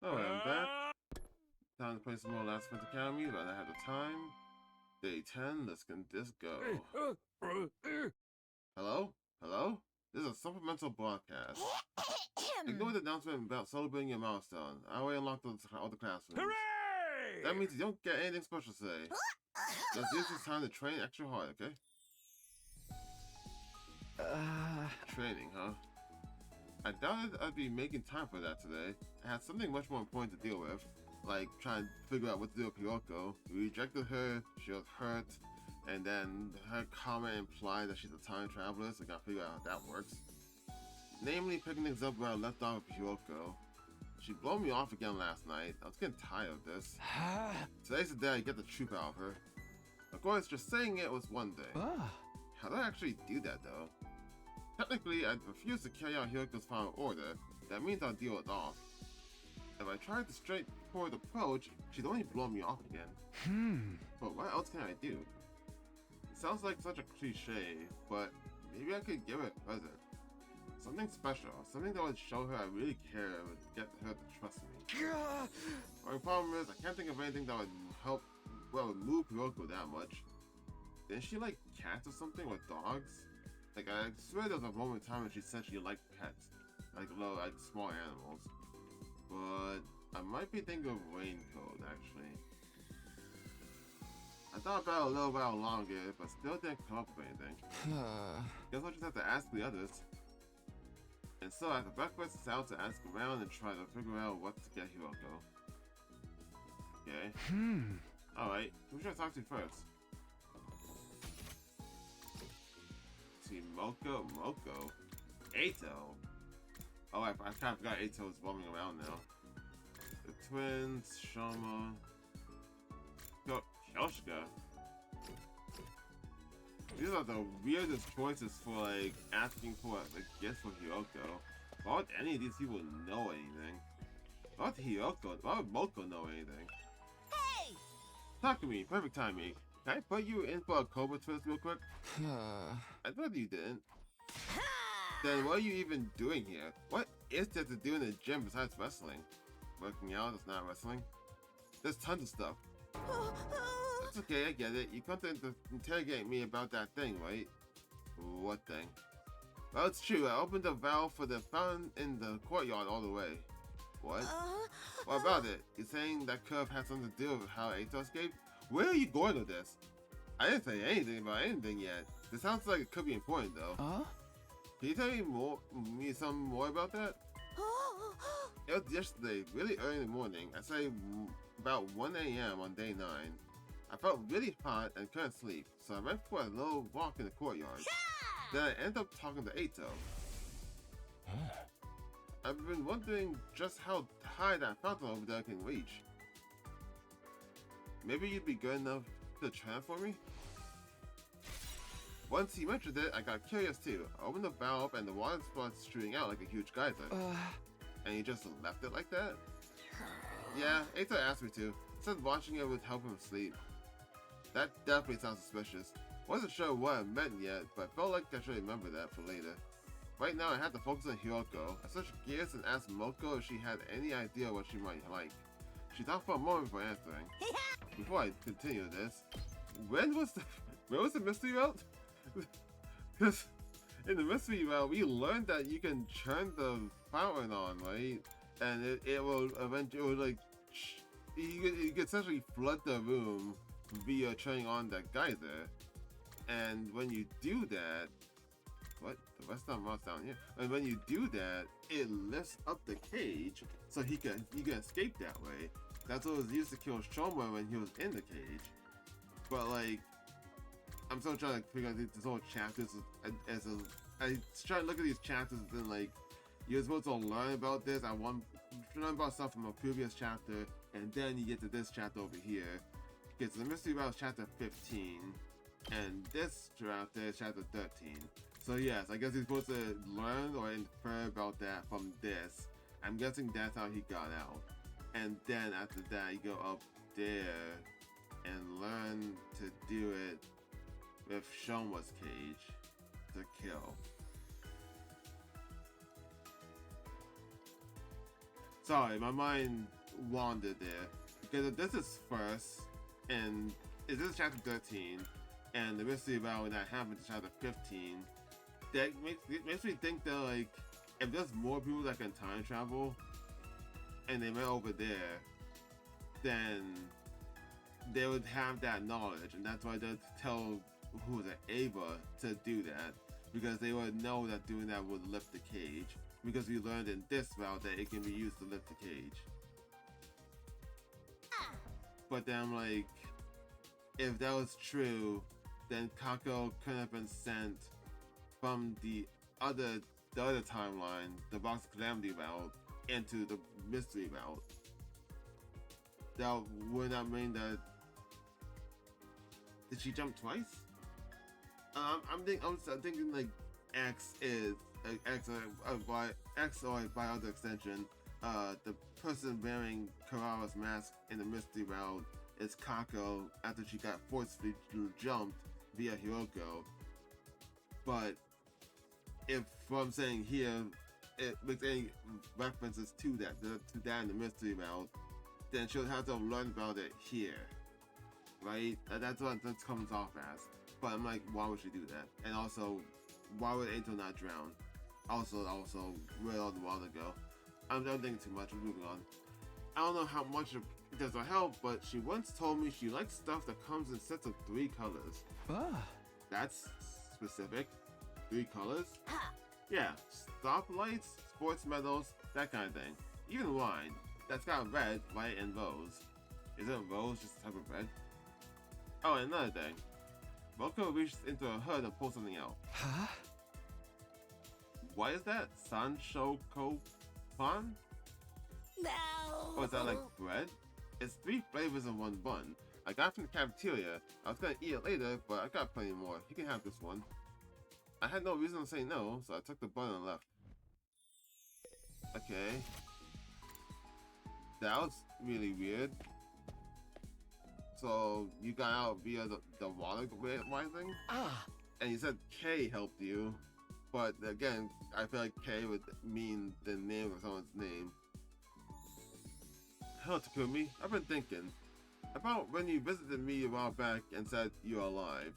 Alright, I'm back. Time to play some more Last Phantom Academy, but I have the time. Day 10, let's get this go. Hello? Hello? This is a supplemental broadcast. Ignore the announcement about celebrating your milestone. I already unlocked all the classrooms. Hooray! That means you don't get anything special today. Just use this time to train extra hard, okay? Training, huh? I doubted I'd be making time for that today. I had something much more important to deal with, like trying to figure out what to do with Kyoko. We rejected her, she was hurt, and then her comment implied that she's a time traveler, so I gotta figure out how that works. Namely, picking things up where I left off with Kyoko. She blew me off again last night. I was getting tired of this. Today's the day I get the truth out of her. Of course, just saying it was one thing. How do I actually do that, though? Technically, I refuse to carry out Hyoko's final order. That means I'll deal it off. If I tried the straightforward approach, she'd only blow me off again. But what else can I do? It sounds like such a cliche, but maybe I could give her a present. Something special, something that would show her I really care and would get her to trust me. My problem is, I can't think of anything that would help, move Kyoko that much. Didn't she like cats or something, or dogs? Like, I swear there was a moment in time when she said she liked pets. Like, little, small animals. But I might be thinking of Raincoat, actually. I thought about it a little while longer, but still didn't come up with anything. Guess I'll just have to ask the others. And so after breakfast, it's out to ask around and try to figure out what to get Hyroko. Okay. Alright, who should I talk to first? See, Moko. Eito. Oh, I kind of forgot Eito was roaming around now. The twins, Shoma, Kyoshka. These are the weirdest choices for like asking for a gift for Hyroko. Why would any of these people know anything? Why would Hyroko? Why would Moko know anything? Hey! Talk to me, perfect timing. Can I put you in for a Cobra twist real quick? I thought you didn't. Then what are you even doing here? What is there to do in the gym besides wrestling? Working out is not wrestling. There's tons of stuff. It's okay, I get it. You come to interrogate me about that thing, right? What thing? Well, it's true. I opened the valve for the fountain in the courtyard all the way. What? What about it? You're saying that curve had something to do with how Eito escaped? Where are you going with this? I didn't say anything about anything yet. This sounds like it could be important, though. Can you tell me some more about that? It was yesterday, really early in the morning. I say about 1 a.m. on day 9. I felt really hot and couldn't sleep, so I went for a little walk in the courtyard. Then I ended up talking to Eito. I've been wondering just how high that fountain over there can reach. Maybe you'd be good enough to transform me? Once he mentioned it, I got curious too. I opened the valve and the water started shooting out like a huge geyser. And he just left it like that? Yeah, Eito asked me to. Said watching it would help him sleep. That definitely sounds suspicious. Wasn't sure what it meant yet, but felt like I should remember that for later. Right now I had to focus on Hyroko. I switched gears and asked Moko if she had any idea what she might like. She thought for a moment before answering. Before I continue this, where was the mystery route? Because in the mystery route, we learned that you can turn the fountain on, right? And it will eventually, you could essentially flood the room via turning on that geyser. And when you do that, what? The rest of them are down here. And when you do that, it lifts up the cage so you can escape that way. That's what was used to kill Shoma when he was in the cage. But like, I'm still trying to figure out this whole chapters I try to look at these chapters and like, you're supposed to learn about this. Learn about stuff from a previous chapter, and then you get to this chapter over here. Because the mystery route is chapter 15, and this chapter is chapter 13. So yes, I guess he's supposed to learn or infer about that from this. I'm guessing that's how he got out. And then after that, you go up there and learn to do it with Shoma's cage to kill. Sorry, my mind wander there. Because if this is first, and if this is chapter 13, and the mystery about that happened in chapter 15, that makes me think that, like, if there's more people that can time travel, and they went over there, then they would have that knowledge, and that's why they tell who was it, Ava, to do that, because they would know that doing that would lift the cage. Because we learned in this route that it can be used to lift the cage. But then I'm like, if that was true, then Kako couldn't have been sent from the other timeline, the Box of Calamity route, into the mystery route. That would not mean that. Did she jump twice? I'm thinking like X is X or by other extension, the person wearing Kurara's mask in the mystery route is Kako after she got forcefully jumped via Hiroko. But if what I'm saying here, it makes any references to that in the mystery route, then she'll have to learn about it here, right? That's what that comes off as. But I'm like, why would she do that? And also, why would Eito not drown? Also, read a while ago. I'm thinking too much. I'm moving on. I don't know how much it does help, but she once told me she likes stuff that comes in sets of 3 colors. That's specific. 3 colors? Yeah, stoplights, sports medals, that kind of thing. Even wine. That's got red, white, and rose. Isn't rose just a type of red? Oh, and another thing. Roko reaches into her hood and pulls something out. Huh? What is that? Sanshoko Pan? No. Oh, is that like bread? It's 3 flavors in 1 bun. I got it from the cafeteria. I was gonna eat it later, but I got plenty more. You can have this one. I had no reason to say no, so I took the bun and left. Okay. That was really weird. So you got out via the water rising? And you said K helped you. But again, I feel like K would mean the name of someone's name. Hello, Takumi. I've been thinking about when you visited me a while back and said you're alive.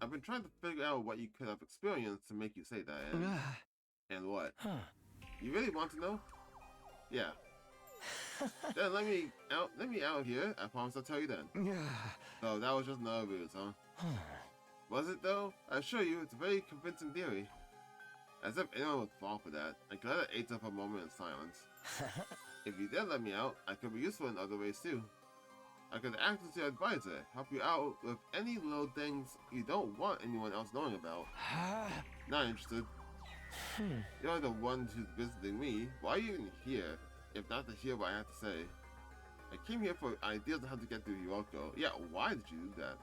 I've been trying to figure out what you could have experienced to make you say that. And what? You really want to know? Yeah. Then let me out here. I promise I'll tell you then. So that was just another ruse, huh? Was it though? I assure you, it's a very convincing theory. As if anyone would fall for that, I glared at Eita for a moment in silence. If you did let me out, I could be useful in other ways too. I could act as your advisor, help you out with any little things you don't want anyone else knowing about. Not interested. You're the one who's visiting me. Why are you even here, if not to hear what I have to say? I came here for ideas on how to get through Hiroko. Yeah, why did you do that?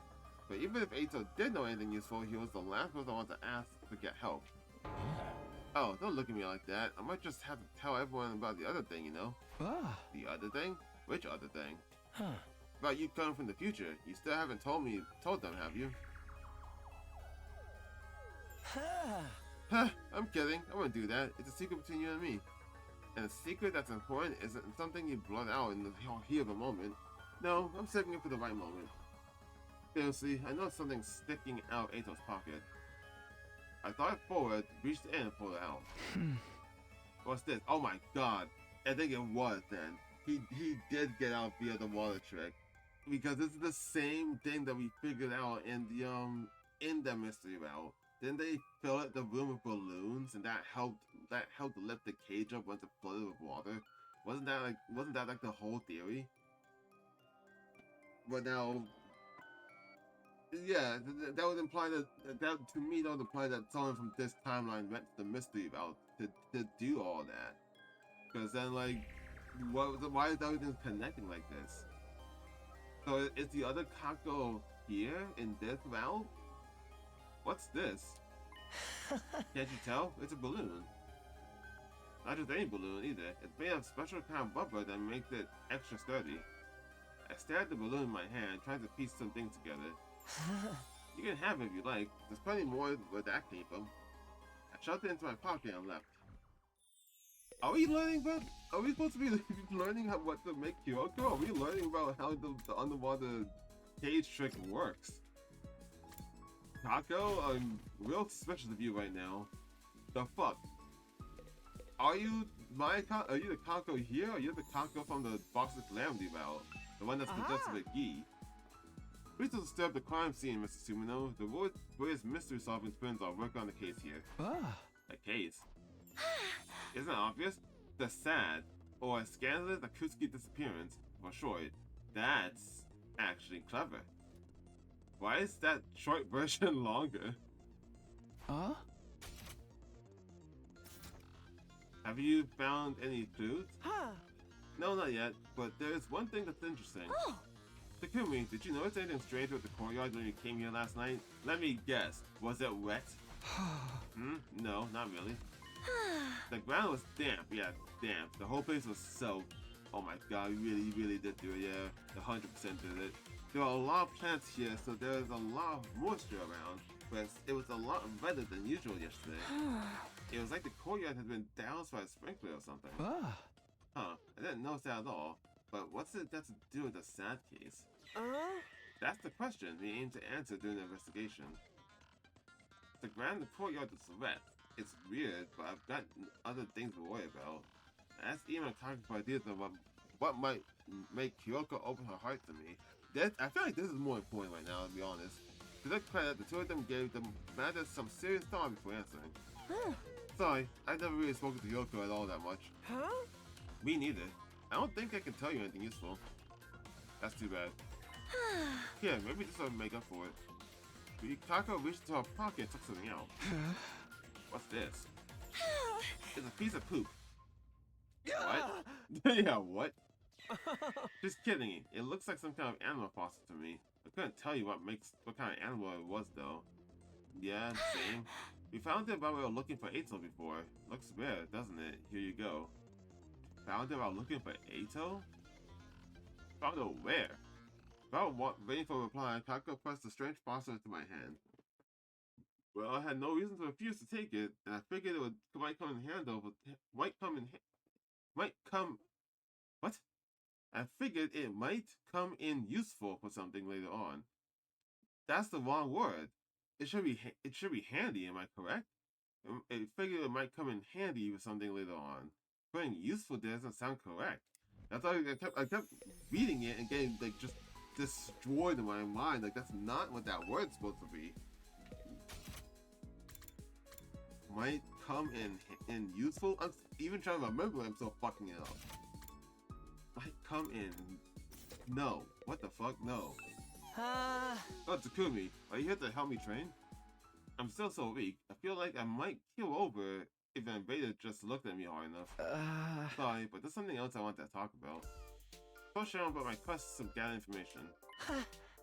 But even if Eito did know anything useful, he was the last person I want to ask to get help. Oh, don't look at me like that. I might just have to tell everyone about the other thing, you know? The other thing? Which other thing? About you coming from the future. You still haven't told them, have you? I'm kidding. I wouldn't do that. It's a secret between you and me. And a secret that's important isn't something you blurt out in the heat of a moment. No, I'm saving it for the right moment. Seriously, I know something's sticking out Eito's pocket. I thought it forward, reached in and pulled it out. What's this? Oh my god. I think it was then. He did get out via the water trick. Because this is the same thing that we figured out in the mystery route. Didn't they fill the room with balloons and that helped lift the cage up once it flooded with water? Wasn't that like the whole theory? But now, yeah, that would imply that to me that would imply that someone from this timeline went to the mystery route to do all that. Because then, like, why is everything connecting like this? So is the other Kako here in this route? What's this? Can't you tell? It's a balloon. Not just any balloon either. It's made of special kind of rubber that makes it extra sturdy. I stared at the balloon in my hand, trying to piece some things together. You can have it if you like. There's plenty more where that came from. I shoved it into my pocket and left. Are we learning about? Are we supposed to be learning what to make Kyoko? Are we learning about how the underwater cage trick works? Kako, I'm real suspicious of you right now. The fuck? Are you are you the Kako here? Or are you the Kako from the Boxer Calamity Battle? The one that's possessed with Gi? Please don't disturb the crime scene, Mr. Sumino. The world's mystery solving twins are working on the case here. A case? Isn't it obvious? The sad, or scandalous Akutsuki disappearance, for short, that's actually clever. Why is that short version longer? Have you found any clues? No, not yet, but there's one thing that's interesting. Takumi, did you notice anything strange with the courtyard when you came here last night? Let me guess, was it wet? No, not really. The ground was damp, yeah, damp. The whole place was soaked. Oh my god, we really did do it, yeah. 100% did it. There are a lot of plants here, so there's a lot of moisture around, but it was a lot wetter than usual yesterday. It was like the courtyard had been doused by a sprinkler or something. Huh, I didn't notice that at all. But what's it got to do with the sad case? That's the question we aim to answer during the investigation. The grand courtyard is wet. It's weird, but I've got other things to worry about. I asked Ima for ideas of what might make Kyoko open her heart to me. I feel like this is more important right now, to be honest. To their credit, the two of them gave the matter some serious thought before answering. Sorry, I've never really spoken to Kyoko at all that much. Me neither. I don't think I can tell you anything useful. That's too bad. Yeah, maybe this will make up for it. Kako reached into her pocket and took something out. What's this? It's a piece of poop. What? Yeah, what? Just kidding. It looks like some kind of animal fossil to me. I couldn't tell you what kind of animal it was though. Yeah, same. We found it while we were looking for Eito before. Looks weird, doesn't it? Here you go. Found it while looking for Eito? Found it where? Without waiting for a reply, Kako pressed the strange fossil into my hand. Well, I had no reason to refuse to take it, and I figured might come in handy. I figured it might come in useful for something later on. That's the wrong word. It should be handy. Am I correct? I figured it might come in handy with something later on. Putting useful there doesn't sound correct. That's why I kept reading it and getting like just destroyed in my mind. Like that's not what that word's supposed to be. Might come in useful. I'm even trying to remember. I'm still fucking it up. Might come in. No. What the fuck? No. Oh, Takumi, are you here to help me train? I'm still so weak. I feel like I might keel over if an invader just looked at me hard enough. Sorry, but there's something else I want to talk about. I'll share about my quest to gather information.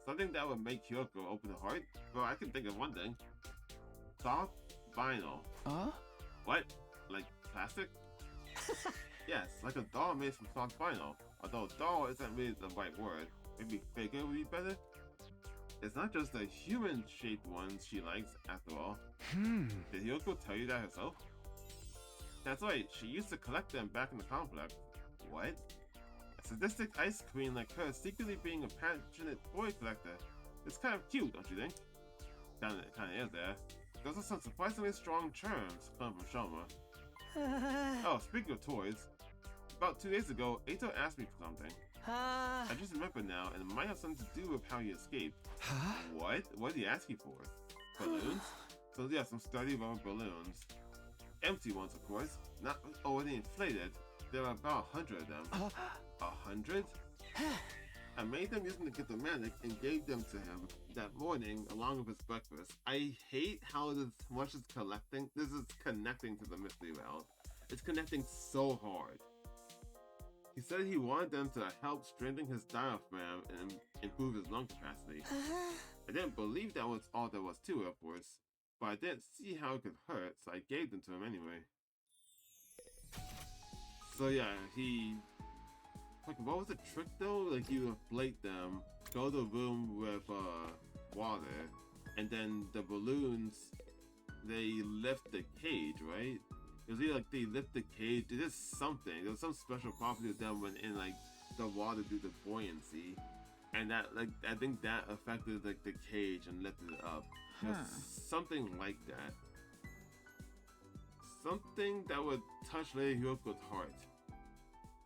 Something that would make Kyoko open her heart? Well, I can think of one thing. Soft vinyl. What? Like plastic? Yes, like a doll made from soft vinyl. Although doll isn't really the right word. Maybe figure would be better? It's not just the human-shaped ones she likes, after all. Did Kyoko tell you that herself? That's right, she used to collect them back in the complex. What? A sadistic ice queen like her secretly being a passionate toy collector. It's kind of cute, don't you think? Kinda is there. Those are some surprisingly strong charms coming from Shoma. Oh, speaking of toys, about 2 days ago, Eito asked me for something. I just remember now, and it might have something to do with how he escaped. What? What did he ask you for? Balloons? So yeah, some sturdy rubber balloons. Empty ones, of course. Not already inflated. There are about 100 of them. 100? I made them using the Githomanic and gave them to him that morning along with his breakfast. I hate how much is collecting. This is connecting to the mystery realm. It's connecting so hard. He said he wanted them to help strengthen his diaphragm and improve his lung capacity. I didn't believe that was all there was to it, of course, but I didn't see how it could hurt, so I gave them to him anyway. So yeah, what was the trick though? Like you inflate them, fill the room with water, and then the balloons, they lift the cage, right? It was either like they lift the cage, it is something. There was some special property of them when in like the water due to buoyancy. And that like I think that affected like the cage and lifted it up. Something like that. Something that would touch Lady Hyoko's heart.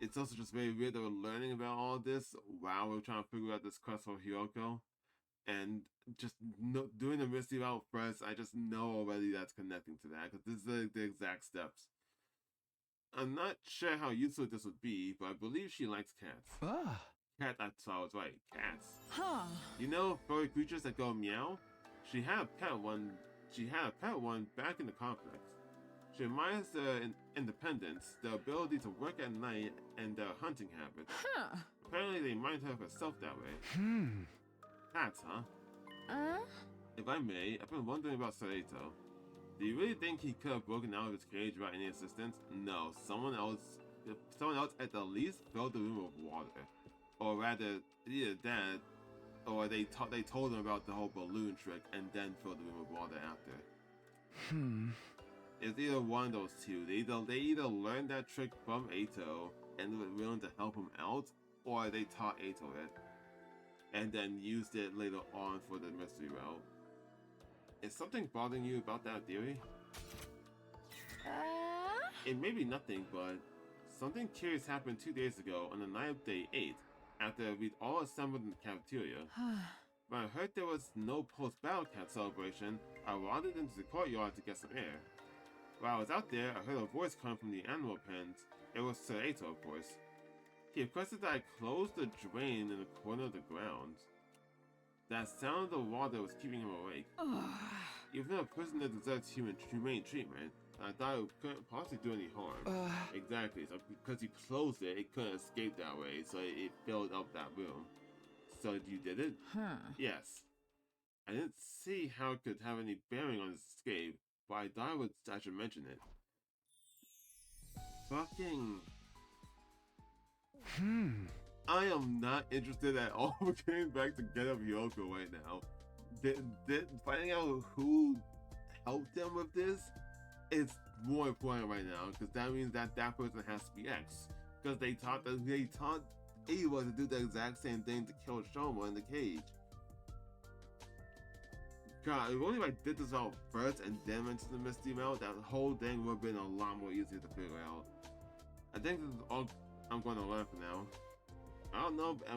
It's also just very weird that we're learning about all this while we're trying to figure out this quest for Hyoko. And just doing the Misty route first, I just know already that's connecting to that, because this is the exact steps. I'm not sure how useful this would be, but I believe she likes cats. Cat, that's why I was right. Cats. You know, furry creatures that go meow? She had a pet one back in the complex. She admires their independence, their ability to work at night, and their hunting habits. Apparently they remind her of herself that way. Cats, huh? If I may, I've been wondering about Saito. Do you really think he could have broken out of his cage without any assistance? No, someone else at the least filled the room with water. Or rather, either that, or they told him about the whole balloon trick and then filled the room with water after. It's either one of those two. They either learned that trick from Eito and were willing to help him out, or they taught Eito it and then used it later on for the mystery route. Is something bothering you about that theory? It may be nothing, but something curious happened 2 days ago on the night of day 8, after we'd all assembled in the cafeteria. When I heard there was no post-battle cat celebration, I wandered into the courtyard to get some air. While I was out there, I heard a voice come from the animal pens. It was Saito, of course. He requested that I close the drain in the corner of the grounds. That sound of the water was keeping him awake. Even though a prisoner deserves humane treatment, I thought it couldn't possibly do any harm. Exactly, so because you closed it, it couldn't escape that way, so it filled up that room. So you did it? Yes. I didn't see how it could have any bearing on his escape, but I thought I should mention it. Fucking... I am not interested at all in getting back to Get Up Hyoko right now. Finding out who helped them with this is more important right now, because that means that person has to be X. Because they taught Eva to do the exact same thing to kill Shoma in the cage. God, if only if I did this out first and then went to the Misty Route, that whole thing would have been a lot more easier to figure out. I think this is all I'm going to learn for now. I don't know if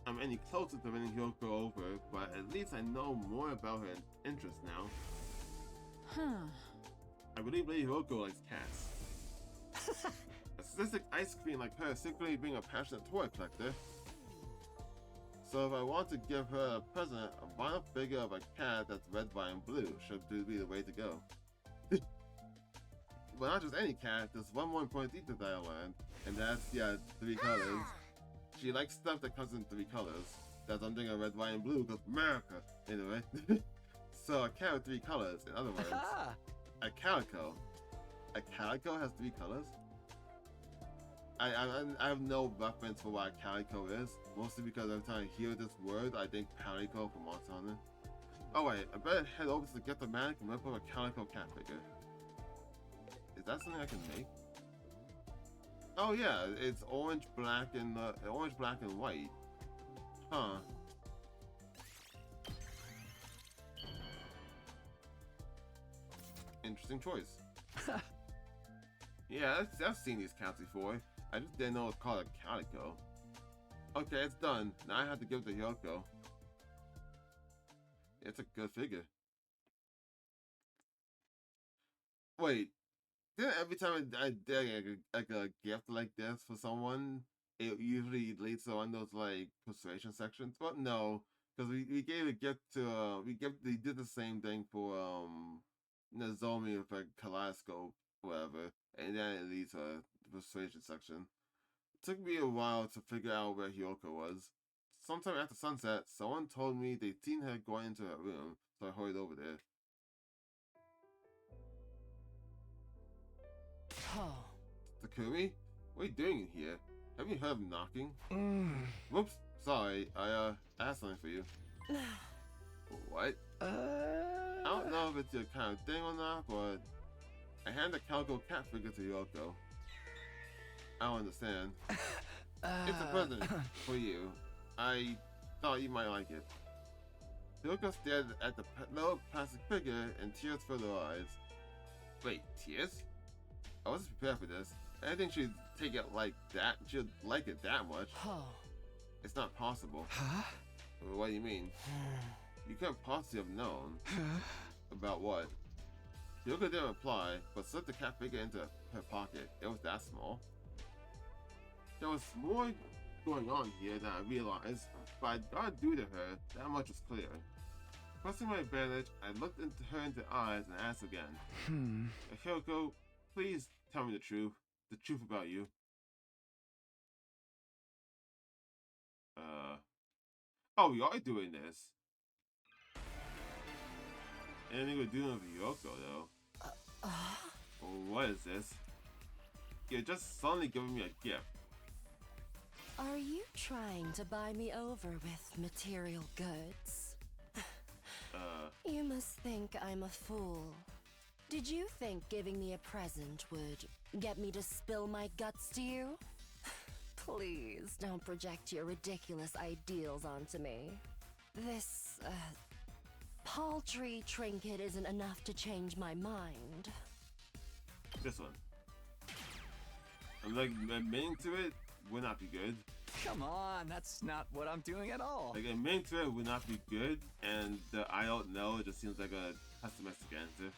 I'm any closer to winning Hyoko over, but at least I know more about her interests now. I believe Lady Hyoko likes cats. A sadistic ice queen like her secretly being a passionate toy collector. So if I want to give her a present, a vinyl figure of a cat that's red, white, and blue should be the way to go. But not just any cat, there's one more important detail that I learned, and that's, 3 colors. She likes stuff that comes in 3 colors. That's I'm thinking of red, white, and blue, because America! Anyway. So a cat with 3 colors, in other words, a calico. A calico has 3 colors? I have no reference for what a calico is, mostly because every time I hear this word, I think calico from Monster Hunter. Oh wait, I better head over to Get the Manic and rip up a calico cat figure. Is that something I can make? Oh yeah, it's orange, black, and white. Huh. Interesting choice. Yeah, I've seen these cats before. I just didn't know it's called a calico. Okay, it's done. Now I have to give it to Hyoko. It's a good figure. Wait, didn't every time I did like a gift like this for someone, it usually leads to one of those like persuasion sections? But no, because we gave a gift to they did the same thing for Nozomi with a kaleidoscope, whatever, and then it leads to a persuasion section. It took me a while to figure out where Hyoko was. Sometime after sunset, someone told me they'd seen her going into her room, so I hurried over there. Takumi? What are you doing in here? Have you heard of knocking? Whoops, sorry, I asked something for you. What? I don't know if it's your kind of thing or not, but I hand the calico cat figure to Yoko. I don't understand. It's a present for you. I thought you might like it. Yoko stared at the little plastic figure and tears filled her eyes. Wait, tears? I wasn't prepared for this. I didn't think she'd take it like that. She'd like it that much. It's not possible. Huh? What do you mean? You couldn't possibly have known. About what? Yoko didn't reply, but slipped the cat figure into her pocket. It was that small. There was more going on here than I realized, but I gotta do to her. That much was clear. Pressing my advantage, I looked into her eyes and asked again. Yoko, please tell me the truth about you. Oh, we are doing this. Anything we're doing with Yoko, though. What is this? You're just suddenly giving me a gift. Are you trying to buy me over with material goods? You must think I'm a fool. Did you think giving me a present would get me to spill my guts to you? Please don't project your ridiculous ideals onto me. This, paltry trinket isn't enough to change my mind. This one. I'm like, admitting to it would not be good. Come on, that's not what I'm doing at all. Like, admitting to it would not be good, and the I don't know just seems like a pessimistic answer.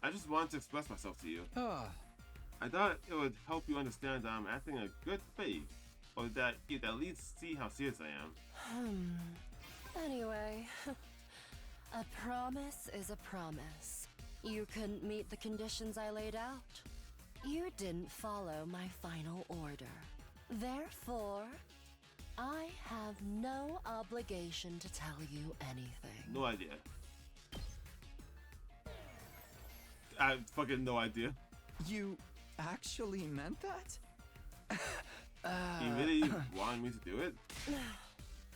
I just wanted to express myself to you. I thought it would help you understand that I'm acting in good faith, or that you'd at least see how serious I am. Anyway, a promise is a promise. You couldn't meet the conditions I laid out. You didn't follow my final order. Therefore, I have no obligation to tell you anything. No idea. I have fucking no idea. You actually meant that? You really wanted me to do it?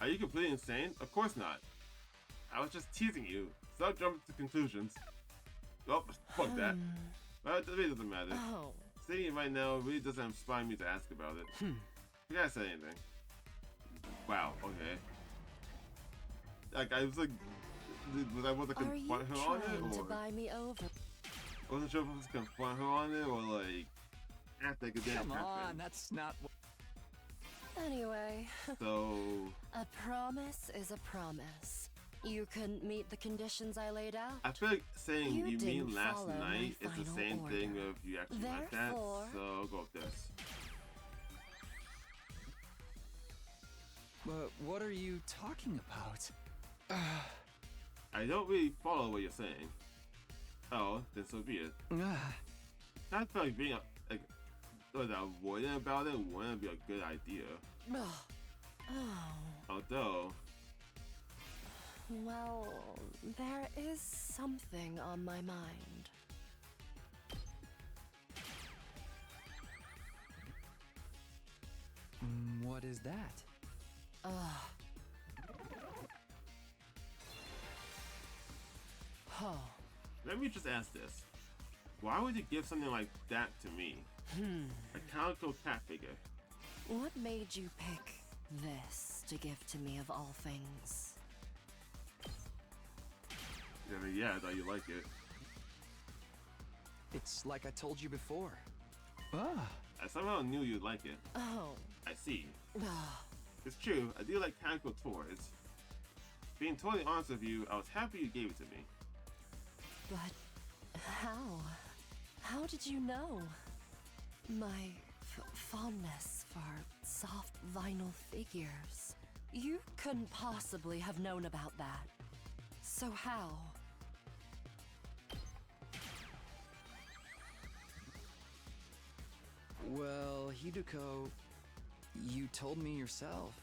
Are you completely insane? Of course not. I was just teasing you. Stop jumping to conclusions. Oh, fuck that. But it really doesn't matter. Saying it right now really doesn't inspire me to ask about it. You gotta say anything. Wow, okay. Like, I was like, was I supposed to confront her on it, or? To buy me over? I wasn't sure if I was supposed to confront her on it, or like, act like it didn't happen. Come on, that's not what... Anyway. So... A promise is a promise. You couldn't meet the conditions I laid out. I feel like saying you mean last follow night is the same order. thing if you actually like that, Therefore- so I'll go with this. But what are you talking about? I don't really follow what you're saying. Oh, then so be it. I feel like being avoidant about it wouldn't be a good idea. Although... Well, there is something on my mind. What is that? Let me just ask this. Why would you give something like that to me? A calico cat figure. What made you pick this to give to me of all things? Yeah, I thought you liked it. It's like I told you before. I somehow knew you'd like it. Oh. I see. It's true, I do like calico toys. Being totally honest with you, I was happy you gave it to me. But how? How did you know? My fondness for soft vinyl figures. You couldn't possibly have known about that. So how? Well, Hideko, you told me yourself.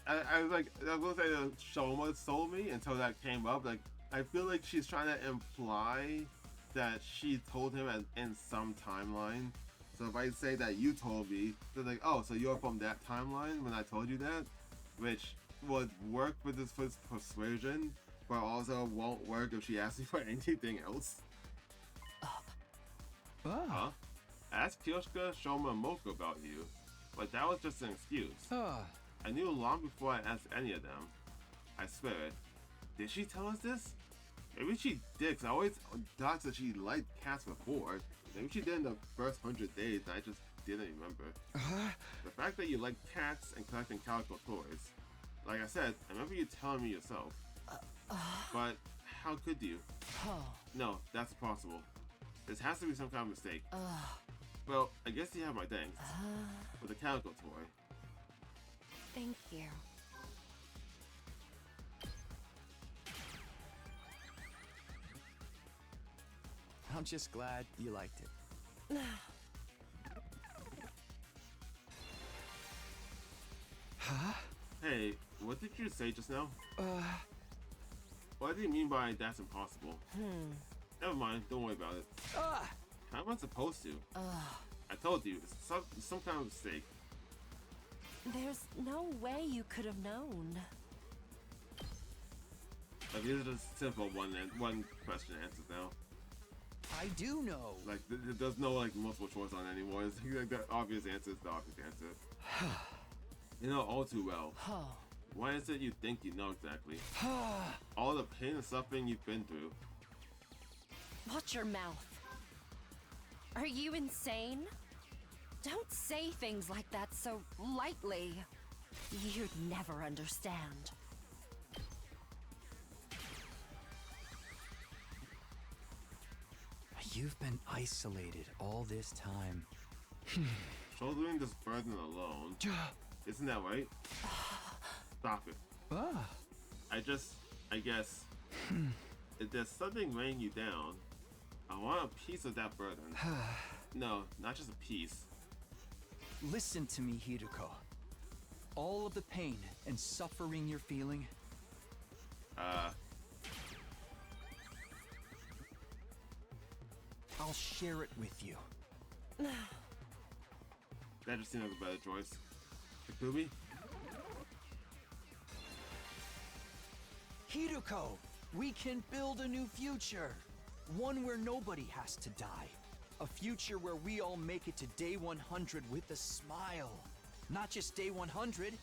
I was like, I was gonna say that Shoma sold me until that came up. Like, I feel like she's trying to imply that she told him in some timeline. So if I say that you told me, they're like, oh, so you're from that timeline when I told you that? Which would work with this persuasion, but also won't work if she asks me for anything else. Huh? I asked Kyoshka, Shoma, and Moko about you, but that was just an excuse. I knew long before I asked any of them. I swear it. Did she tell us this? Maybe she did, 'cause I always thought that she liked cats before. Maybe she did in the first 100 days, and I just didn't remember. The fact that you like cats and collecting calico toys. Like I said, I remember you telling me yourself. But how could you? No, that's impossible. This has to be some kind of mistake. Well, I guess you have my thanks. For the calico toy. Thank you. I'm just glad you liked it. Huh? Hey, what did you say just now? What do you mean by that's impossible? Never mind, don't worry about it. How am I supposed to? I told you, it's some kind of mistake. There's no way you could have known. Like, these are just simple one question answers now. I do know. Like, there's no, like, multiple choice on anymore. It's like the obvious answer is the obvious answer. You know all too well. Why is it you think you know exactly? All the pain and suffering you've been through. Watch your mouth. Are you insane? Don't say things like that so lightly. You'd never understand. You've been isolated all this time. Shouldering this burden alone. Isn't that right? Stop it. I guess, if there's something weighing you down, I want a piece of that burden. No, not just a piece. Listen to me, Hiruko. All of the pain and suffering you're feeling, I'll share it with you. That just seems like a better choice. Takumi? Hiruko, we can build a new future. One where nobody has to die. A future where we all make it to day 100 with a smile. Not just day 100,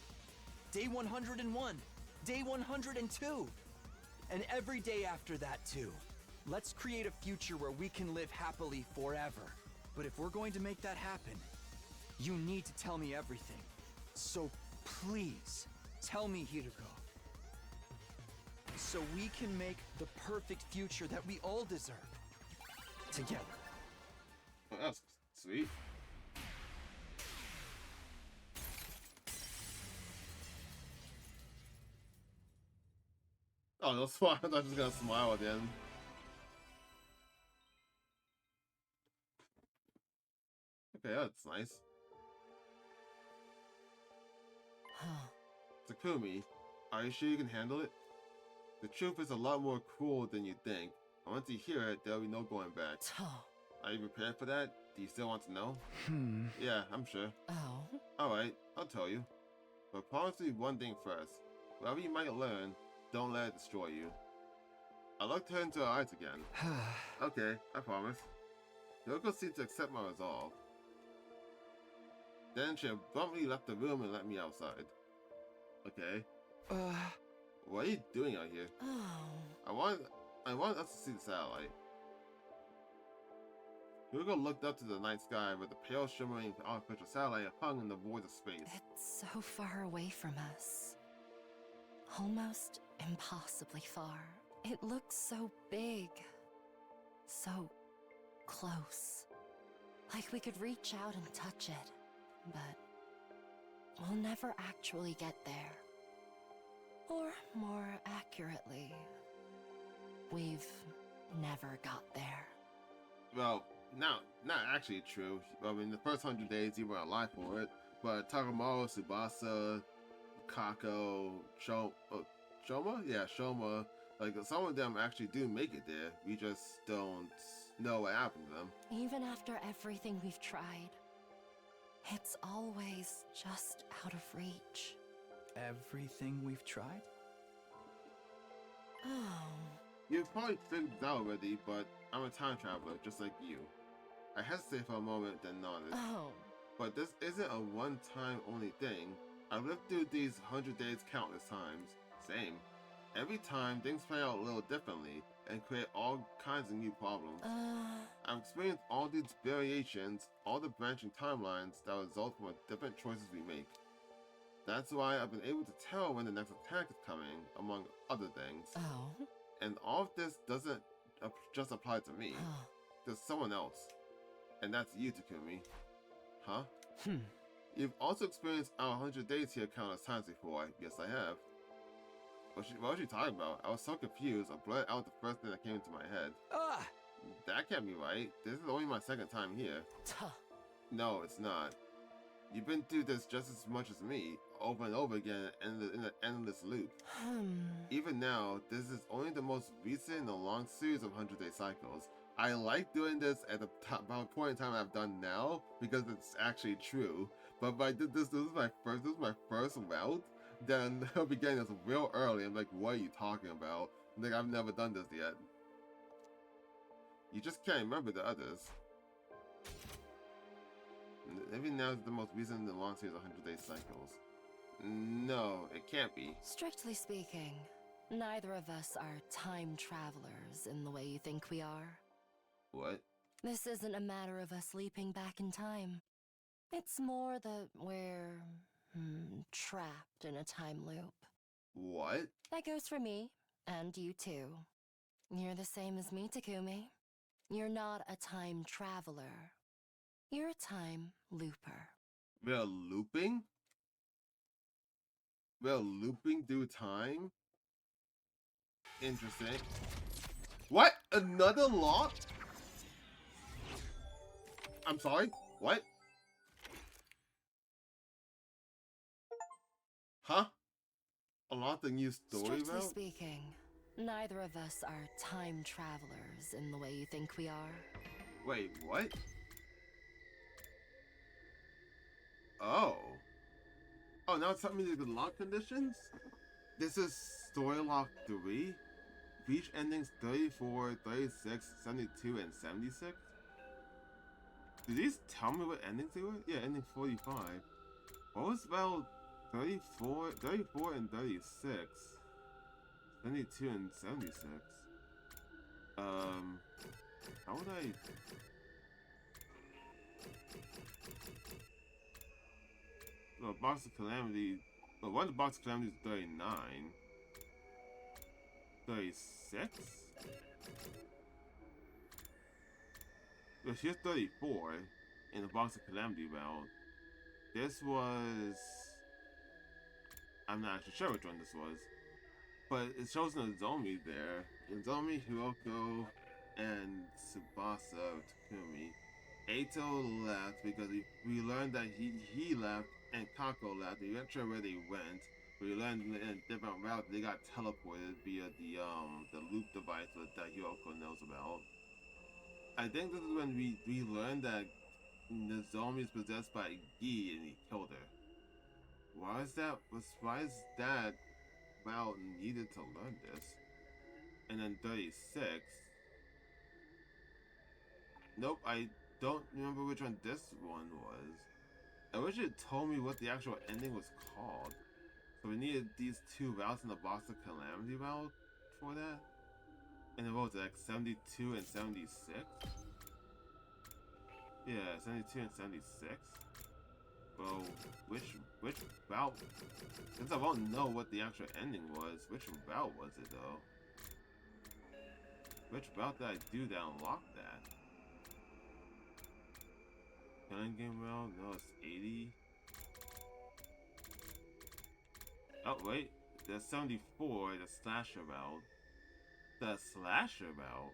day 101, day 102. And every day after that too. Let's create a future where we can live happily forever. But if we're going to make that happen, you need to tell me everything. So please, tell me, Hiruko. So we can make the perfect future that we all deserve. Together. Oh, that's sweet. Oh, no smile. I'm just gonna smile at the end. Okay, that's nice. Takumi, are you sure you can handle it? The truth is a lot more cruel than you think. And once you hear it, there'll be no going back. Are you prepared for that? Do you still want to know? Yeah, I'm sure. Alright, I'll tell you. But promise me one thing first. Whatever you might learn, don't let it destroy you. I looked her into her eyes again. Okay, I promise. Yoko seemed to accept my resolve. Then she abruptly left the room and let me outside. Okay. What are you doing out here? I want us to see the satellite. Hugo looked up to the night sky where the pale shimmering artificial satellite hung in the void of space. It's so far away from us. Almost impossibly far. It looks so big. So close. Like we could reach out and touch it. But we'll never actually get there. Or more accurately, we've never got there. Well, not actually true. I mean, the first 100 days you were alive for it, but Takamaru, Tsubasa, Kako, Shoma? Yeah, Shoma. Like, some of them actually do make it there. We just don't know what happened to them. Even after everything we've tried, it's always just out of reach. Everything we've tried? Oh. You've probably figured it out already, but I'm a time traveler, just like you. I hesitated for a moment, then nodded. Oh. But this isn't a one-time only thing. I've lived through these 100 days countless times. Same. Every time, things play out a little differently and create all kinds of new problems. I've experienced all these variations, all the branching timelines that result from the different choices we make. That's why I've been able to tell when the next attack is coming, among other things. Oh. And all of this doesn't just apply to me. There's someone else. And that's you, Takumi. Huh? You've also experienced our 100 days here countless times before. Yes, I have. What was she talking about? I was so confused. I blurted out the first thing that came into my head. That can't be right. This is only my second time here. No, it's not. You've been through this just as much as me, over and over again in an endless loop. Even now, this is only the most recent in a long series of 100-day cycles. I like doing this at the point in time I've done now because it's actually true. But if I did this is my first route, then I'll be getting this real early. I'm like, what are you talking about? I'm like, I've never done this yet. You just can't remember the others. Maybe now is the most recent in the long series of 100-day cycles. No, it can't be. Strictly speaking, neither of us are time travelers in the way you think we are. What? This isn't a matter of us leaping back in time. It's more that we're trapped in a time loop. What? That goes for me, and you too. You're the same as me, Takumi. You're not a time traveler. You're a time looper. We're looping? We're looping through time? Interesting. What? Another lock? I'm sorry? What? Huh? Unlock the new story Strictly route? speaking, neither of us are time travelers in the way you think we are. Wait, what? Oh. Oh, now it's telling me the lock conditions? This is story lock 3? Reach endings 34, 36, 72, and 76? Did these tell me what endings they were? Yeah, ending 45. What was about 34 and 36? 72 and 76? How would I... Well, Box of Calamity... Well, one of the Box of Calamity is 39. 36? Well, here's 34 in the Box of Calamity route. This was... I'm not actually sure which one this was. But it shows Nozomi there. Nozomi, Hiroko, and Tsubasa Takumi. Eito left because we learned that he left and Kako left. We weren't sure where they went. We learned in a different route they got teleported via the loop device that Hiroko knows about. I think this is when we learned that Nozomi is possessed by Gi and he killed her. Why is that route needed to learn this? And then 36. Nope, I don't remember which one this one was. I wish it told me what the actual ending was called. So we needed these two routes in the Box of Calamity route for that. And then what was it, like 72 and 76? Yeah, 72 and 76. Well, which route? Since I won't know what the actual ending was, which route was it though? Which route did I do that unlocked that? Gun game route? No, it's 80. Oh wait, the 74, the slasher route. The slasher route?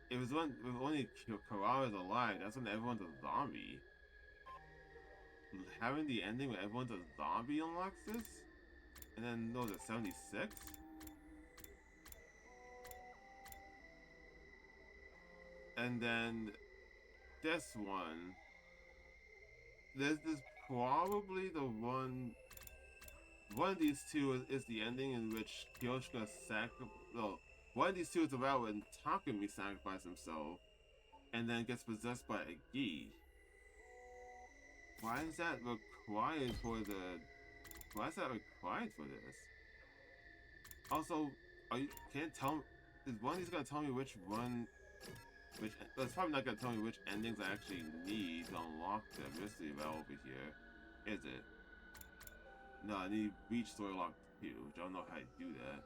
It was when only Kurara's alive, that's when everyone's a zombie. Having the ending where everyone's a zombie unlocks this? And then, no, the 76? And then, this one. This is probably the one... One of these two is the ending in which Kyoshika sacrificed... Well, one of these two is the route when Takumi sacrificed himself. and then gets possessed by a Gi. Why is that required for the... Why is that required for this? Also, can't tell... Is one of these gonna tell me which one... It's probably not gonna tell me which endings I actually need to unlock the mystery valve over here. Is it? No, I need Reach Story Lock 2, which I don't know how to do that.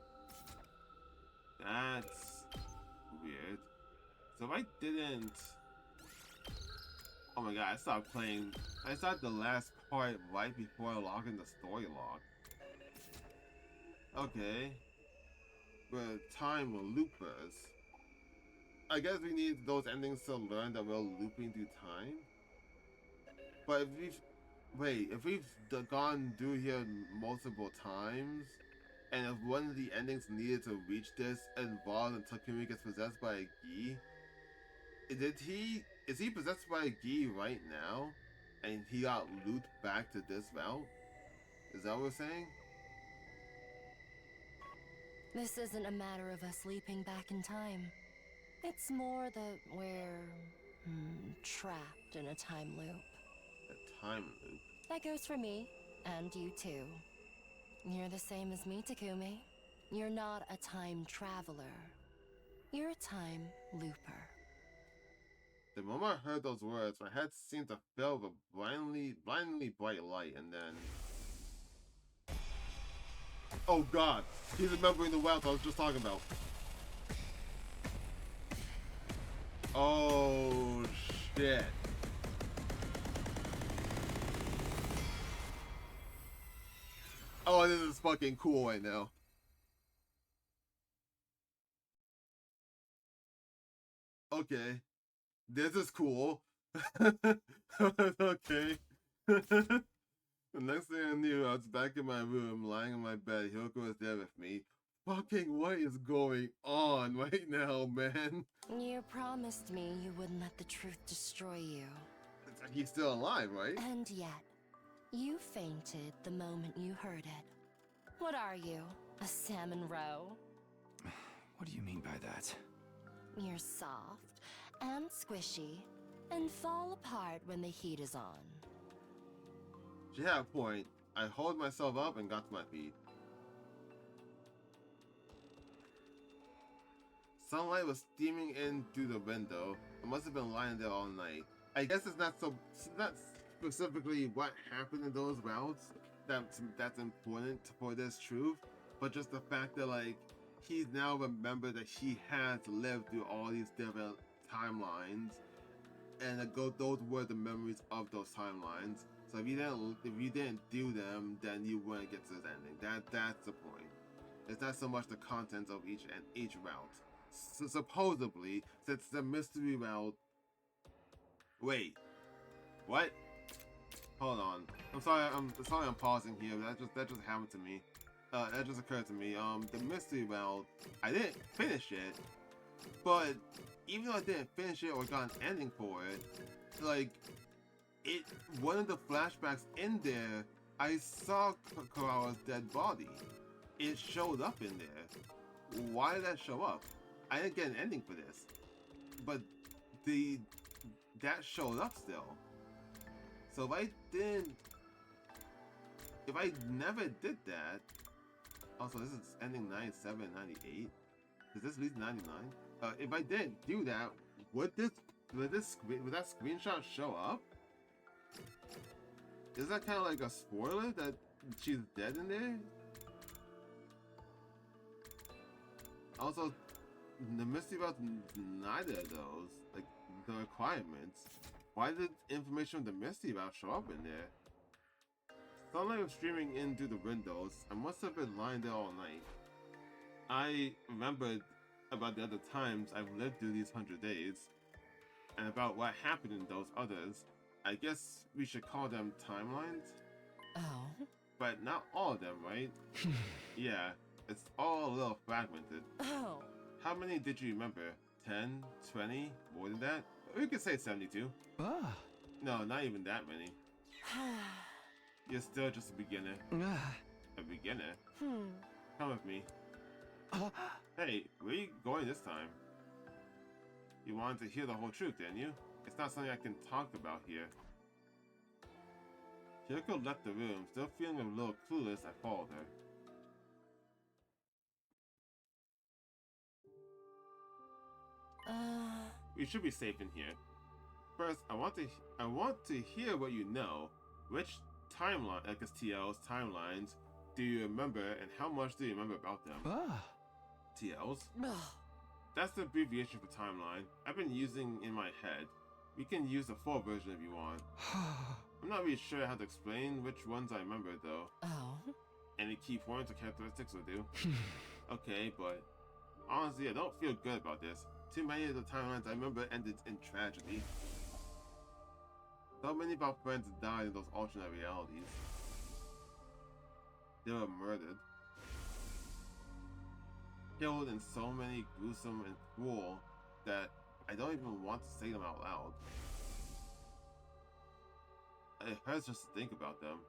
That's weird. So if I didn't... Oh my god, I stopped playing. I started the last part right before I logged in the story log. Okay. But time loopers. I guess we need those endings to learn that we're looping through time. But if we've... Wait, if we've gone through here multiple times, and if one of the endings needed to reach this involved and Takumi gets possessed by a Gi, is he possessed by a Gi right now, and he got looped back to this route? Is that what we're saying? This isn't a matter of us leaping back in time. It's more that we're trapped in a time loop. A time loop? That goes for me, and you too. You're the same as me, Takumi. You're not a time traveler. You're a time looper. The moment I heard those words, my head seemed to fill with a blindingly bright light, and then... Oh god! He's remembering the wealth I was just talking about. Oh shit. Oh, this is fucking cool right now. Okay. This is cool. Okay. The next thing I knew, I was back in my room, lying in my bed. Hyoko was there with me. Fucking what is going on right now, man? You promised me you wouldn't let the truth destroy you. It's like he's still alive, right? And yet, you fainted the moment you heard it. What are you, a salmon roe? What do you mean by that? You're soft and squishy and fall apart when the heat is on. She had a point. I hauled myself up and got to my feet. Sunlight was steaming in through the window. I must have been lying there all night. I guess it's not specifically what happened in those routes that's important for this truth, but just the fact that like he's now remembered that he has lived through all these different timelines, and those were the memories of those timelines. So if you didn't do them, then you wouldn't get to this ending. That's the point. It's not so much the content of each route. So supposedly, since the mystery route. Wait, what? Hold on. I'm sorry. I'm pausing here. That just happened to me. That just occurred to me. The mystery route, I didn't finish it, but even though I didn't finish it or got an ending for it, like one of the flashbacks in there, I saw Karawa's dead body. It showed up in there. Why did that show up? I didn't get an ending for this, but that showed up still. So if I never did that, also this is ending 97, 98. Does this lead to 99? If I didn't do that, would that screenshot show up? Is that kind of like a spoiler that she's dead in there? Also, the mystery about neither of those, like the requirements. Why did information of the mystery about show up in there? Sunlight was streaming in through the windows. I must have been lying there all night. I remembered about the other times I've lived through these 100 days, and about what happened in those others. I guess we should call them timelines? Oh? But not all of them, right? Yeah, it's all a little fragmented. Oh. How many did you remember? 10? 20? More than that? We could say 72. Ah. No, not even that many. You're still just a beginner. A beginner? Come with me. Hey, where are you going this time? You wanted to hear the whole truth, didn't you? It's not something I can talk about here. Kyoko left the room, still feeling a little clueless. I followed her. We should be safe in here. First, I want to hear what you know. Which timeline, like TL's timelines, do you remember, and how much do you remember about them? TL's? That's the abbreviation for timeline. I've been using in my head. We can use the full version if you want. I'm not really sure how to explain which ones I remember though. Oh? Any key points or characteristics will do. Okay, but honestly, I don't feel good about this. Too many of the timelines I remember ended in tragedy. So many of our friends died in those alternate realities. They were murdered. Killed in so many gruesome and cruel that I don't even want to say them out loud. It hurts just to think about them.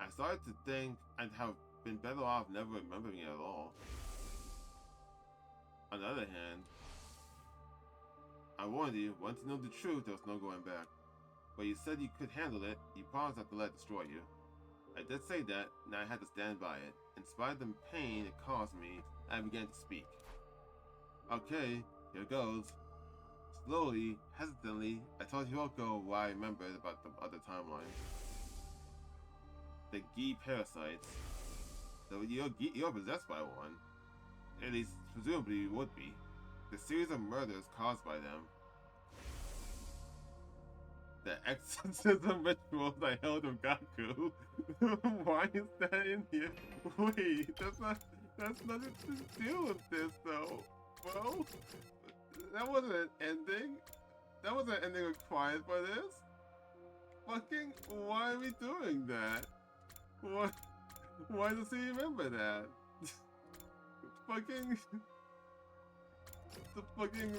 I started to think I'd have been better off never remembering it at all. On the other hand, I warned you, once you know the truth, there was no going back. But you said you could handle it, you promised not to let it destroy you. I did say that, and I had to stand by it. In spite of the pain it caused me, I began to speak. Okay, here goes. Slowly, hesitantly, I told Hiroko what I remembered about the other timeline. The Gi parasites. So you're possessed by one. At least, presumably you would be. The series of murders caused by them. The exorcism rituals I held of Gaku. Why is that in here? Wait, that's nothing to do with this though. Well, that wasn't an ending. That wasn't an ending required for this. Fucking, why are we doing that? Why does he remember that? Fucking, the fucking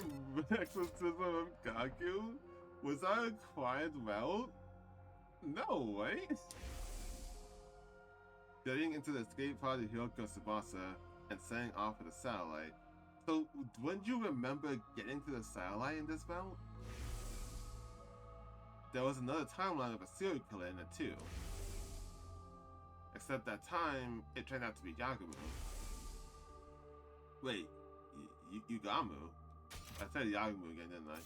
exorcism of Gaku? Was that a quiet route? No way. Getting into the escape pod of Hiroko Tsubasa and setting off with the satellite. So, wouldn't you remember getting to the satellite in this route? There was another timeline of a serial killer in it too. Except that time, it turned out to be Yagumu. Wait, Yugamu? I said Yagumu again, didn't I?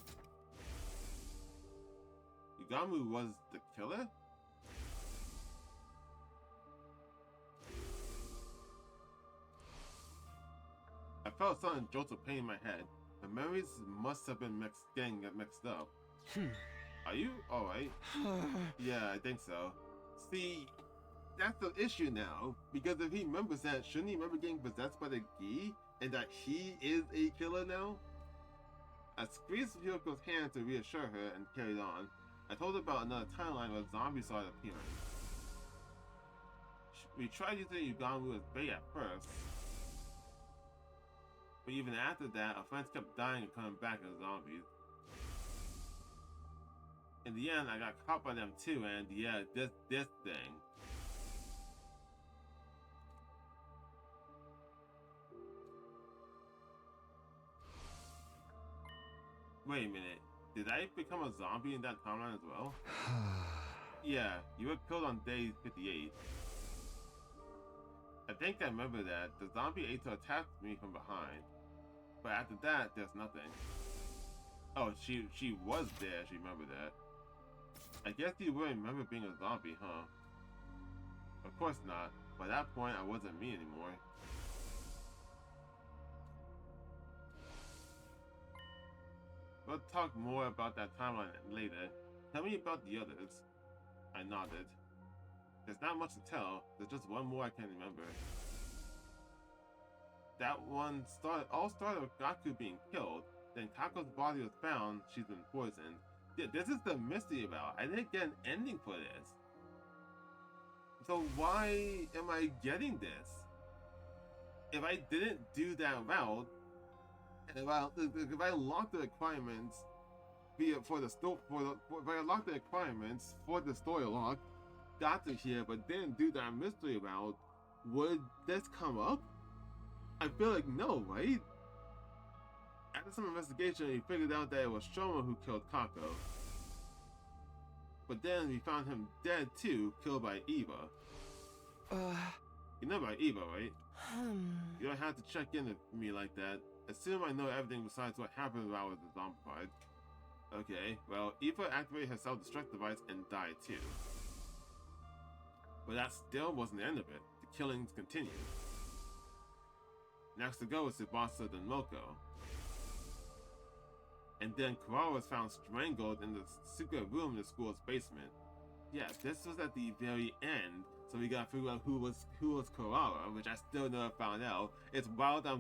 Yugamu was the killer? I felt sudden jolts of pain in my head. My memories must have been getting mixed up. Are you alright? Yeah, I think so. See, that's the issue now. Because if he remembers that, shouldn't he remember getting possessed by the Gi? And that he is a killer now? I squeezed Hiroko's hand to reassure her and carried on. I told her about another timeline where zombies started appearing. We tried using Yugamu as bait at first. But even after that, our friends kept dying and coming back as zombies. In the end, I got caught by them too, and yeah, this thing. Wait a minute, did I become a zombie in that timeline as well? Yeah, you were killed on day 58. I think I remember that. The zombie Ato attacked me from behind. But after that, there's nothing. Oh, she was there, she remembered that. I guess you wouldn't remember being a zombie, huh? Of course not. By that point, I wasn't me anymore. We'll talk more about that timeline later. Tell me about the others. I nodded. There's not much to tell. There's just one more I can remember. That one all started with Gaku being killed. Then Kako's body was found. She's been poisoned. This is the mystery about. I didn't get an ending for this. So why am I getting this? If I didn't do that route, and if I unlocked the requirements if I unlocked the requirements for the story lock, got to here, but didn't do that mystery route, would this come up? I feel like no, right? After some investigation, he figured out that it was Shoma who killed Kako. But then we found him dead too, killed by Eva. You know about Eva, right? You don't have to check in with me like that. Assume I know everything besides what happened while I was zombified. Okay, well, Eva activated her self-destruct device and died too. But that still wasn't the end of it. The killings continued. Next to go was Tsubasa then Moko. And then Kurara was found strangled in the secret room in the school's basement. Yeah, this was at the very end, so we gotta figure out who was Kurara, which I still never found out. It's wild I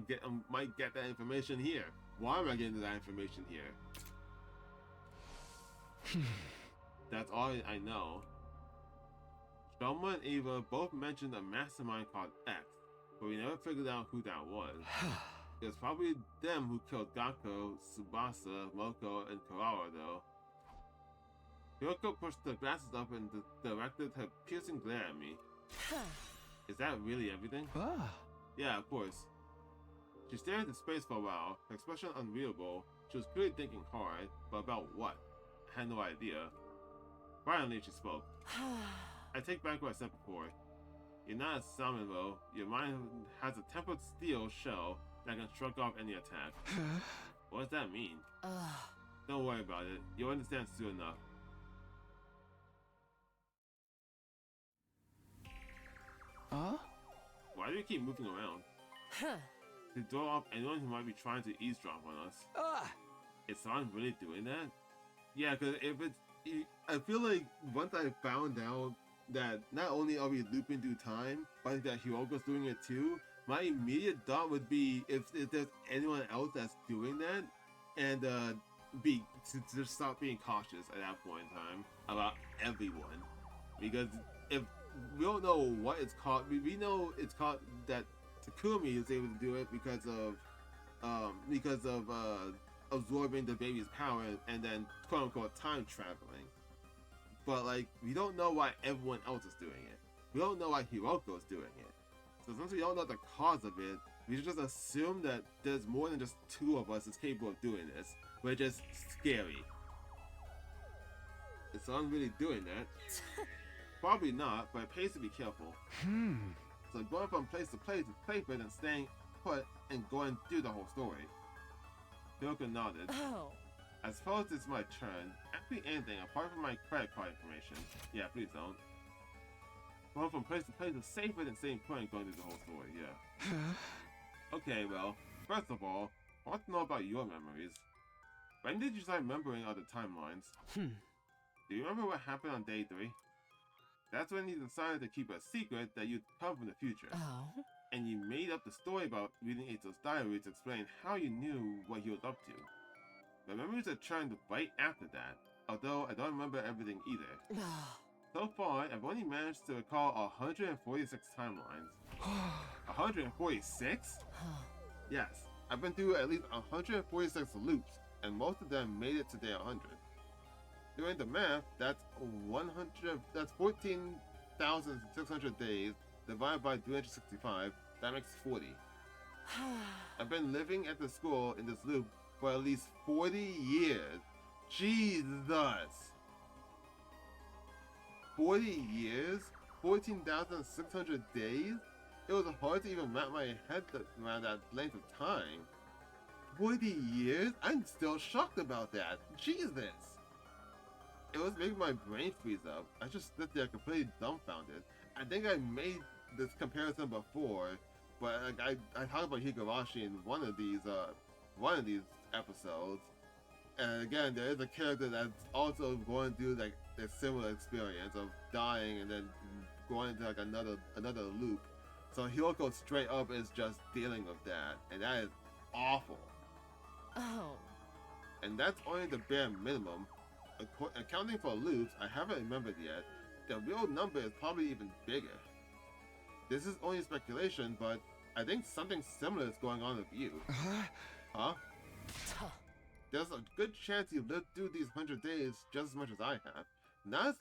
might get that information here. Why am I getting that information here? That's all I know. Shoma and Eva both mentioned a mastermind called X, but we never figured out who that was. It was probably them who killed Gakko, Tsubasa, Moko, and Kurara, though. Hyoko pushed the glasses up and directed her piercing glare at me. Is that really everything? Yeah, of course. She stared into space for a while, her expression unreadable. She was clearly thinking hard, but about what? I had no idea. Finally, she spoke. I take back what I said before. You're not a Samuro. Your mind has a tempered steel shell that can shrug off any attack. What does that mean? Don't worry about it. You'll understand soon enough. Why do you keep moving around? To throw off anyone who might be trying to eavesdrop on us. Is someone really doing that? Yeah, because if it's... I feel like once I found out that not only are we looping through time, but that Hyogo's doing it too, my immediate thought would be if there's anyone else that's doing that, and to just stop being cautious at that point in time about everyone. Because if we don't know what it's called, we know it's called that Takumi is able to do it because of absorbing the baby's power and then quote unquote time traveling. But like we don't know why everyone else is doing it. We don't know why Hiroko is doing it. So since we don't know the cause of it, we should just assume that there's more than just two of us that's capable of doing this. We're just scary. Is someone really doing that? Probably not, but it pays to be careful. So going from place to place is safer than staying put and going through the whole story. Hiroko nodded. I suppose it's my turn. Ask me anything apart from my credit card information. Yeah, please don't. Going from place to place is safer than staying put and going through the whole story, yeah. Okay, well, first of all, I want to know about your memories. When did you start remembering other timelines? Do you remember what happened on day 3? That's when you decided to keep a secret that you'd come from the future. And you made up the story about reading Eito's diary to explain how you knew what he was up to. My memories are trying to bite after that, although I don't remember everything either. So far, I've only managed to recall 146 timelines. 146? Yes, I've been through at least 146 loops, and most of them made it to day 100. Doing the math, that's 14,600 days divided by 365. That makes 40. I've been living at the school in this loop for at least 40 years. Jesus! 40 years? 14,600 days? It was hard to even wrap my head around that length of time. 40 years? I'm still shocked about that. Jesus! It was making my brain freeze up. I just stood there completely dumbfounded. I think I made this comparison before, but like, I talked about Higurashi in one of these episodes. And again, there is a character that's also going through like a similar experience of dying and then going into like another loop. So Hiroko straight up is just dealing with that, and that is awful. And that's only the bare minimum. Accounting for loops, I haven't remembered yet. The real number is probably even bigger. This is only speculation, but I think something similar is going on with you. Huh? There's a good chance you lived through these 100 days just as much as I have. Not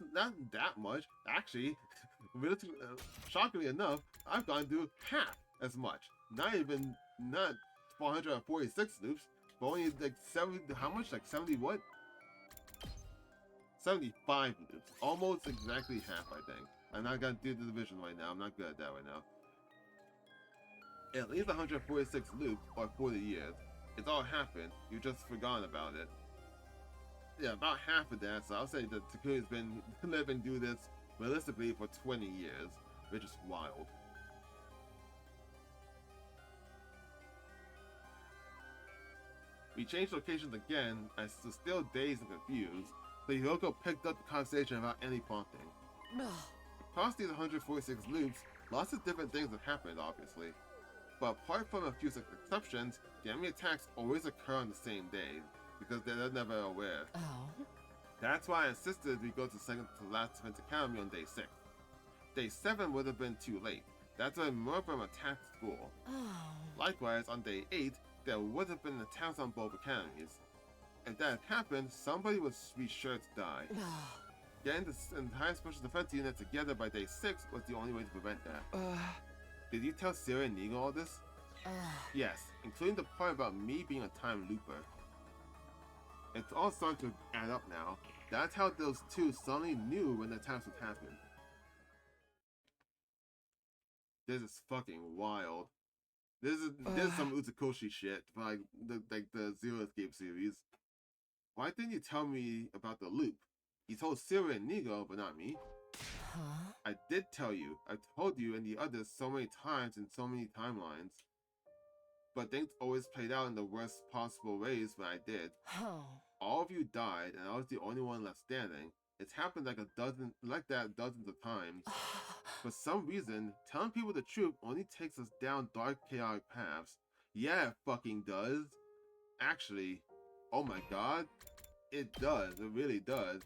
that much, actually. Shockingly enough, I've gone through half as much. Not 446 loops, but only like 70. How much? Like 70 what? 75 loops. Almost exactly half, I think. I'm not gonna do the division right now. I'm not good at that right now. At least 146 loops or 40 years. It's all happened. You just forgotten about it. Yeah, about half of that. So I'll say that Takumi's been living do this realistically for 20 years, which is wild. We changed locations again, and still dazed and confused, so Hiyoko picked up the conversation without any prompting. Across these 146 loops, lots of different things have happened, obviously. But apart from a few exceptions, the enemy attacks always occur on the same day, because they're never aware. Oh. That's why I insisted we go to second to last Defense Academy on day 6. Day 7 would have been too late. That's when Murphy attacked school. Oh. Likewise, on day 8, there would have been attacks on both academies. If that had happened, somebody would be sure to die. Getting the entire special defense unit together by day 6 was the only way to prevent that. Did you tell Siri and Nigo all this? Yes, including the part about me being a time looper. It's all starting to add up now. That's how those two suddenly knew when the attacks would happen. This is fucking wild. This is some Utsukoshi shit, like the Zero Escape series. Why didn't you tell me about the loop? You told Siri and Nigo, but not me. Huh? I did tell you. I told you and the others so many times in so many timelines. But things always played out in the worst possible ways when I did. Oh. All of you died, and I was the only one left standing. It's happened like that dozens of times. For some reason, telling people the truth only takes us down dark, chaotic paths. Yeah, it fucking does. Actually, oh my god, it does. It really does.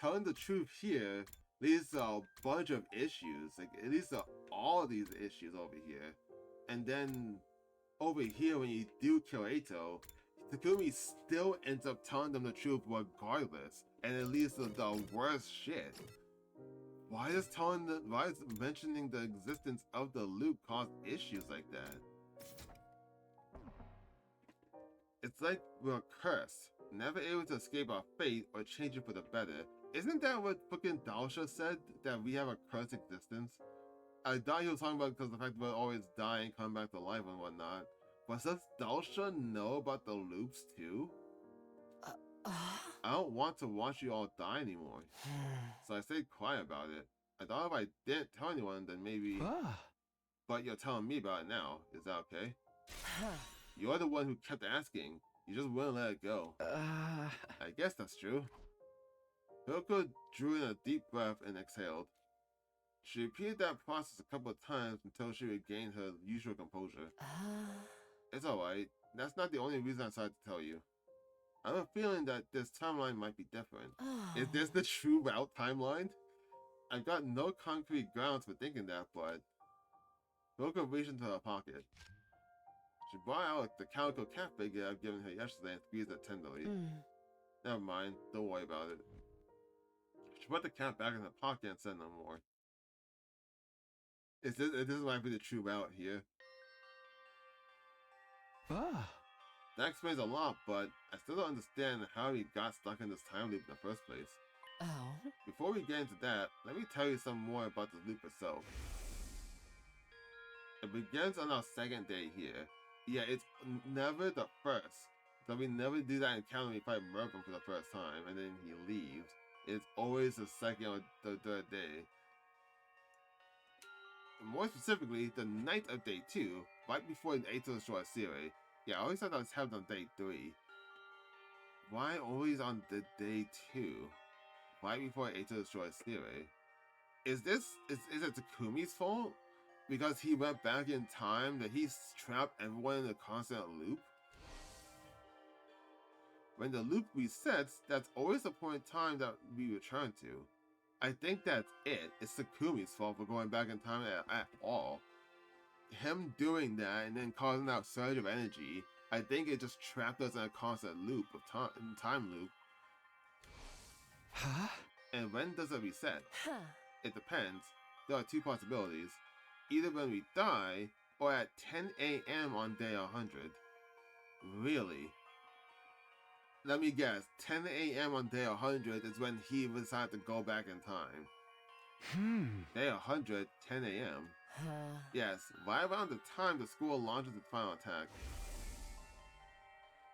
Telling the truth here leads to a bunch of issues. Like, it leads to all these issues over here. And then, over here, when you do kill Eito, Takumi still ends up telling them the truth regardless. And it leads to the worst shit. Why is mentioning the existence of the loop cause issues like that? It's like we're cursed, never able to escape our fate or change it for the better. Isn't that what fucking Dalsha said? That we have a cursed existence? I thought he was talking about because of the fact that we're always dying, coming back to life and whatnot. But does Dalsha know about the loops too? I don't want to watch you all die anymore. So I stayed quiet about it. I thought if I didn't tell anyone, then maybe... But you're telling me about it now. Is that okay? You're the one who kept asking. You just wouldn't let it go. I guess that's true. Hiyoko drew in a deep breath and exhaled. She repeated that process a couple of times until she regained her usual composure. It's alright. That's not the only reason I decided to tell you. I have a feeling that this timeline might be different. Is this the true route timeline? I've got no concrete grounds for thinking that, but... Hiyoko reached into her pocket. She brought out the calico cat figure I've given her yesterday and squeezed it tenderly. Never mind, don't worry about it. She put the cat back in her pocket and said no more. This might be the true route here. That explains a lot, but I still don't understand how he got stuck in this time loop in the first place. Before we get into that, let me tell you some more about the loop itself. It begins on our second day here. Yeah, it's never the first. So we never do that encounter when we fight Mervyn for the first time, and then he leaves. It's always the second or the third day. More specifically, the night of day 2, right before Eito destroys Siri. Yeah, I always thought that was happened on day 3. Why always on the day 2? Right before Eito destroys Siri? Is it Takumi's fault? Because he went back in time that he's trapped everyone in a constant loop? When the loop resets, that's always the point in time that we return to. I think that's it. It's Takumi's fault for going back in time at all. Him doing that and then causing that surge of energy, I think it just trapped us in a constant loop of time loop. And when does it reset? It depends. There are 2 possibilities. Either when we die, or at 10 AM on day 100. Really? let me guess, 10 a.m. on day 100 is when he decided to go back in time. Day 100, 10 a.m. Yes, right around the time the school launches its final attack.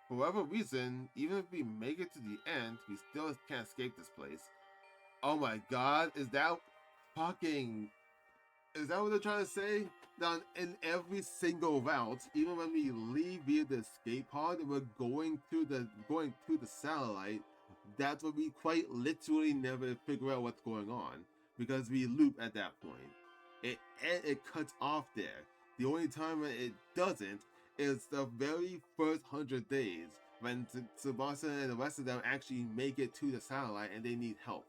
For whatever reason, even if we make it to the end, we still can't escape this place. Oh my god, is that what they're trying to say? That in every single route, even when we leave via the escape pod and we're going through the satellite, that's when we quite literally never figure out what's going on. Because we loop at that point. It cuts off there. The only time when it doesn't is the very first 100 days when Tsubasa and the rest of them actually make it to the satellite and they need help.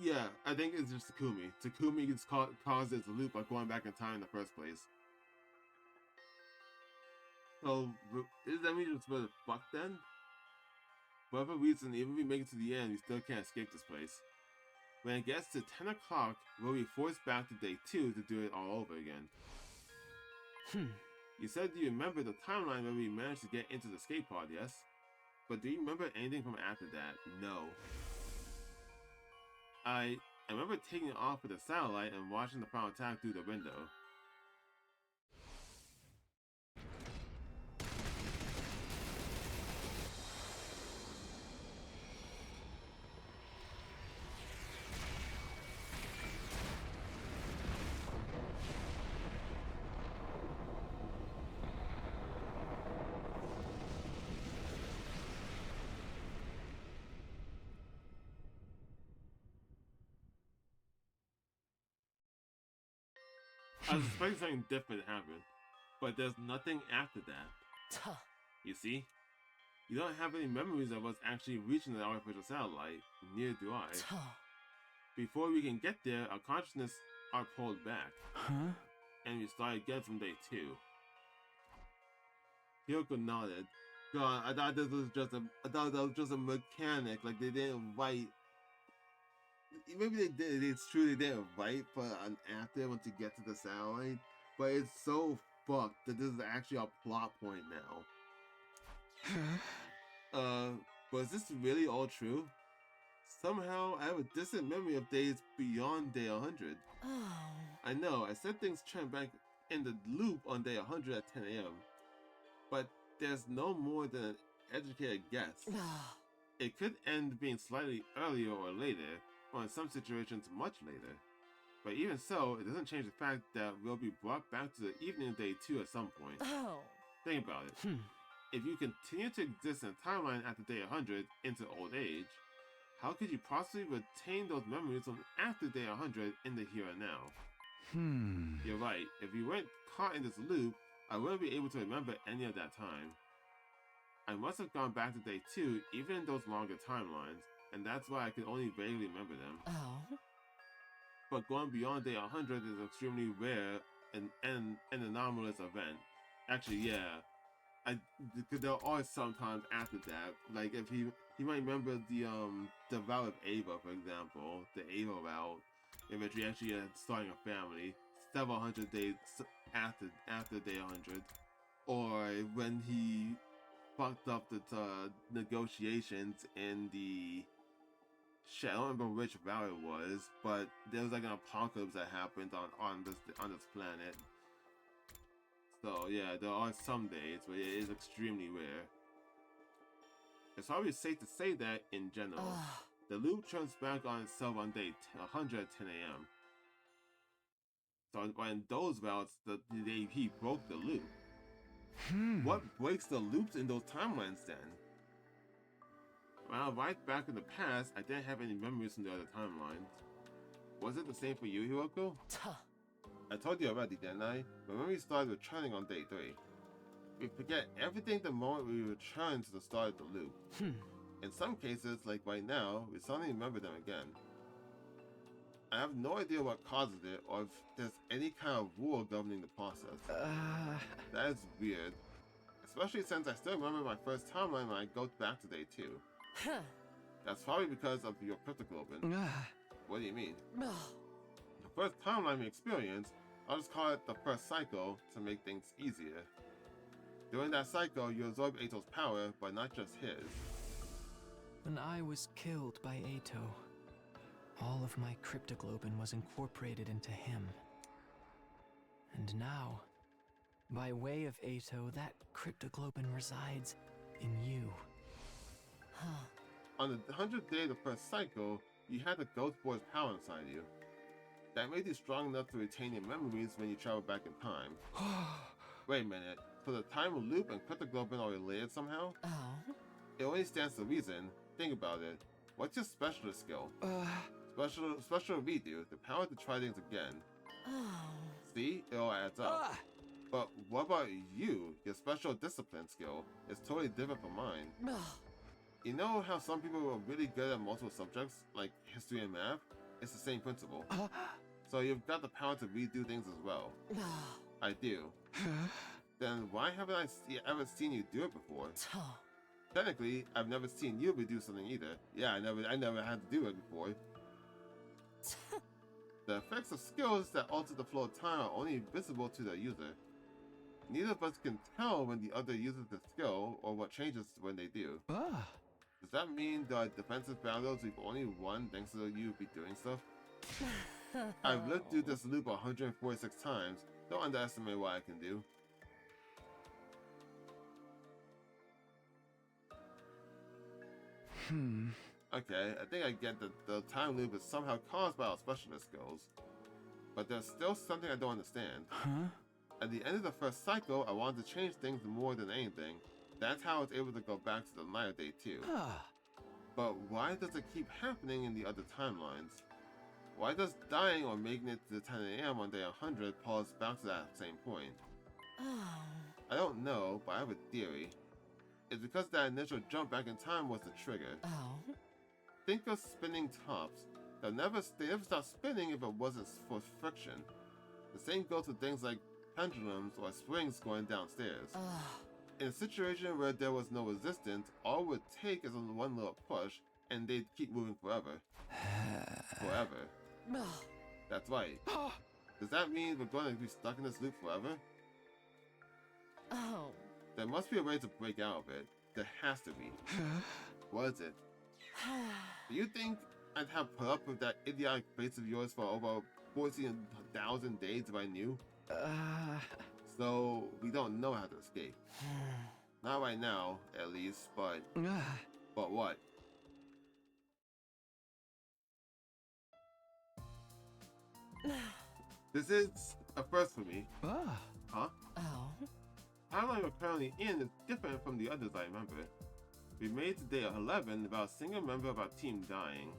Yeah, I think it's just Takumi. Takumi gets caused this loop by going back in time in the first place. So, is that mean it's really fucked then? For whatever reason, even if we make it to the end, we still can't escape this place. When it gets to 10 o'clock, we'll be forced back to day 2 to do it all over again. You said you remember the timeline where we managed to get into the escape pod, yes? But do you remember anything from after that? No. I remember taking off with the satellite and watching the final attack through the window. I was expecting something different to happen, but there's nothing after that. You see? You don't have any memories of us actually reaching the artificial satellite, neither do I. Before we can get there, our consciousness are pulled back. And we start again from day 2. Hiroko nodded. God, I thought that was just a mechanic, like they didn't write. Maybe they did. It's true they didn't write for an after once you get to the satellite, but it's so fucked that this is actually a plot point now. But is this really all true? Somehow I have a distant memory of days beyond day 100. I know, I said things turn back in the loop on day 100 at 10 a.m. But there's no more than an educated guess. It could end being slightly earlier or later, or in some situations much later. But even so, it doesn't change the fact that we'll be brought back to the evening of day 2 at some point. Think about it. If you continue to exist in a timeline after day 100 into old age, how could you possibly retain those memories from after day 100 in the here and now? You're right, if we weren't caught in this loop, I wouldn't be able to remember any of that time. I must have gone back to day 2 even in those longer timelines, and that's why I can only vaguely remember them. But going beyond day 100 is extremely rare and anomalous event. Actually, yeah. There are sometimes after that, like if he might remember the route of Ava, for example, the Ava route, in which we actually are starting a family several hundred days after day 100, or when he fucked up the negotiations in the shit. I don't remember which route it was, but there was like an apocalypse that happened on this planet. So yeah, there are some days where it is extremely rare. It's probably safe to say that in general, the loop turns back on itself on day 100 at 10 a.m. So in those routes, he broke the loop. What breaks the loops in those timelines then? When I arrived back in the past, I didn't have any memories from the other timelines. Was it the same for you, Hiroko? I told you already, didn't I? But when we started returning on day 3, we forget everything the moment we return to the start of the loop. In some cases, like right now, we suddenly remember them again. I have no idea what causes it, or if there's any kind of rule governing the process. That is weird. Especially since I still remember my first timeline when I go back to day 2. That's probably because of your cryptoglobin. What do you mean? The first timeline we experienced, I'll just call it the first cycle to make things easier. During that cycle, you absorb Ato's power, but not just his. When I was killed by Ato, all of my cryptoglobin was incorporated into him. And now, by way of Ato, that cryptoglobin resides in you. Huh. On the 100th day of the first cycle, you had the Ghost Boy's power inside you. That made you strong enough to retain your memories when you travel back in time. Wait a minute, so the time loop and cryptoglobin are related somehow? Oh? It only stands to reason. Think about it. What's your specialist skill? Special redo, the power to try things again. Oh. See? It all adds up. But what about you? Your special discipline skill is totally different from mine. Ugh. You know how some people are really good at multiple subjects, like history and math? It's the same principle. So you've got the power to redo things as well. I do. Then why haven't I ever seen you do it before? Technically, I've never seen you redo something either. Yeah, I never had to do it before. The effects of skills that alter the flow of time are only visible to the user. Neither of us can tell when the other uses the skill or what changes when they do. Does that mean the defensive battles we've only won thanks to you be doing stuff? I've lived through this loop 146 times. Don't underestimate what I can do. Okay, I think I get that the time loop is somehow caused by our specialist skills. But there's still something I don't understand. At the end of the first cycle, I wanted to change things more than anything. That's how I was able to go back to the light of day 2. But why does it keep happening in the other timelines? Why does dying or making it to 10 AM on day 100 pull us back to that same point? I don't know, but I have a theory. It's because that initial jump back in time was the trigger. Think of spinning tops. They never stop spinning if it wasn't for friction. The same goes with things like pendulums or springs going downstairs. In a situation where there was no resistance, all it would take is one little push, and they'd keep moving forever. Forever. That's right. Does that mean we're going to be stuck in this loop forever? There must be a way to break out of it. There has to be. What is it? Do you think I'd have put up with that idiotic face of yours for over 14,000 days if I knew? So, we don't know how to escape. Not right now, at least, but... But what? This is a first for me. Huh? The timeline we're currently in is different from the others I remember. We made it to day 11 without a single member of our team dying.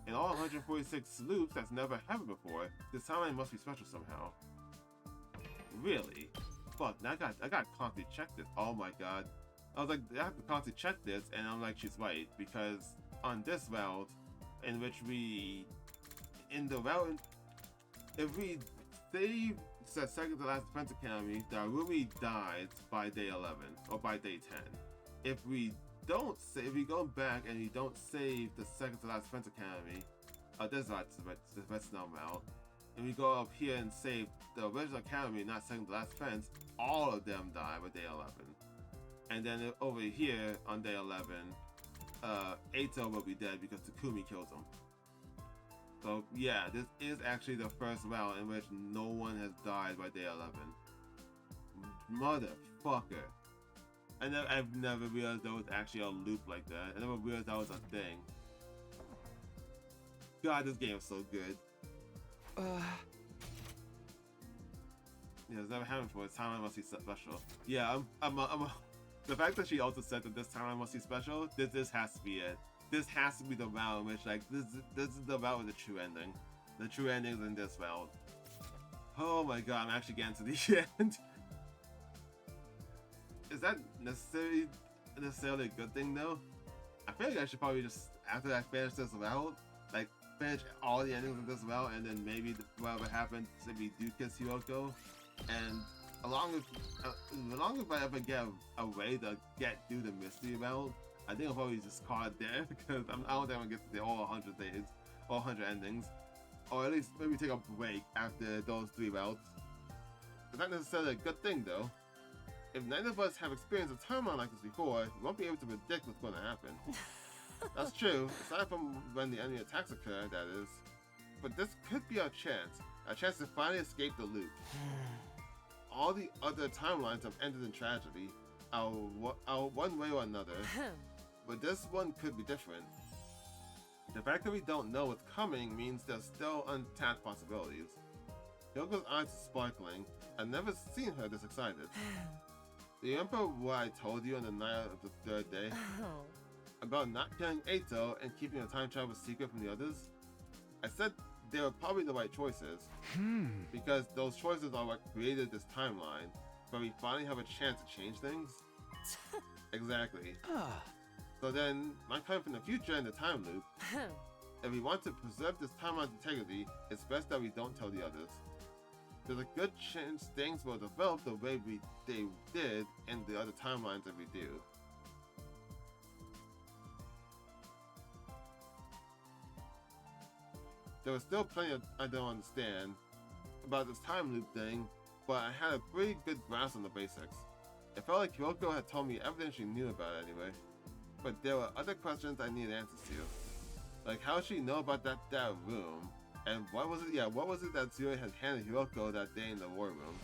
In all 146 loops that's never happened before, this timeline must be special somehow. Really? Fuck, I got to constantly check this. Oh my god. I was like, I have to constantly check this, and I'm like, she's right, because on this route, in which in the route, if we save the second to last Defense Academy, Darumi dies by day 11, or by day 10. If we don't save, if we go back and we don't save the second to last Defense Academy, this is the best number out, and we go up here and save the original Academy, not second to last fence, all of them die by day 11. And then over here on day 11, Ato will be dead because Takumi kills him. So yeah, this is actually the first round in which no one has died by day 11. Motherfucker. I've never realized there was actually a loop like that. I never realized that was a thing. God, this game is so good. Yeah, it's never happened before. This timeline must be special. Yeah, the fact that she also said that this timeline must be special, this has to be it. This has to be the round in which, like, this is the round with the true ending. The true ending is in this round. Oh my god, I'm actually getting to the end. Is that necessarily a good thing though? I feel like I should probably just, after I finish this route, like, finish all the endings of this route, and then maybe whatever happens if we do kiss Hiroko, and along with I ever get a way to get through the mystery route, I think I'll probably just call it there, because I don't think I'm gonna get to all 100 days, all 100 endings, or at least maybe take a break after those 3 routes. It's not necessarily a good thing though. If none of us have experienced a timeline like this before, we won't be able to predict what's going to happen. That's true, aside from when the enemy attacks occur, that is. But this could be our chance to finally escape the loop. All the other timelines have ended in tragedy, one way or another. But this one could be different. The fact that we don't know what's coming means there's still untapped possibilities. Hyoko's eyes are sparkling. I've never seen her this excited. Do you remember what I told you on the night of the third day? About not killing Eito and keeping the time travel secret from the others? I said they were probably the right choices. Because those choices are what created this timeline, but we finally have a chance to change things? Exactly. So then, my coming from the future and the time loop, if we want to preserve this timeline's integrity, it's best that we don't tell the others. There's a good chance things will develop the way they did in the other timelines if we do. There was still plenty I don't understand about this time loop thing, but I had a pretty good grasp on the basics. It felt like Hyoko had told me everything she knew about it anyway. But there were other questions I needed answers to. Like how did she know about that room? And what was it that Zuri had handed Hyoko that day in the war room?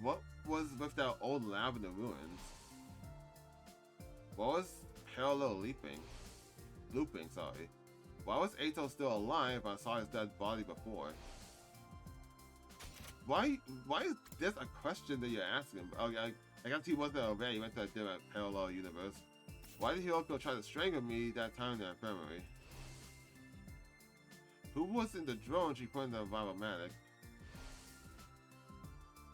What was with that old lab in the ruins? What was parallel looping, sorry. Why was Eito still alive when I saw his dead body before? Why is this a question that you're asking? I guess he wasn't already, he went to a different parallel universe. Why did Hyoko try to strangle me that time in the infirmary? Who was in the drone she put in the Vivomatic?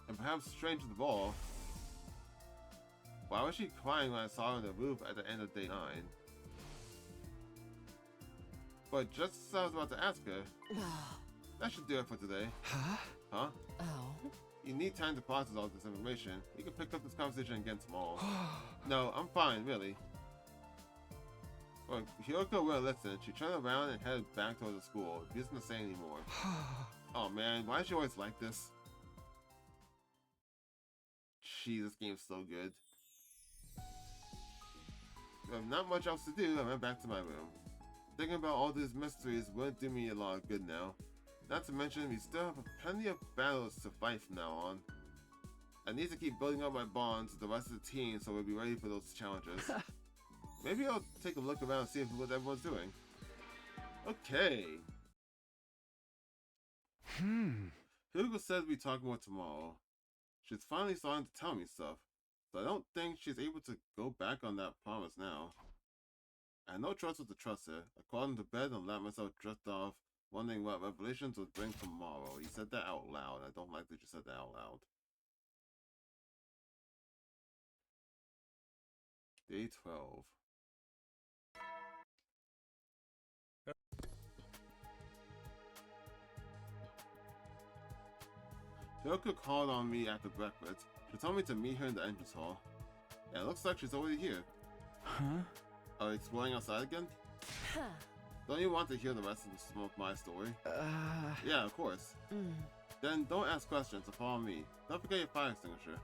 And perhaps strangest of all, why was she crying when I saw her on the roof at the end of day 9? But just as I was about to ask her, that should do it for today. Huh? Oh. You need time to process all this information. You can pick up this conversation again tomorrow. No, I'm fine, really. Well, Hyoko will listen. She turned around and headed back towards the school, refusing to say anymore. Oh man, why is she always like this? Jeez, this game's so good. With not much else to do, I went back to my room. Thinking about all these mysteries wouldn't do me a lot of good now. Not to mention, we still have plenty of battles to fight from now on. I need to keep building up my bonds with the rest of the team so we'll be ready for those challenges. Maybe I'll take a look around and see what everyone's doing. Okay. Hyoko says we'll talk more tomorrow. She's finally starting to tell me stuff, so I don't think she's able to go back on that promise now. I had no choice but to trust her. I crawled into bed and let myself drift off, wondering what revelations would bring tomorrow. You said that out loud. I don't like that you said that out loud. Day 12. Hyoko called on me after breakfast. She told me to meet her in the entrance hall. Yeah, it looks like she's already here. Huh? Are we exploring outside again? Don't you want to hear the rest of my story? Yeah, of course. Then don't ask questions, so follow me. Don't forget your fire extinguisher.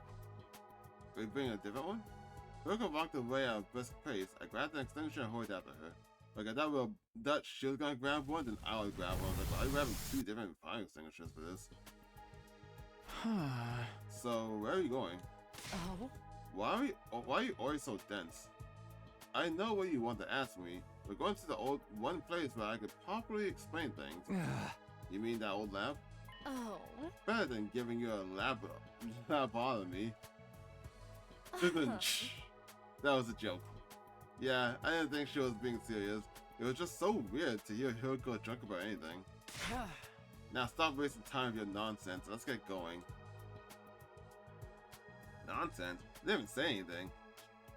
Are you bringing a different one? Hyoko walked away at a brisk pace. I grabbed the extinguisher and hurried after her. Like I thought that she was gonna grab one, then I would grab one. I was like, why are you grabbing 2 different fire extinguishers for this? So, where are you going? Oh? Why are you always so dense? I know what you want to ask me. We're going to the one place where I could properly explain things. You mean that old lab? Oh. Better than giving you a lobotomy. That was a joke. Yeah, I didn't think she was being serious. It was just so weird to hear Hyoko drunk about anything. Now stop wasting time with your nonsense. Let's get going. Nonsense? I didn't even say anything.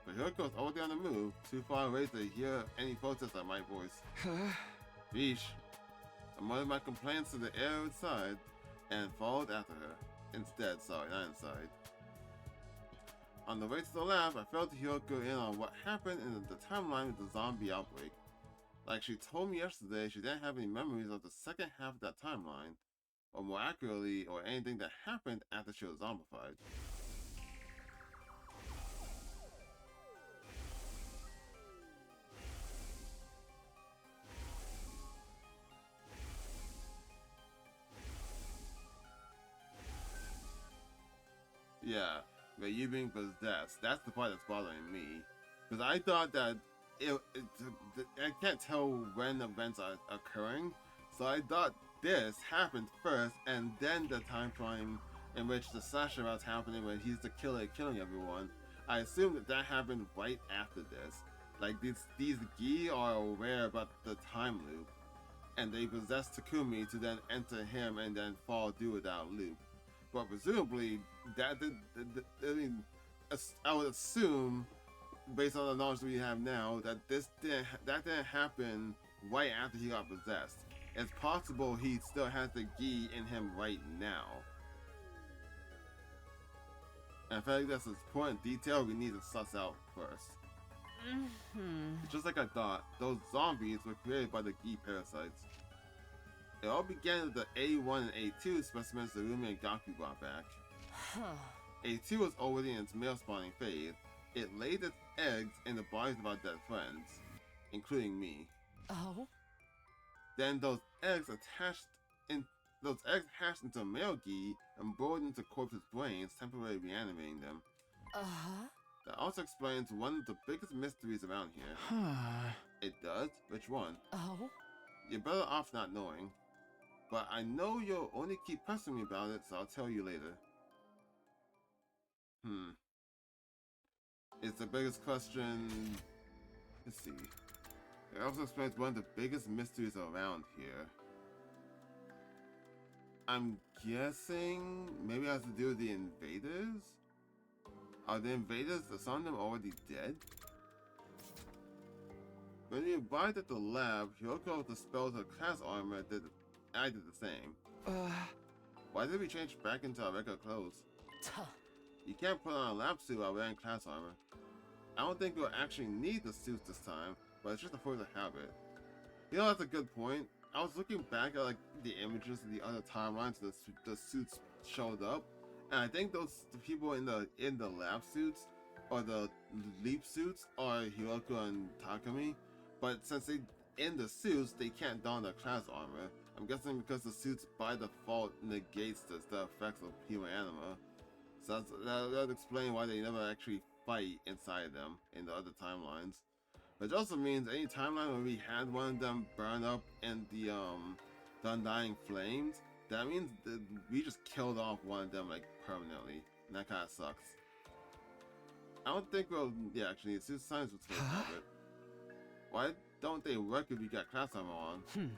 But Hyoko's already on the move, too far away to hear any protest on my voice. Yeesh. I muttered my complaints to the air outside and followed after her. Instead, sorry, not inside. On the way to the lab, I felt Hyoko in on what happened in the timeline with the zombie outbreak. Like she told me yesterday, she didn't have any memories of the second half of that timeline, or more accurately, or anything that happened after she was zombified. But you being possessed, that's the part that's bothering me. Because I thought that I can't tell when events are occurring, so I thought this happened first, and then the time frame in which the slasher was happening when he's the killer killing everyone. I assume that happened right after this. Like these Gi are aware about the time loop, and they possess Takumi to then enter him and then fall through that loop. But presumably, I would assume, based on the knowledge we have now, that that didn't happen right after he got possessed. It's possible he still has the Gi in him right now. And I feel like that's an important detail we need to suss out first. Just like I thought, those zombies were created by the Gi parasites. It all began with the A1 and A2 specimens Zarumi and Gaku brought back. A2 was already in its male spawning phase. It laid its eggs in the bodies of our dead friends, including me. Oh? Then those eggs hatched into a male Gi and burrowed into corpses' brains, temporarily reanimating them. That also explains one of the biggest mysteries around here. It does? Which one? Oh? You're better off not knowing. But I know you'll only keep pressing me about it, so I'll tell you later. It's the biggest question... Let's see. It also explains one of the biggest mysteries around here. I'm guessing maybe it has to do with the invaders? Are the invaders, some of them already dead? When you arrived at the lab, Hiroko dispelled her class armor. I did the same. Why did we change back into our regular clothes? You can't put on a lab suit while wearing class armor. I don't think we'll actually need the suits this time, but it's just a force of habit. You know, that's a good point. I was looking back at like the images of the other timelines the suits showed up, and I think the people in the lab suits or the leap suits are Hiroko and Takumi, but since they in the suits they can't don their class armor. I'm guessing because the suits by default negates the effects of human anima. So that would explain why they never actually fight inside them in the other timelines. Which also means any timeline where we had one of them burn up in the undying flames, that means that we just killed off one of them like permanently, and that kind of sucks. I don't think actually, it's just science was supposed to have it. Why don't they work if you got class armor on?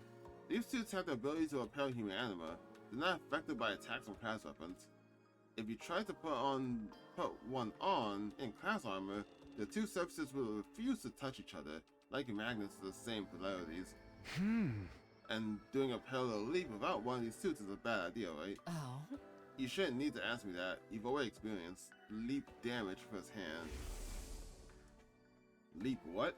These suits have the ability to repel human anima. They're not affected by attacks from class weapons. If you try to put one on in class armor, the two surfaces will refuse to touch each other, like magnets of the same polarities. And doing a parallel leap without one of these suits is a bad idea, right? Oh? You shouldn't need to ask me that. You've already experienced leap damage firsthand. Leap what?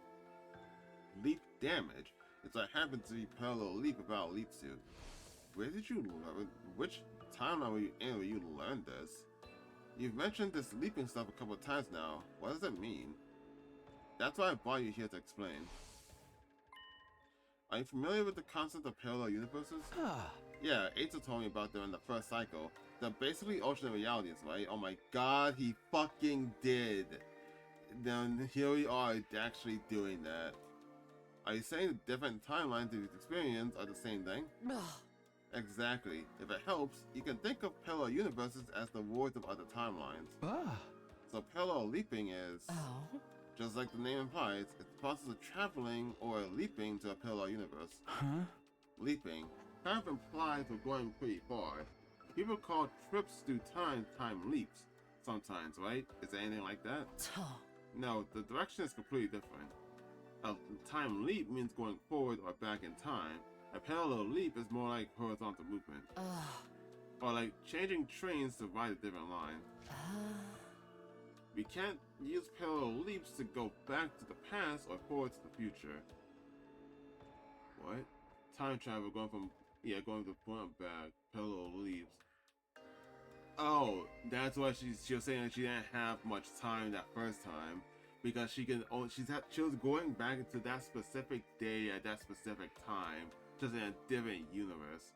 Leap damage? It's what happens to be parallel leap without a leap suit. Where did you learn? Which timeline were you in where you learned this? You've mentioned this leaping stuff a couple of times now. What does it mean? That's why I brought you here to explain. Are you familiar with the concept of parallel universes? Yeah, Eizo told me about them in the first cycle. They're basically alternate realities, right? Oh my god, he fucking did! Then here we are actually doing that. Are you saying the different timelines of his experience are the same thing? Exactly. If it helps, you can think of parallel universes as the wards of other timelines. So parallel leaping is, just like the name implies, it's the process of traveling or leaping to a parallel universe. Leaping kind of implies we're going pretty far. People call trips through time leaps sometimes, right? Is there anything like that? No, the direction is completely different. A time leap means going forward or back in time. A parallel leap is more like horizontal movement. Or like changing trains to ride a different line. We can't use parallel leaps to go back to the past or forward to the future. What? Time travel going from the front back. Parallel leaps. Oh, that's why she was saying that she didn't have much time that first time. Because she was going back into that specific day at that specific time. Just in a different universe.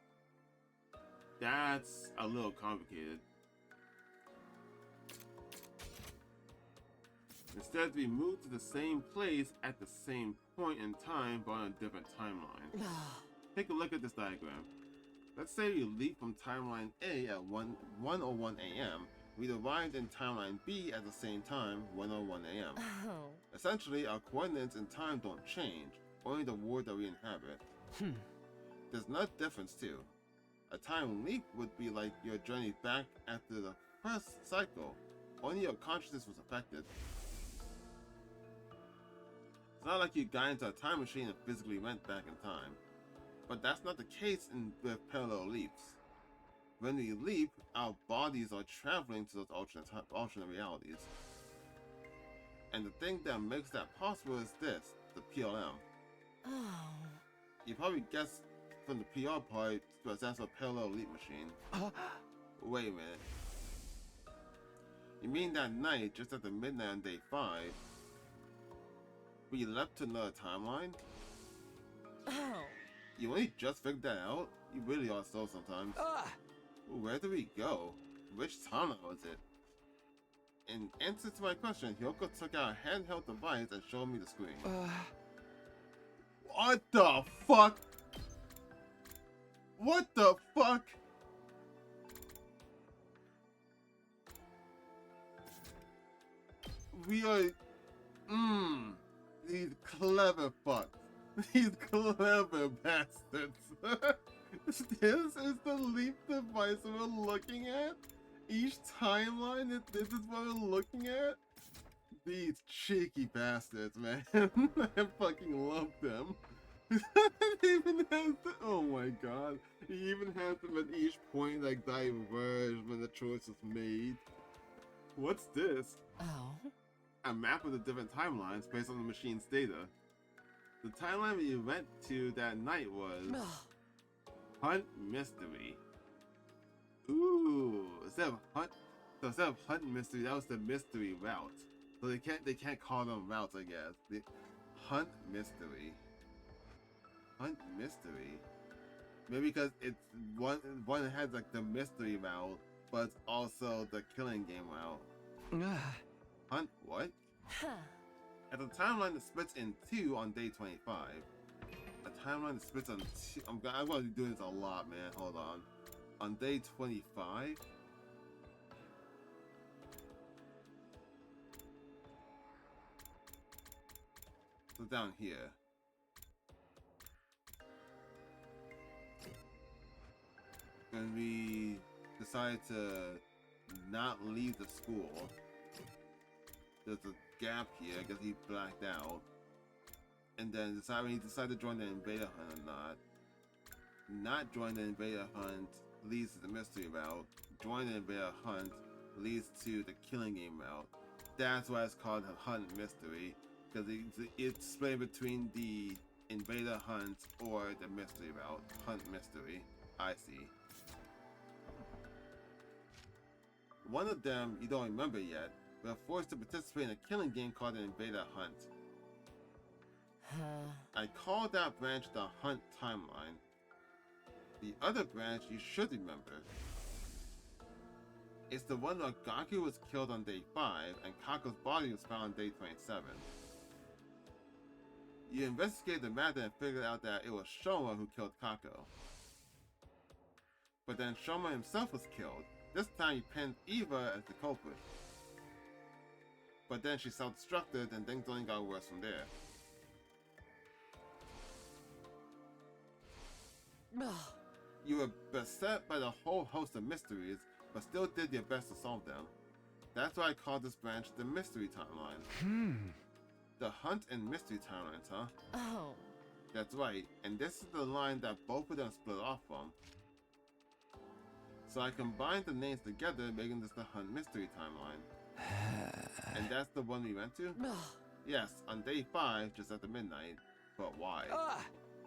That's a little complicated. Instead, we move to the same place at the same point in time, but on a different timeline. Take a look at this diagram. Let's say we leap from timeline A at 1:01 a.m. We'd arrived in timeline B at the same time, 1:01 a.m. Oh. Essentially, our coordinates in time don't change, only the world that we inhabit. There's no difference too. A time leap would be like your journey back after the first cycle, only your consciousness was affected. It's not like you got into a time machine and physically went back in time. But that's not the case with parallel leaps. When we leap, our bodies are traveling to those alternate realities. And the thing that makes that possible is this, the PLM. Oh. You probably guessed from the PR part, but that's a parallel leap machine. Wait a minute. You mean that night, just after midnight on day 5, we leapt to another timeline? Oh. You only just figured that out? You really are slow sometimes. Where do we go? Which timeline was it? In answer to my question, Hiyoko took out a handheld device and showed me the screen. What the fuck? What the fuck? We are... These clever fucks. These clever bastards. This is the leap device we're looking at? Each timeline, this is what we're looking at? These cheeky bastards, man. I fucking love them. It even has to, oh my god. He even has them at each point like diverge when the choice is made. What's this? Oh. A map of the different timelines based on the machine's data. The timeline we went to that night was Hunt Mystery. Ooh, instead of Hunt Mystery, that was the mystery route. So they can't call them routes, I guess. The Hunt Mystery. Hunt Mystery. Maybe because it's one has like the mystery route, but it's also the killing game route. Hunt what? At the timeline that splits in 2 on day 25. A timeline that splits on 2. I'm going to be doing this a lot, man. Hold on. On day 25. So down here. When we decide to not leave the school, there's a gap here because he blacked out. And then when he decided to join the Invader Hunt or not. Not join the Invader Hunt leads to the mystery route. Join the Invader Hunt leads to the killing game route. That's why it's called the Hunt Mystery, because it's split between the Invader Hunt or the mystery route. Hunt Mystery. I see. One of them you don't remember yet. We're forced to participate in a killing game called the Invader Hunt. I call that branch the Hunt Timeline. The other branch you should remember. It's the one where Gaku was killed on day 5 and Kako's body was found on day 27. You investigated the matter and figured out that it was Shoma who killed Kako. But then Shoma himself was killed. This time he pinned Eva as the culprit. But then she self-destructed and things only got worse from there. You were beset by the whole host of mysteries, but still did your best to solve them. That's why I called this branch the Mystery Timeline. The Hunt and Mystery Timelines, huh? Oh. That's right, and this is the line that both of them split off from. So I combined the names together, making this the Hunt Mystery Timeline. And that's the one we went to? Yes, on day 5, just after midnight. But why?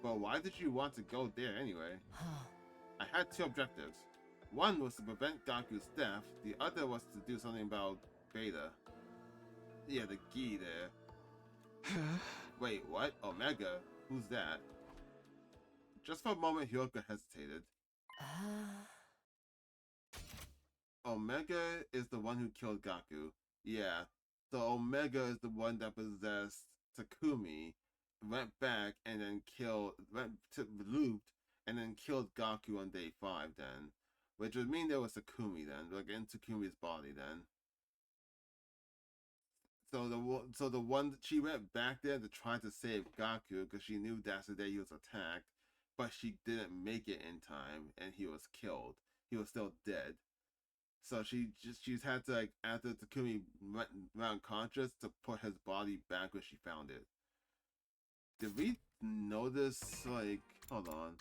But why did you want to go there anyway? I had 2 objectives. One was to prevent Gaku's death, the other was to do something about Beta. Yeah, the Gi there. Wait, what? Omega? Who's that? Just for a moment, Hiyoko hesitated. Omega is the one who killed Gaku. Yeah, So Omega is the one that possessed Takumi, went back and then went to looped and then killed Gaku on day 5 then. Which would mean there was Takumi then, like in Takumi's body then. So the one she went back there to try to save Gaku because she knew that's the day he was attacked, but she didn't make it in time and he was killed. He was still dead. So she's had to, like, after Takumi went unconscious, to put his body back where she found it. Did we notice, like, hold on.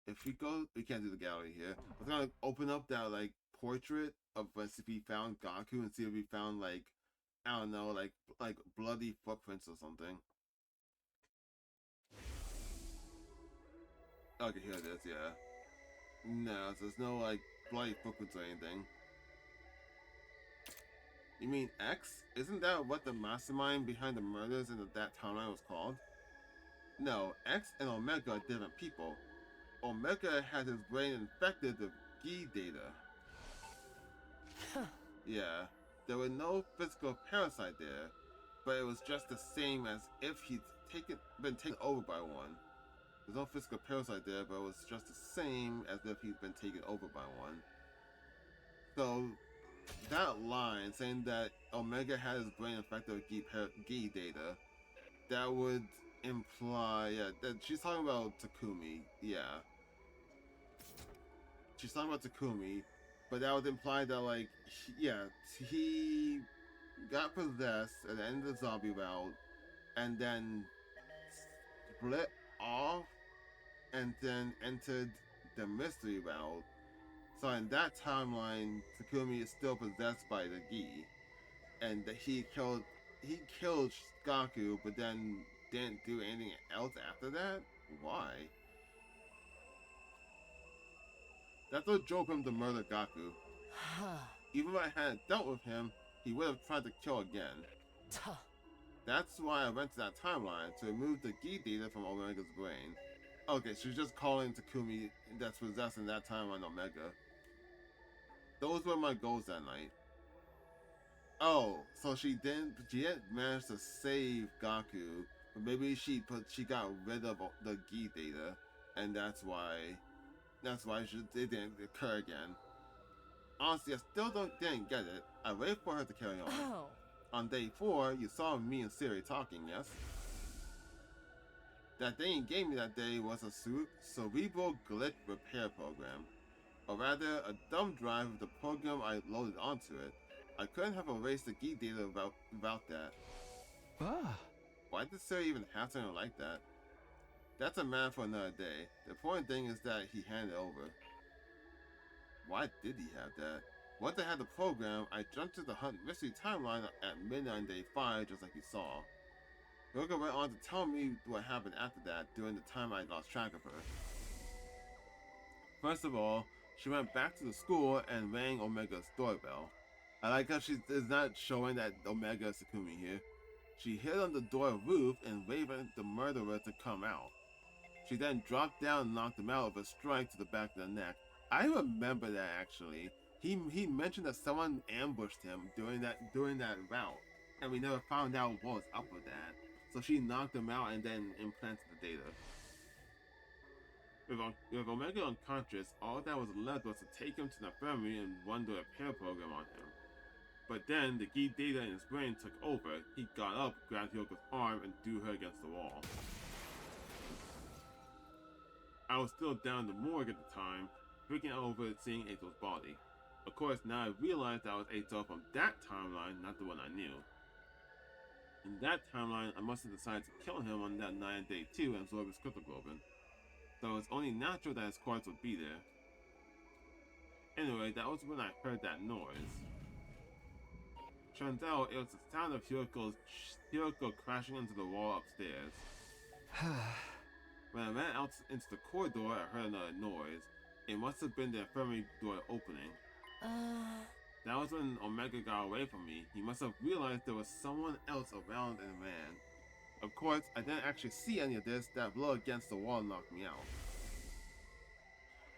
If we can't do the gallery here. We're gonna open up that, like, portrait of us if we found Gaku and see if we found, like, I don't know, like bloody footprints or something. Okay, here it is, yeah. No, so there's no, like, bloody footprints or anything. You mean X? Isn't that what the mastermind behind the murders in that timeline was called? No, X and Omega are different people. Omega had his brain infected with Gi data. Yeah, there were no physical parasite there, but it was just the same as if he'd been taken over by one. There's no physical parasite there, but it was just the same as if he'd been taken over by one. So that line saying that Omega had his brain infected with Gi data, that would imply, yeah, that she's talking about Takumi, yeah. She's talking about Takumi, but that would imply that, like, he got possessed at the end of the zombie route, and then split off, and then entered the mystery route. So in that timeline, Takumi is still possessed by the Gi, and that he killed Gaku, but then didn't do anything else after that? Why? That's what drove him to murder Gaku. Even if I hadn't dealt with him, he would have tried to kill again. That's why I went to that timeline, to remove the Gi data from Omega's brain. Okay, so she's just calling Takumi that's possessed in that timeline Omega. Those were my goals that night. Oh, so she didn't manage to save Gaku, but maybe she got rid of the Gi data, and that's why it didn't occur again. Honestly, I still didn't get it. I waited for her to carry on. Oh. On day 4, you saw me and Siri talking, yes? That thing you gave me that day was a cerebral glitch repair program. Or rather, a thumb drive with the program I loaded onto it. I couldn't have erased the Gi data without that. Why did Siri even have something like that? That's a matter for another day. The important thing is that he handed it over. Why did he have that? Once I had the program, I jumped to the Hunt Mystery timeline at midnight on day 5, just like you saw. Yoga went on to tell me what happened after that during the time I lost track of her. First of all, she went back to the school and rang Omega's doorbell. I like how she is not showing that Omega is Takumi here. She hit on the door roof and waved at the murderer to come out. She then dropped down and knocked him out with a strike to the back of the neck. I remember that actually. He mentioned that someone ambushed him during that route, and we never found out what was up with that. So she knocked him out and then implanted the data. With Omega unconscious, all that was left was to take him to the infirmary and run the repair program on him. But then the Gi data in his brain took over. He got up, grabbed Hyoko's arm, and threw her against the wall. I was still down the morgue at the time, freaking out over seeing Eito's body. Of course, now I realized that was Eito from that timeline, not the one I knew. In that timeline, I must have decided to kill him on that night on day 2 and absorb his cryptoglobin. So it's only natural that his corpse would be there. Anyway, that was when I heard that noise. Turns out it was the sound of Hyoko crashing into the wall upstairs. When I ran out into the corridor, I heard another noise. It must have been the infirmary door opening. That was when Omega got away from me. He must have realized there was someone else around and ran. Of course, I didn't actually see any of this. That blow against the wall knocked me out.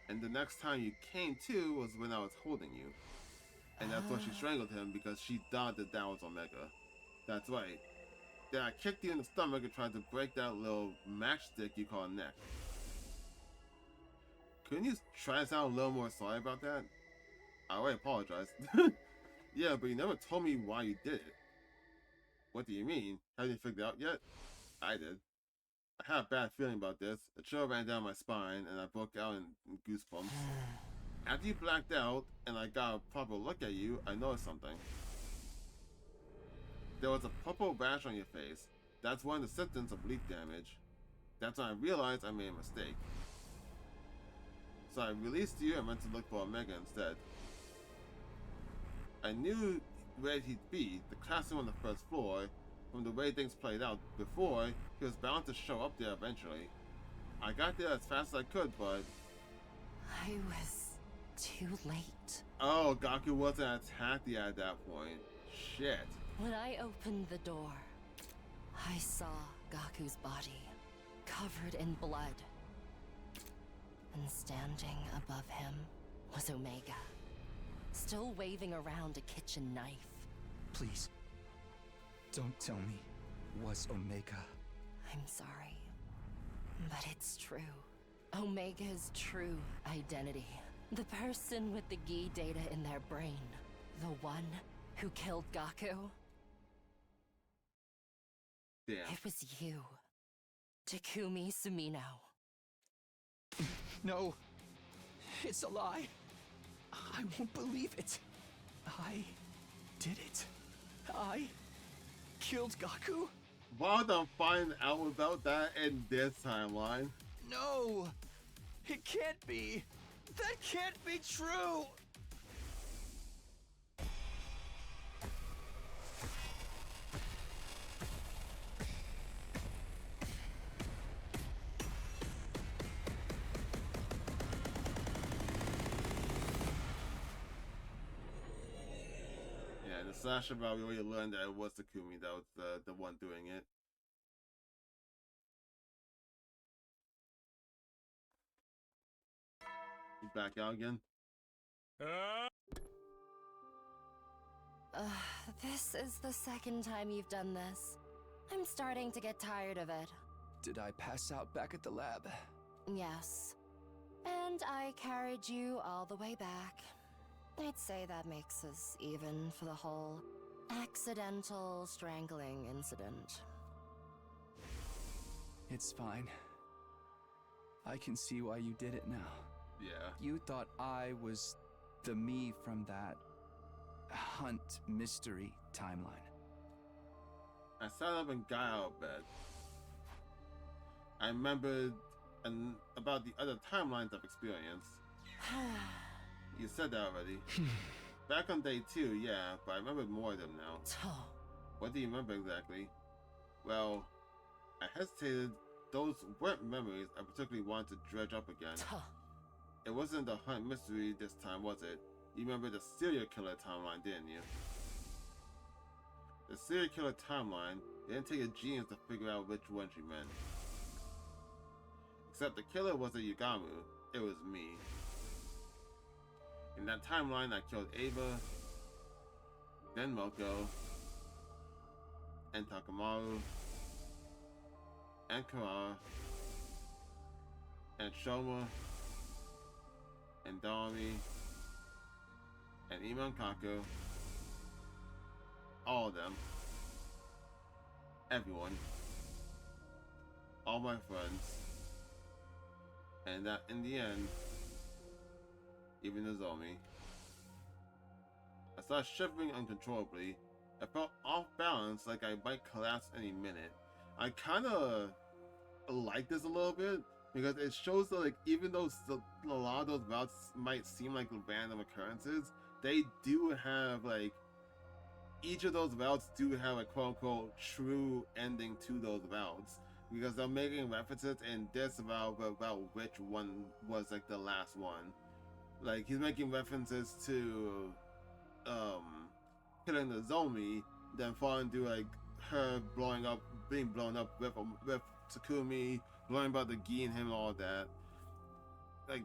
And the next time you came to was when I was holding you. And that's when she strangled him because she thought that was Omega. That's right. Then I kicked you in the stomach and tried to break that little matchstick you call neck. Couldn't you try to sound a little more sorry about that? I already apologized. Yeah, but you never told me why you did it. What do you mean? Haven't you figured it out yet? I did. I had a bad feeling about this. A chill ran down my spine and I broke out in goosebumps. After you blacked out and I got a proper look at you, I noticed something. There was a purple rash on your face. That's one of the symptoms of leaf damage. That's when I realized I made a mistake. So I released you and went to look for Omega instead. I knew where he'd be, the classroom on the first floor. From the way things played out before, he was bound to show up there eventually. I got there as fast as I could, but... I was too late. Oh, Gaku wasn't attacked yet at that point. Shit. When I opened the door, I saw Gaku's body, covered in blood. And standing above him was Omega, still waving around a kitchen knife. Please, don't tell me was Omega. I'm sorry, but it's true. Omega's true identity. The person with the Gi data in their brain. The one who killed Gaku. Damn. It was you, Takumi Sumino. No, it's a lie. I won't believe it. I did it. I killed Gaku? Why would I find out about that in this timeline? No, it can't be. That can't be true. Yeah, the slasher about we already learned that it was Takumi that was the one doing it. He's back out again. This is the second time you've done this. I'm starting to get tired of it. Did I pass out back at the lab? Yes. And I carried you all the way back. I'd say that makes us even for the whole accidental strangling incident. It's fine. I can see why you did it now. Yeah. You thought I was the me from that Hunt mystery timeline. I sat up and got out of bed. I remembered about the other timelines I've experienced. You said that already. Back on day 2, yeah, but I remember more of them now. What do you remember exactly? Well, I hesitated. Those weren't memories I particularly wanted to dredge up again. It wasn't the Hunt mystery this time, was it? You remember the serial killer timeline, didn't you? The serial killer timeline didn't take a genius to figure out which one she meant. Except the killer wasn't Yugamu, it was me. In that timeline, I killed Ava, then Moko, and Takamaru, and Kara, and Shoma, and Dami, and Iman Kaku. All of them. Everyone. All my friends. And that in the end, even Nozomi. I started shivering uncontrollably. I felt off balance, like I might collapse any minute. I kinda like this a little bit, because it shows that, like, even though a lot of those bouts might seem like random occurrences, they do have, like, each of those bouts do have a quote-unquote true ending to those bouts. Because they're making references in this about which one was, like, the last one. Like, he's making references to, killing the Nozomi, then falling through, like, her being blown up with Takumi, learning about the Gi and him and all that. Like,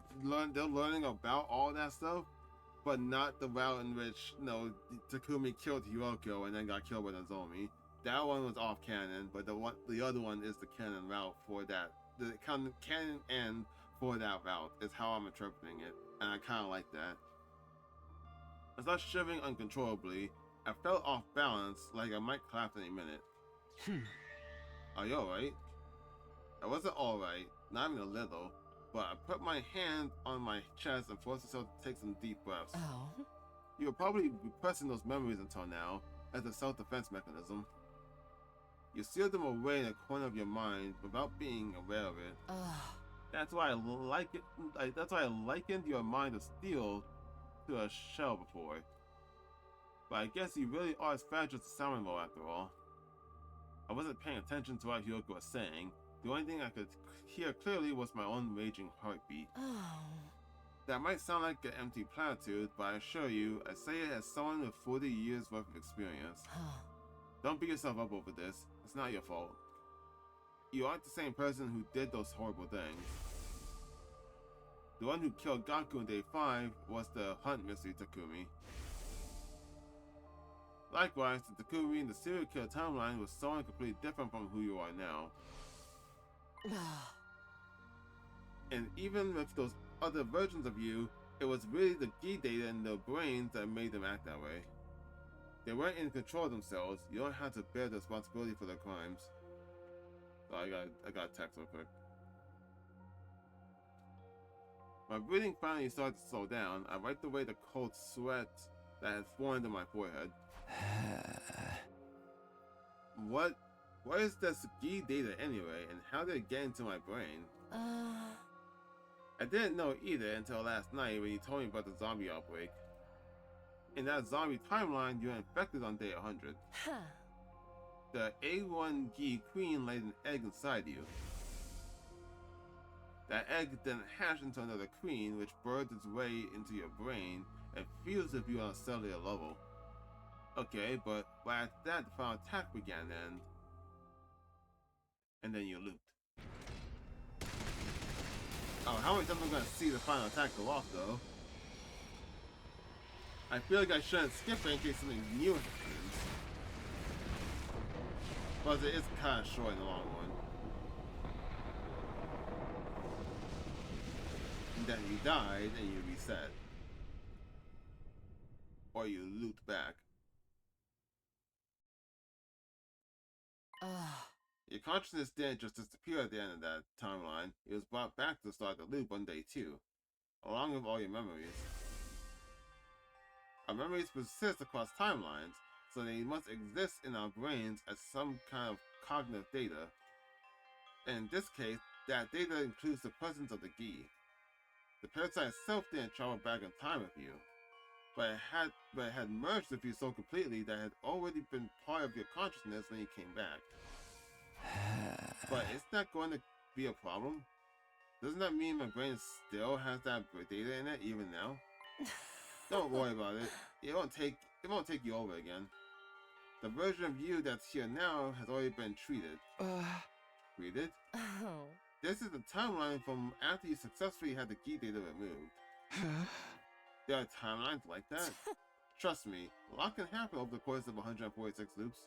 they're learning about all that stuff, but not the route in which, Takumi killed Hiroko and then got killed by Nozomi. that one was off canon, but the other one is the canon route for that. The canon end for that route is how I'm interpreting it, and I kind of like that. I started shivering uncontrollably. I felt off balance, like I might collapse any minute. Are you alright? I wasn't alright, not even a little, but I put my hand on my chest and forced myself to take some deep breaths. Oh? You were probably repressing those memories until now, as a self-defense mechanism. You sealed them away in a corner of your mind without being aware of it. That's why I likened your mind of steel to a shell before. But I guess you really are as fragile as a salmon roll after all. I wasn't paying attention to what Hiyoko was saying. The only thing I could hear clearly was my own raging heartbeat. That might sound like an empty platitude, but I assure you, I say it as someone with 40 years worth of experience. Don't beat yourself up over this. It's not your fault. You aren't the same person who did those horrible things. The one who killed Gaku in Day 5 was the Hunt Mystery Takumi. Likewise, the Takumi in the serial killer timeline was someone completely different from who you are now. And even with those other versions of you, it was really the Gi data in their brains that made them act that way. They weren't in control of themselves. You don't have to bear the responsibility for their crimes. So I got a text real quick. My breathing finally started to slow down. I wiped away the cold sweat that had formed on my forehead. What is this Gi data anyway, and how did it get into my brain? I didn't know either until last night when you told me about the zombie outbreak. In that zombie timeline, you were infected on day 100. The A1 Gi queen laid an egg inside you. That egg then hatched into another queen, which burrowed its way into your brain and fused with you on a cellular level. Okay, but at that, the final attack began and then you looped. Oh, how many times am I gonna see the final attack go off though? I feel like I shouldn't skip it in case something new happens. But it is kind of short in the long run. And then you died and you reset. Or you looped back. Your consciousness didn't just disappear at the end of that timeline. It was brought back to start the loop on day 2, along with all your memories. Our memories persist across timelines, so they must exist in our brains as some kind of cognitive data. In this case, that data includes the presence of the Gi. The parasite itself didn't travel back in time with you, but it had merged with you so completely that it had already been part of your consciousness when you came back. But is that going to be a problem? Doesn't that mean my brain still has that data in it even now? Don't worry about it. It won't take you over again. The version of you that's here now has already been treated. Treated? This is the timeline from after you successfully had the Gi data removed. There are timelines like that. Trust me, a lot can happen over the course of 146 loops.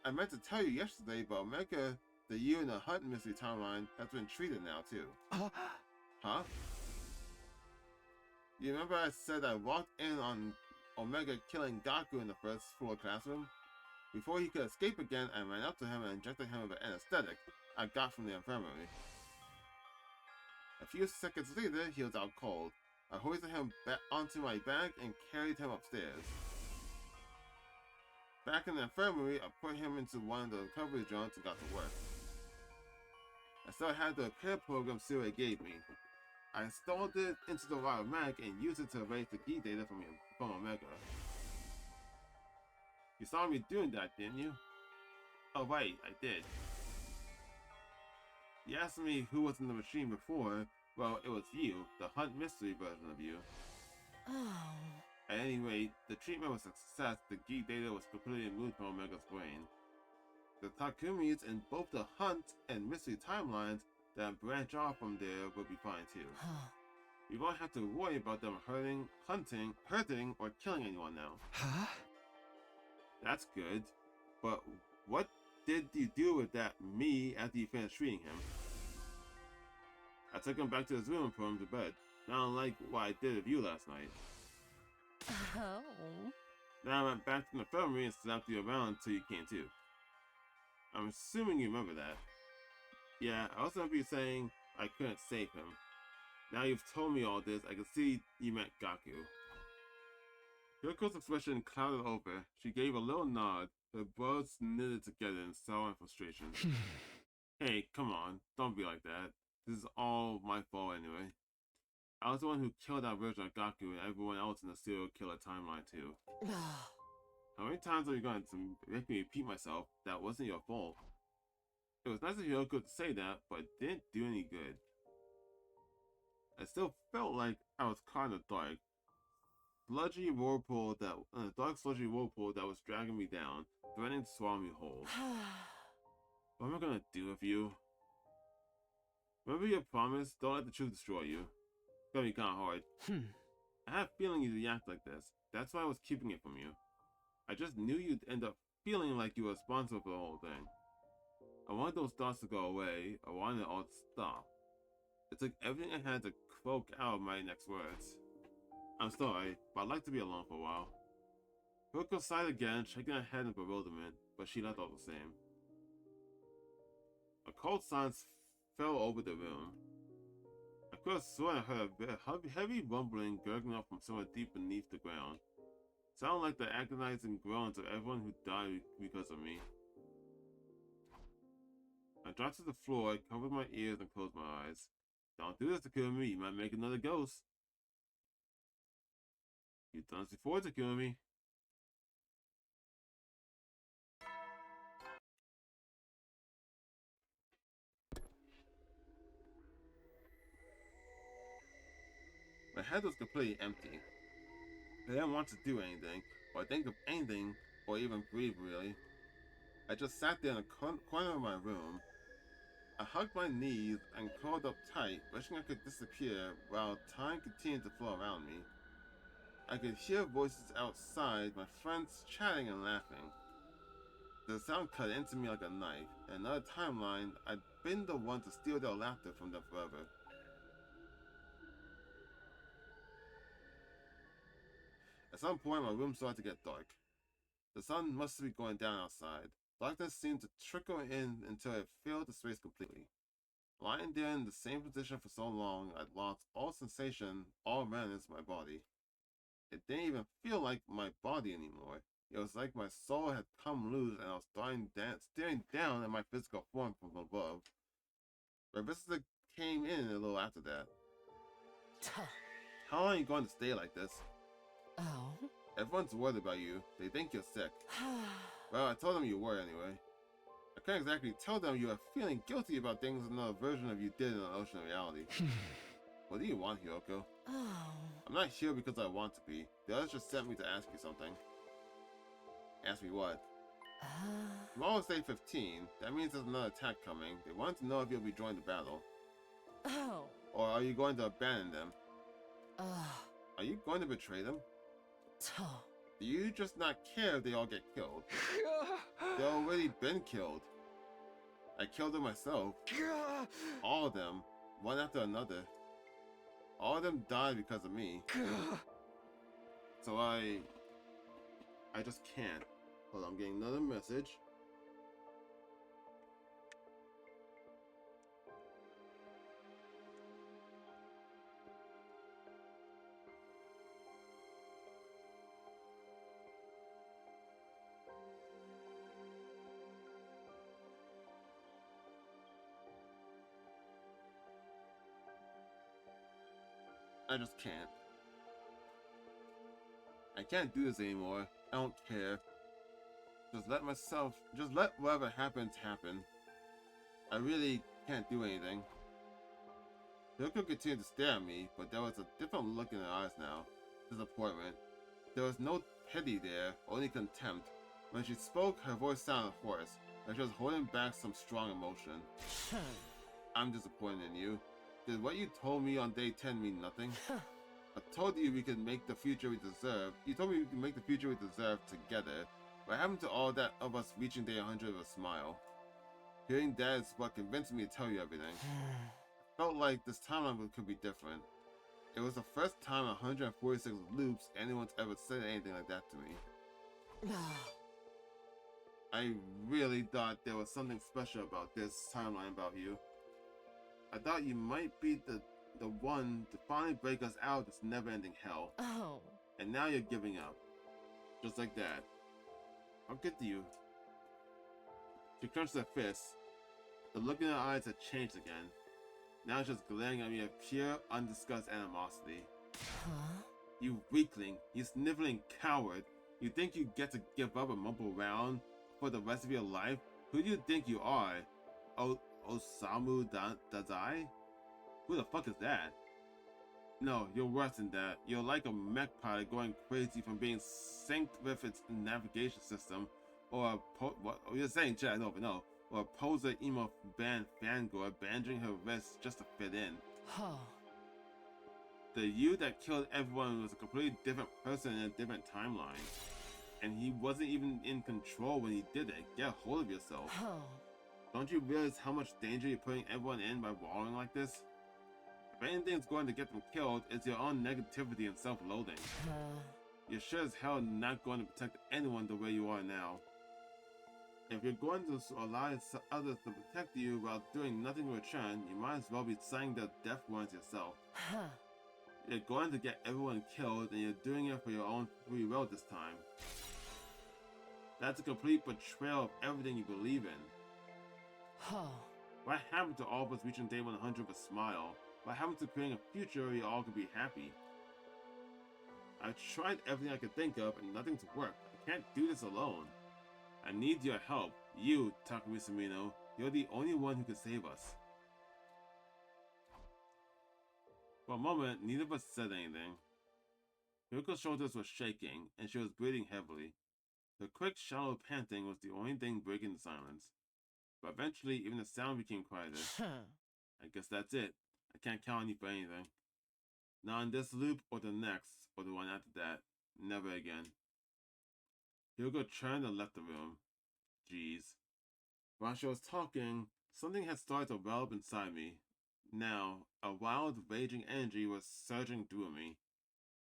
I meant to tell you yesterday, but Omega, the you in the Hunt Mystery timeline, has been treated now too. Huh? You remember I said I walked in on Omega killing Gaku in the first floor classroom? Before he could escape again, I ran up to him and injected him with an anesthetic I got from the infirmary. A few seconds later, he was out cold. I hoisted him back onto my back and carried him upstairs. Back in the infirmary, I put him into one of the recovery joints and got to work. I still had the repair program Siri gave me. I installed it into the automatic and used it to erase the Gi data from Omega. You saw me doing that, didn't you? Oh right, I did. You asked me who was in the machine before. Well, it was you, the Hunt Mystery version of you. At any rate, the treatment was a success. The Gi data was completely removed from Omega's brain. The Takumis in both the Hunt and Mystery timelines that branch off from there will be fine too. We won't have to worry about them hurting, or killing anyone now. That's good. But what did you do with that me after you finished treating him? I took him back to his room and put him to bed. Not unlike what I did with you last night. Oh. Then I went back to the infirmary and slapped you around until you came to. I'm assuming you remember that. Yeah, I also remember you saying I couldn't save him. Now you've told me all this, I can see you meant Gaku. Yoko's expression clouded over. She gave a little nod, her brows knitted together in sorrow and frustration. Hey, come on, don't be like that. This is all my fault anyway. I was the one who killed that version of Gaku and everyone else in the serial killer timeline too. How many times are you going to make me repeat myself? That wasn't your fault. It was nice of Yoko to say that, but it didn't do any good. I still felt like I was caught in a dark, sludgy whirlpool that was dragging me down, threatening to swallow me whole. What am I gonna do with you? Remember your promise? Don't let the truth destroy you. It's gonna be kinda hard. I had a feeling you'd react like this. That's why I was keeping it from you. I just knew you'd end up feeling like you were responsible for the whole thing. I wanted those thoughts to go away. I wanted it all to stop. It took everything I had to croak out my next words. I'm sorry, but I'd like to be alone for a while. Hiroko sighed again, shaking her head in bewilderment, but she left all the same. A cold silence fell over the room. I could have sworn I heard a heavy rumbling gurgling up from somewhere deep beneath the ground. Sounded like the agonizing groans of everyone who died because of me. I dropped to the floor, covered my ears, and closed my eyes. Don't do this, Takumi. You might make another ghost. You've done this before, Takumi. My head was completely empty. I didn't want to do anything, or think of anything, or even breathe, really. I just sat there in the corner of my room. I hugged my knees and curled up tight, wishing I could disappear while time continued to flow around me. I could hear voices outside, my friends chatting and laughing. The sound cut into me like a knife. In another timeline, I'd been the one to steal their laughter from them forever. At some point, my room started to get dark. The sun must be going down outside. Darkness seemed to trickle in until it filled the space completely. Lying there in the same position for so long, I'd lost all sensation, all remnants of my body. It didn't even feel like my body anymore. It was like my soul had come loose and I was staring down at my physical form from above. My visitor came in a little after that. How long are you going to stay like this? Oh? Everyone's worried about you. They think you're sick. Well, I told them you were anyway. I can't exactly tell them you are feeling guilty about things another version of you did in the ocean of reality. What do you want, Hiroko? Oh. I'm not here because I want to be. The others just sent me to ask you something. Ask me what? Tomorrow's day 15. That means there's another attack coming. They want to know if you'll be joining the battle. Oh. Or are you going to abandon them? Oh. Are you going to betray them? Do you just not care if they all get killed? They've already been killed. I killed them myself. All of them. One after another. All of them died because of me. So I just can't. Hold on, I'm getting another message. I just can't. I can't do this anymore. I don't care. Just let whatever happens happen. I really can't do anything. Hiroko continued to stare at me, but there was a different look in her eyes now. Disappointment. There was no pity there, only contempt. When she spoke, her voice sounded hoarse, like she was holding back some strong emotion. I'm disappointed in you. Did what you told me on day 10 mean nothing? I told you we could make the future we deserve. You told me we could make the future we deserve together. What happened to all that of us reaching day 100 with a smile? Hearing that is what convinced me to tell you everything. Felt like this timeline could be different. It was the first time in 146 loops anyone's ever said anything like that to me. I really thought there was something special about this timeline about you. I thought you might be the one to finally break us out of this never-ending hell. Oh. And now you're giving up. Just like that. I'll get to you. She clenched her fists. The look in her eyes had changed again. Now it's just glaring at me of pure, undiscussed animosity. Huh? You weakling, you sniveling coward. You think you get to give up and mumble around for the rest of your life? Who do you think you are? Osamu Dazai? Who the fuck is that? No, you're worse than that. You're like a mech pilot going crazy from being synced with its navigation system, or what you're saying, Chad? No, but no. Or a poser emo band fangirl bandaging her wrists just to fit in. Huh. The you that killed everyone was a completely different person in a different timeline. And he wasn't even in control when he did it. Get a hold of yourself. Huh. Don't you realize how much danger you're putting everyone in by wallowing like this? If anything's going to get them killed, it's your own negativity and self-loathing. You're sure as hell not going to protect anyone the way you are now. If you're going to allow others to protect you while doing nothing in return, you might as well be signing the death warrants yourself. Huh. You're going to get everyone killed, and you're doing it for your own free will this time. That's a complete betrayal of everything you believe in. Huh. What happened to all of us reaching day 100 with a smile? What happened to creating a future where you all could be happy? I've tried everything I could think of, and nothing's worked. I can't do this alone. I need your help. You, Takumi Sumino, you're the only one who can save us. For a moment, neither of us said anything. Yuko's shoulders were shaking, and she was breathing heavily. Her quick, shallow panting was the only thing breaking the silence. But eventually, even the sound became quieter. I guess that's it. I can't count on you for anything. Not in this loop, or the next, or the one after that. Never again. Hyuga turned and left the room. Jeez. While she was talking, something had started to well up inside me. Now, a wild, raging energy was surging through me.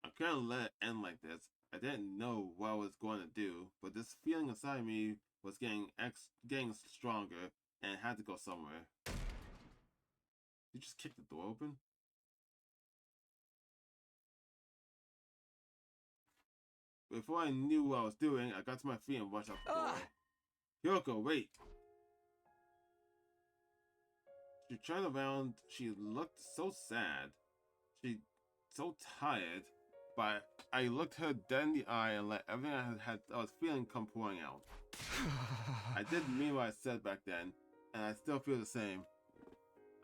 I couldn't let it end like this. I didn't know what I was going to do, but this feeling inside me was getting stronger, and it had to go somewhere. You just kicked the door open? Before I knew what I was doing, I got to my feet and rushed out the door. Hyuko, wait! She turned around. She looked so sad. She so tired. But I looked her dead in the eye and let everything I was feeling come pouring out. I didn't mean what I said back then, and I still feel the same.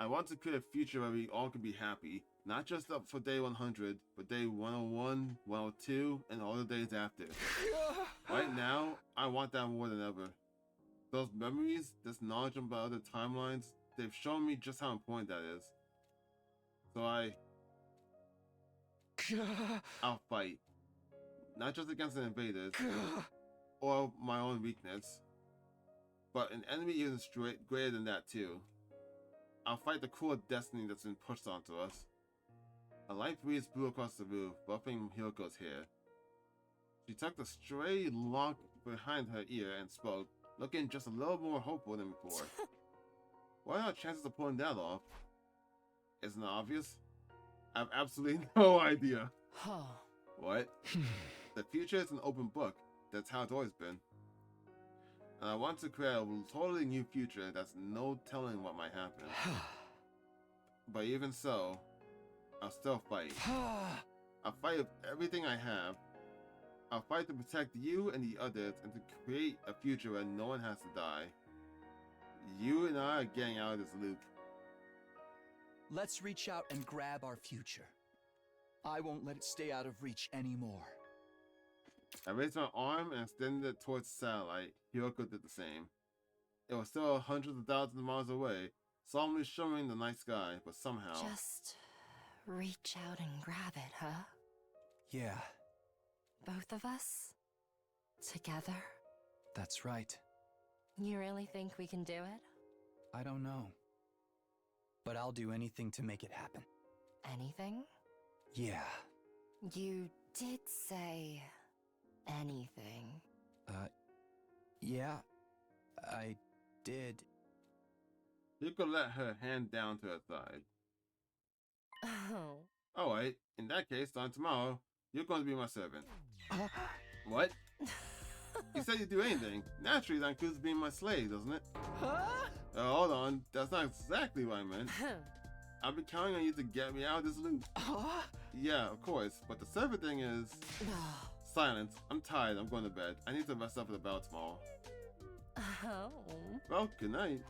I want to create a future where we all can be happy, not just up for day 100, but day 101, 102, and all the days after. Right now, I want that more than ever. Those memories, this knowledge about other timelines, they've shown me just how important that is. So I'll fight. Not just against the invaders, or my own weakness, but an enemy even greater than that too. I'll fight the cruel destiny that's been pushed onto us. A light breeze blew across the roof, buffing Hyoko's hair. She tucked a stray lock behind her ear and spoke, looking just a little more hopeful than before. What are our chances of pulling that off? Isn't it obvious? I have absolutely no idea. What? The future is an open book. That's how it's always been. And I want to create a totally new future that's no telling what might happen. But even so, I'll still fight. I'll fight with everything I have. I'll fight to protect you and the others and to create a future where no one has to die. You and I are getting out of this loop. Let's reach out and grab our future. I won't let it stay out of reach anymore. I raised my arm and extended it towards the satellite. Hyuko did the same. It was still hundreds of thousands of miles away, solemnly shimmering the night sky, but somehow... Just reach out and grab it, huh? Yeah. Both of us? Together? That's right. You really think we can do it? I don't know. But I'll do anything to make it happen. Anything? Yeah. You did say anything. Yeah. I did. Yuko let her hand down to her thigh. Oh. Alright, in that case, starting tomorrow, you're going to be my servant. What? You said you'd do anything. Naturally, that includes being my slave, doesn't it? Hold on, that's not exactly what I meant. I'll be counting on you to get me out of this loop. Yeah, of course, but the servant thing is... Silence. I'm tired. I'm going to bed. I need to rest up for the battle tomorrow. Oh. Well, good night.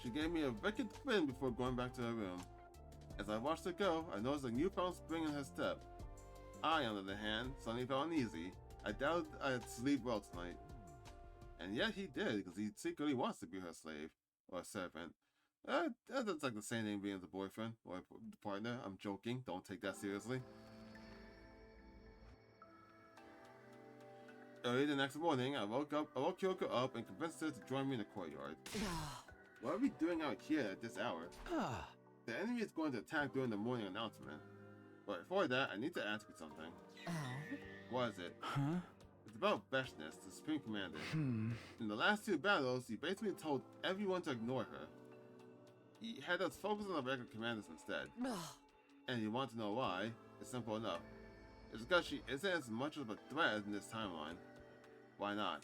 She gave me a wicked grin before going back to her room. As I watched her go, I noticed a newfound spring in her step. I, on the other hand, suddenly felt uneasy. I doubted I'd sleep well tonight. And yet he did, because he secretly wants to be her slave, or servant. That's like the same thing being the boyfriend, or partner. I'm joking, don't take that seriously. Early the next morning, I woke Kyoko up and convinced her to join me in the courtyard. What are we doing out here at this hour? The enemy is going to attack during the morning announcement. But before that, I need to ask you something. Oh. What is it? Huh? It's about Veshnis, the Supreme Commander. In the last two battles, he basically told everyone to ignore her. He had us focus on the regular commanders instead. And you want to know why? It's simple enough. It's because she isn't as much of a threat in this timeline. Why not?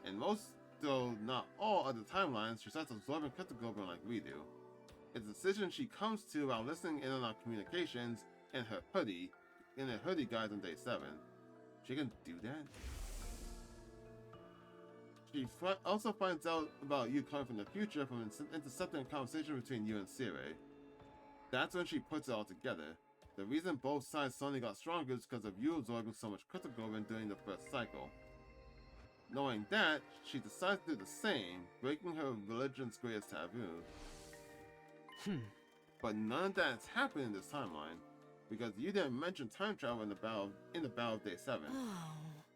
In most, though not all other timelines, she starts absorbing Cryptoglobin like we do. It's a decision she comes to while listening in on our communications in her hoodie guide on day 7. She can do that? She also finds out about you coming from the future from intercepting a conversation between you and Sire. That's when she puts it all together. The reason both sides suddenly got stronger is because of you absorbing so much Cryptoglobin during the first cycle. Knowing that, she decides to do the same, breaking her religion's greatest taboo. But none of that has happened in this timeline, because you didn't mention time travel in the battle of day 7.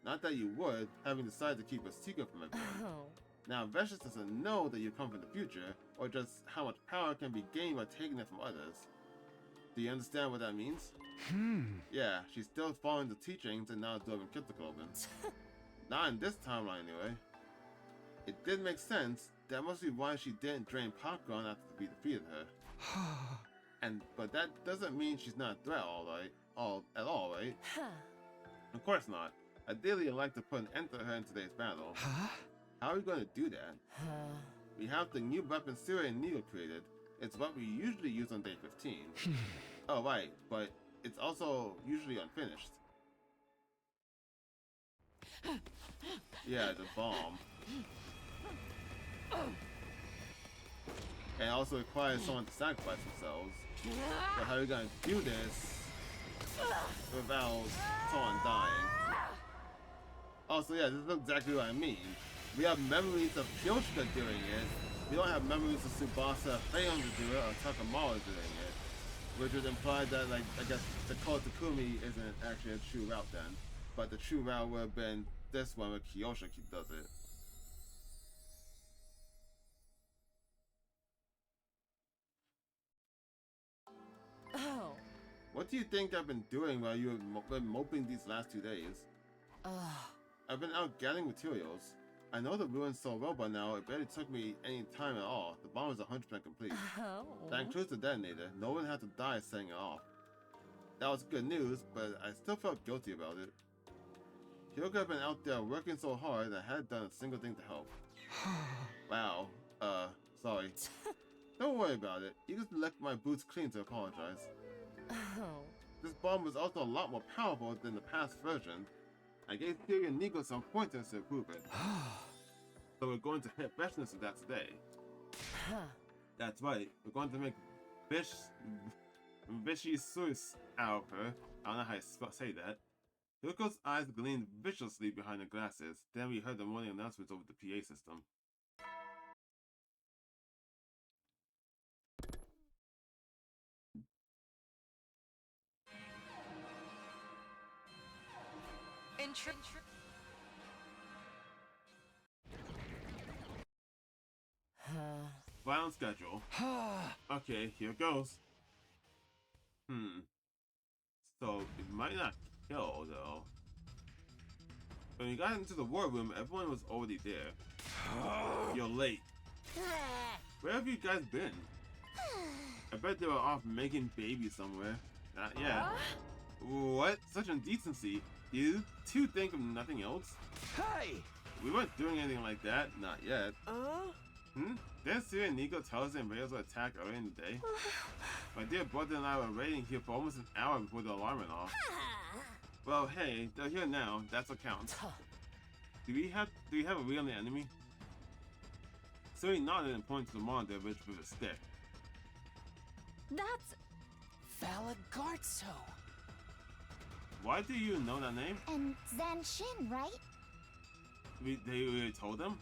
Not that you would, having decided to keep a secret from everyone. Now, Veshnis doesn't know that you come from the future, or just how much power can be gained by taking it from others. Do you understand what that means? Yeah, she's still following the teachings and not absorbing Cryptoglobin. Not in this timeline, anyway. It did make sense. That must be why she didn't drain Popcorn after we defeated her. But that doesn't mean she's not a threat, at all, right? Of course not. Ideally, I'd like to put an end to her in today's battle. How are we going to do that? We have the new weapon Sire and Nigo created. It's what we usually use on day 15. Oh, right, but it's also usually unfinished. Yeah, the bomb. And it also requires someone to sacrifice themselves. So how are we gonna do this without someone dying? Also, yeah, this is exactly what I mean. We have memories of Kyoshika doing it. We don't have memories of Tsubasa failing to do it or Takamawa doing it. Which would imply that, like, I guess the Cult of Takumi isn't actually a true route then. But the true route would have been this one where Kyoshika does it. Oh. What do you think I've been doing while you've been moping these last 2 days? I've been out gathering materials. I know the ruins so well by now, it barely took me any time at all. The bomb is 100% complete. That includes the detonator. No one had to die setting it off. That was good news, but I still felt guilty about it. Kyoko had been out there working so hard that I hadn't done a single thing to help. Wow. Sorry. Don't worry about it. You just left my boots clean to apologize. This bomb was also a lot more powerful than the past version. I gave Theory and Nigo some pointers to improve it. So we're going to hit Veshnis with that today. That's right. We're going to make Vichy Suis out of her. I don't know how you say that. Kyoko's eyes gleamed viciously behind the glasses. Then we heard the morning announcements over the PA system. final schedule. Okay, here goes. So, it might not kill, though. When you got into the war room, everyone was already there. You're late. Where have you guys been? I bet they were off making babies somewhere. Not yet. What? Such indecency. You two think of nothing else? Hey! We weren't doing anything like that. Not yet. Didn't Siri and Nico tell us and Rails would attack earlier in the day? My dear brother and I were waiting here for almost an hour before the alarm went off. Well, hey, they're here now. That's what counts. Do we have a real enemy? Siri nodded and pointed to the monitor with a stick. That's Valagarzo. Why do you know that name? and Zanshin, right? They already told them?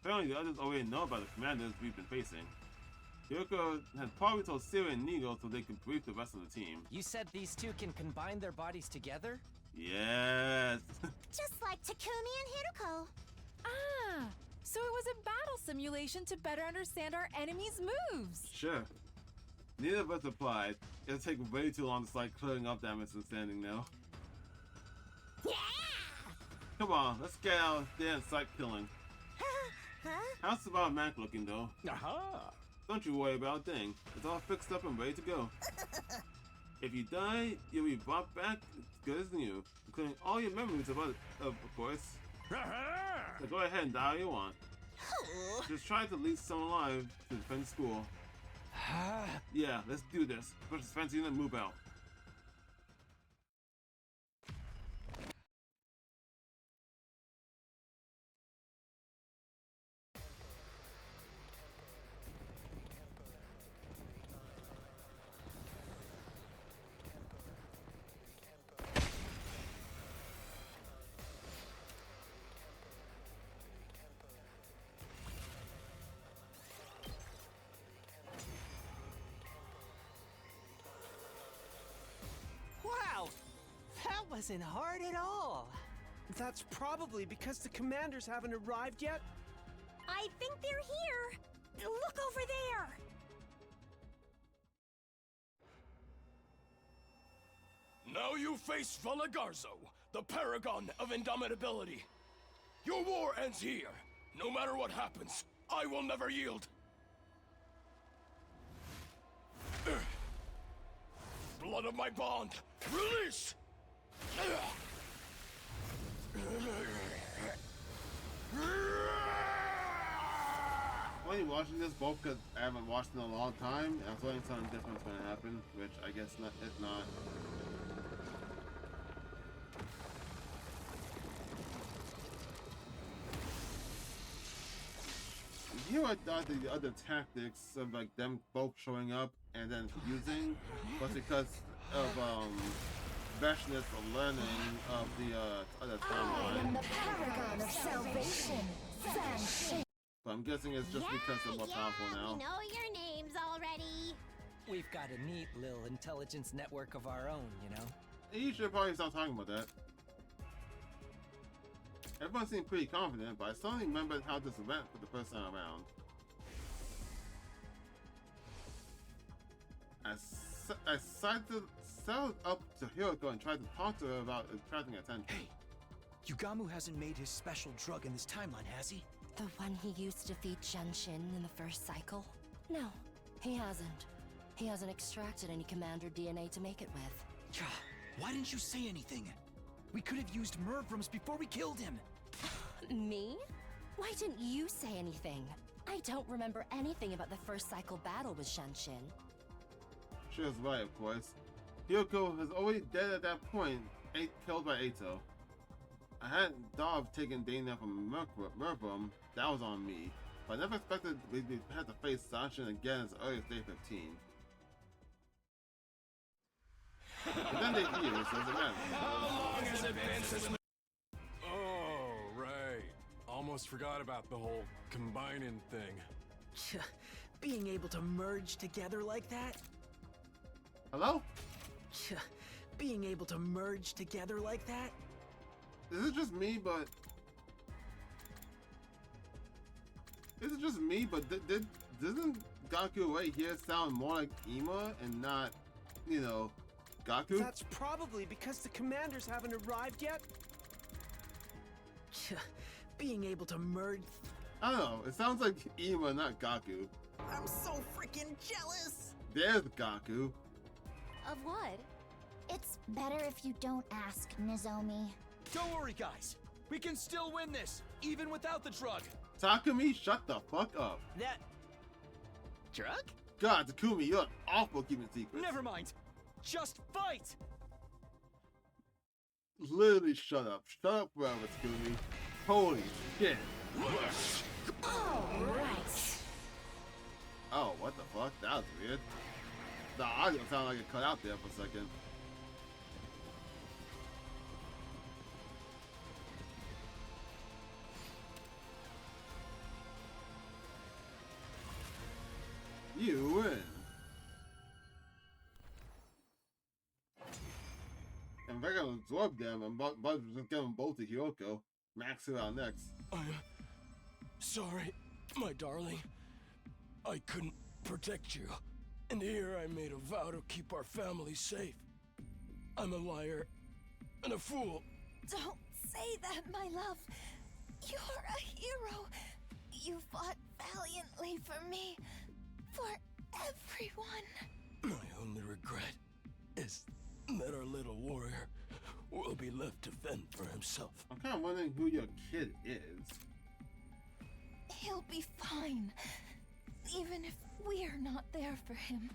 Apparently the others already know about the commanders we've been facing. Yoko had probably told Siri and Nigo so they could brief the rest of the team. You said these two can combine their bodies together? Yes! Just like Takumi and Hiruko. Ah, so it was a battle simulation to better understand our enemies' moves. Sure. Neither of us replied. It'll take way too long to start clearing up that misunderstanding now. Yeah! Come on, let's get out there and start killing. Huh? How's the Bob Mac looking though? Aha! Don't you worry about a thing. It's all fixed up and ready to go. If you die, you'll be brought back as good as new, including all your memories of course. So go ahead and die all you want. Just try to lead someone alive to defend school. Yeah, let's do this. Push this fancy and move out. Wow! That wasn't hard at all! That's probably because the commanders haven't arrived yet. I think they're here. Look over there. Now you face Valagarzo, the paragon of indomitability. Your war ends here. No matter what happens, I will never yield. Blood of my bond, release! Funny watching this both because I haven't watched it in a long time, and I was wondering something different was going to happen, which I guess not. It's not. Here I thought the other tactics of like them both showing up and then fusing was because of Veshnit's learning of the other I am timeline. the paragon of salvation. Zanshin. So I'm guessing it's just because they're more powerful now. We know your names already. We've got a neat little intelligence network of our own, you know? You should probably stop talking about that. Everyone seemed pretty confident, but I suddenly remembered how this went for the first time around. I settled up to Hiroko and tried to talk to her about attracting attention. Hey, Yugamu hasn't made his special drug in this timeline, has he? The one he used to defeat Genshin in the first cycle? No, he hasn't. He hasn't extracted any commander DNA to make it with. Why didn't you say anything? We could have used Mervrams before we killed him. Me? Why didn't you say anything? I don't remember anything about the first cycle battle with Genshin. She was right, of course. Hiroko was already dead at that point, killed by Eito. I hadn't thought of taking Dana from Mervum, that was on me. But I never expected we'd have to face Zanshin again as early as day 15. But then they hear, so does it matter? How long has it been since... Oh, right. Almost forgot about the whole combining thing. Being able to merge together like that? Hello? Being able to merge together like that? Is it just me, but... This is just me, but doesn't Gaku right here sound more like Ima and not, you know, Gaku? That's probably because the commanders haven't arrived yet. Being able to merge... I don't know. It sounds like Ima, not Gaku. I'm so freaking jealous! There's Gaku. Of what? It's better if you don't ask, Nozomi. Don't worry, guys. We can still win this, even without the drug. Takumi, shut the fuck up. That... drug? God, Takumi, you're awful keeping secrets. Never mind. Just fight! Literally shut up. Shut up forever, Takumi. Holy shit. Alright. Oh, what the fuck? That was weird. The audio sounded like it cut out there for a second. You win. And we're gonna absorb them and but just give them both to Hyoko. Max it out next. I'm sorry, my darling. I couldn't protect you. And here I made a vow to keep our family safe. I'm a liar and a fool. Don't say that, my love. You're a hero. You fought valiantly for me. For everyone. My only regret is that our little warrior will be left to fend for himself. I'm kind of wondering who your kid is. He'll be fine. Even if we're not there for him.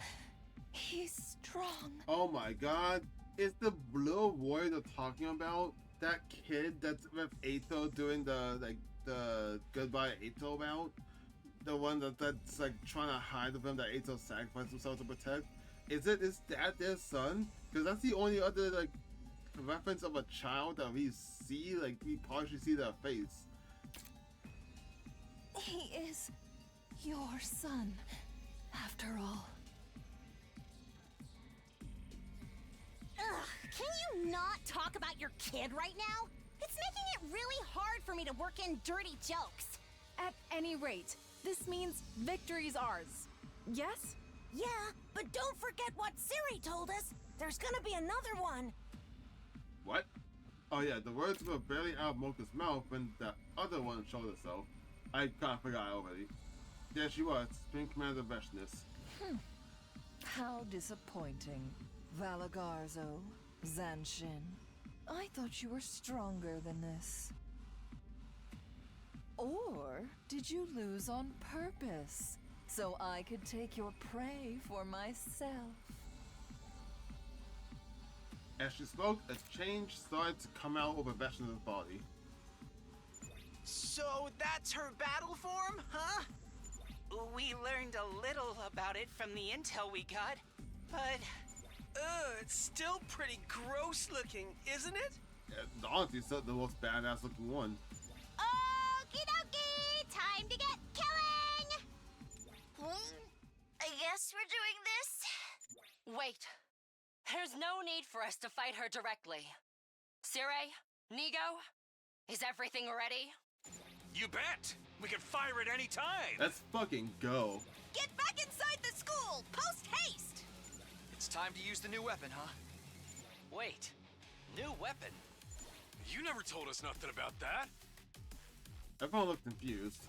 He's strong. Oh my god. Is the blue warrior they're talking about that kid that's with Ato doing the goodbye Ato bout? The one that's like trying to hide from him that Ato sacrificed himself to protect? Is that their son? Because that's the only other like reference of a child that we see, like we partially see their face. He is your son, after all. Ugh, can you not talk about your kid right now? It's making it really hard for me to work in dirty jokes. At any rate, this means victory's ours. Yes? Yeah, but don't forget what Siri told us. There's gonna be another one. What? Oh yeah, the words were barely out of Mocha's mouth when the other one showed herself. I kind of forgot already. There she was, Supreme Commander Veshness. How disappointing. Valagarzo, Zanshin. I thought you were stronger than this. Or did you lose on purpose, so I could take your prey for myself? As she spoke, a change started to come out over Veshness' body. So that's her battle form, huh? We learned a little about it from the intel we got, but... it's still pretty gross looking, isn't it? Yeah, honestly, it's the most badass looking one. Okie dokie! Time to get killing! I guess we're doing this? Wait. There's no need for us to fight her directly. Sirei? Nigo? Is everything ready? You bet! We can fire at any time! Let's fucking go. Get back inside the school! Post haste! It's time to use the new weapon, huh? Wait, new weapon? You never told us nothing about that. Everyone looked confused.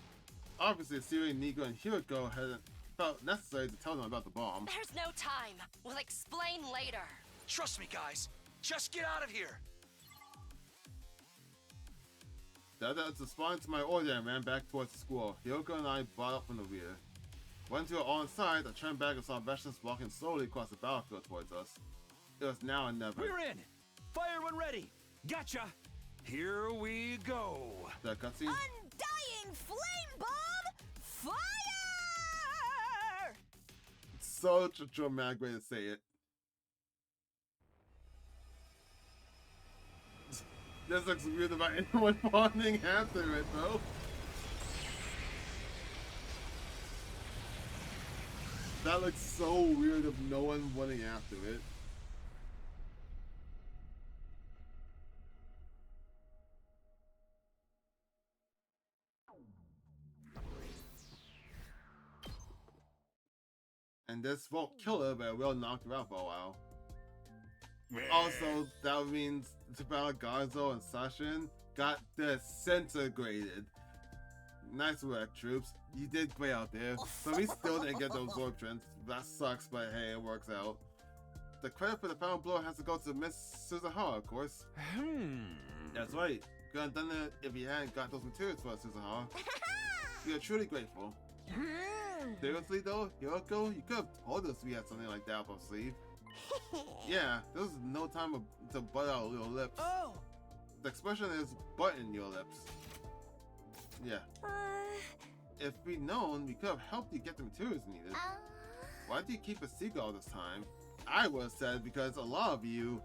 Obviously, Siri, Nigo, and Hiroko hadn't felt necessary to tell them about the bomb. There's no time. We'll explain later. Trust me, guys. Just get out of here. The others responded to my order and ran back towards the school. Hiroko and I brought up from the rear. Once we were all inside, I turned back and saw Veshness walking slowly across the battlefield towards us. It was now or never. We're in! Fire when ready! Gotcha! Here we go! The cutscene? Undying flame bomb! Fire! Such a dramatic way to say it. This looks weird about anyone running after it, though. That looks so weird of no one running after it. And this won't kill her, but it will knock her out for a while. Also, that means Garzo and Sashin got disintegrated. Nice work, troops. You did great out there. But we still didn't get those absorptions. That sucks, but hey, it works out. The credit for the final blow has to go to Miss Suzuha, of course. That's right. Could have done it if you hadn't got those materials for us, Suzuha. We are truly grateful. Seriously though, Hiroko, you could have told us we had something like that up our sleeve. Yeah, there was no time to butt out your lips. Oh! The expression is button your lips. Yeah. If we'd known, we could have helped you get the materials needed. Why do you keep a secret all this time? I would have said because a lot of you,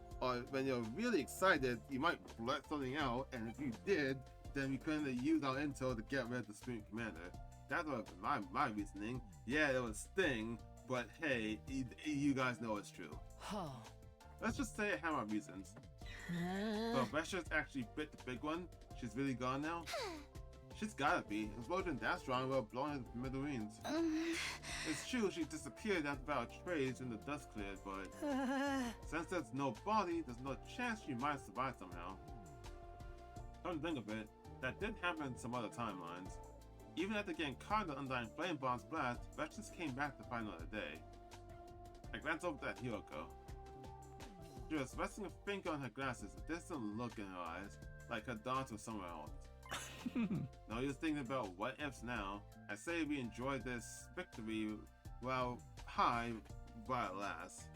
when you're really excited, you might blurt something out, and if you did, then we couldn't have used our intel to get rid of the Supreme Commander. That would have been my reasoning. Yeah, it was Sting, but hey, you guys know it's true. Let's just say I have my reasons. So Vesh's actually bit the big one. She's really gone now. She's gotta be. Explosion that strong will blowing her smithereens. It's true she disappeared after our trades when the dust cleared, but since there's no body, there's no chance she might survive somehow. Come to think of it, that did happen in some other timelines. Even after getting caught in the Undying Flame Bomb's blast, Vesh just came back to fight another day. I glanced over at Hiroko. She was resting a finger on her glasses, a distant look in her eyes, like her thoughts were somewhere else. Now you're thinking about what ifs now. I say we enjoy this victory while high while it lasts.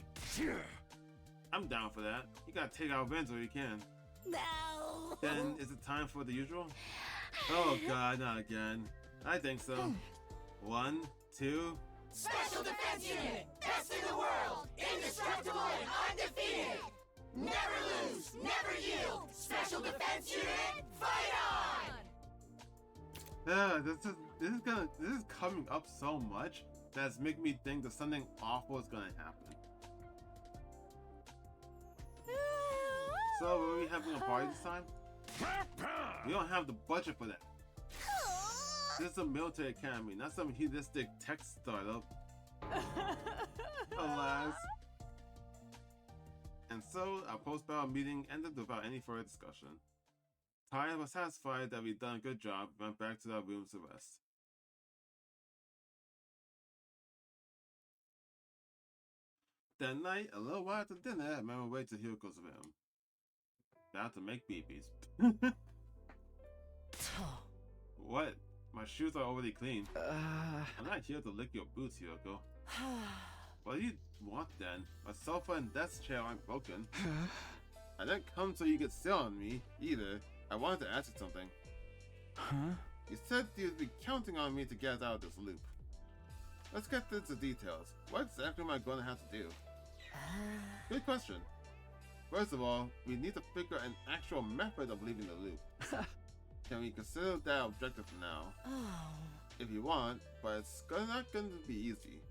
I'm down for that. You gotta take our wins where you can. No. Then is it time for the usual? Oh god, not again. I think so. 1, 2. Special Defense Unit! Best in the world! Indestructible and undefeated! Never lose! Never yield! Special Defense Unit, fight on! This is coming up so much that's making me think that something awful is gonna happen. So are we having a party this time? We don't have the budget for that. This is a military academy, not some hedonistic tech startup. Alas. And so our post-battle meeting ended without any further discussion. Ty was satisfied that we'd done a good job and went back to our rooms to rest. That night, a little while after dinner, I made my way to Hiroko's room. About to make babies. What? My shoes are already clean. I'm not here to lick your boots, Hiroko. What do you want then? My sofa and desk chair aren't broken. I didn't come so you could sit on me, either. I wanted to ask you something. You said you'd be counting on me to get us out of this loop. Let's get into details. What exactly am I going to have to do? Good question. First of all, we need to figure an actual method of leaving the loop. Can we consider that objective for now? If you want, but it's not going to be easy.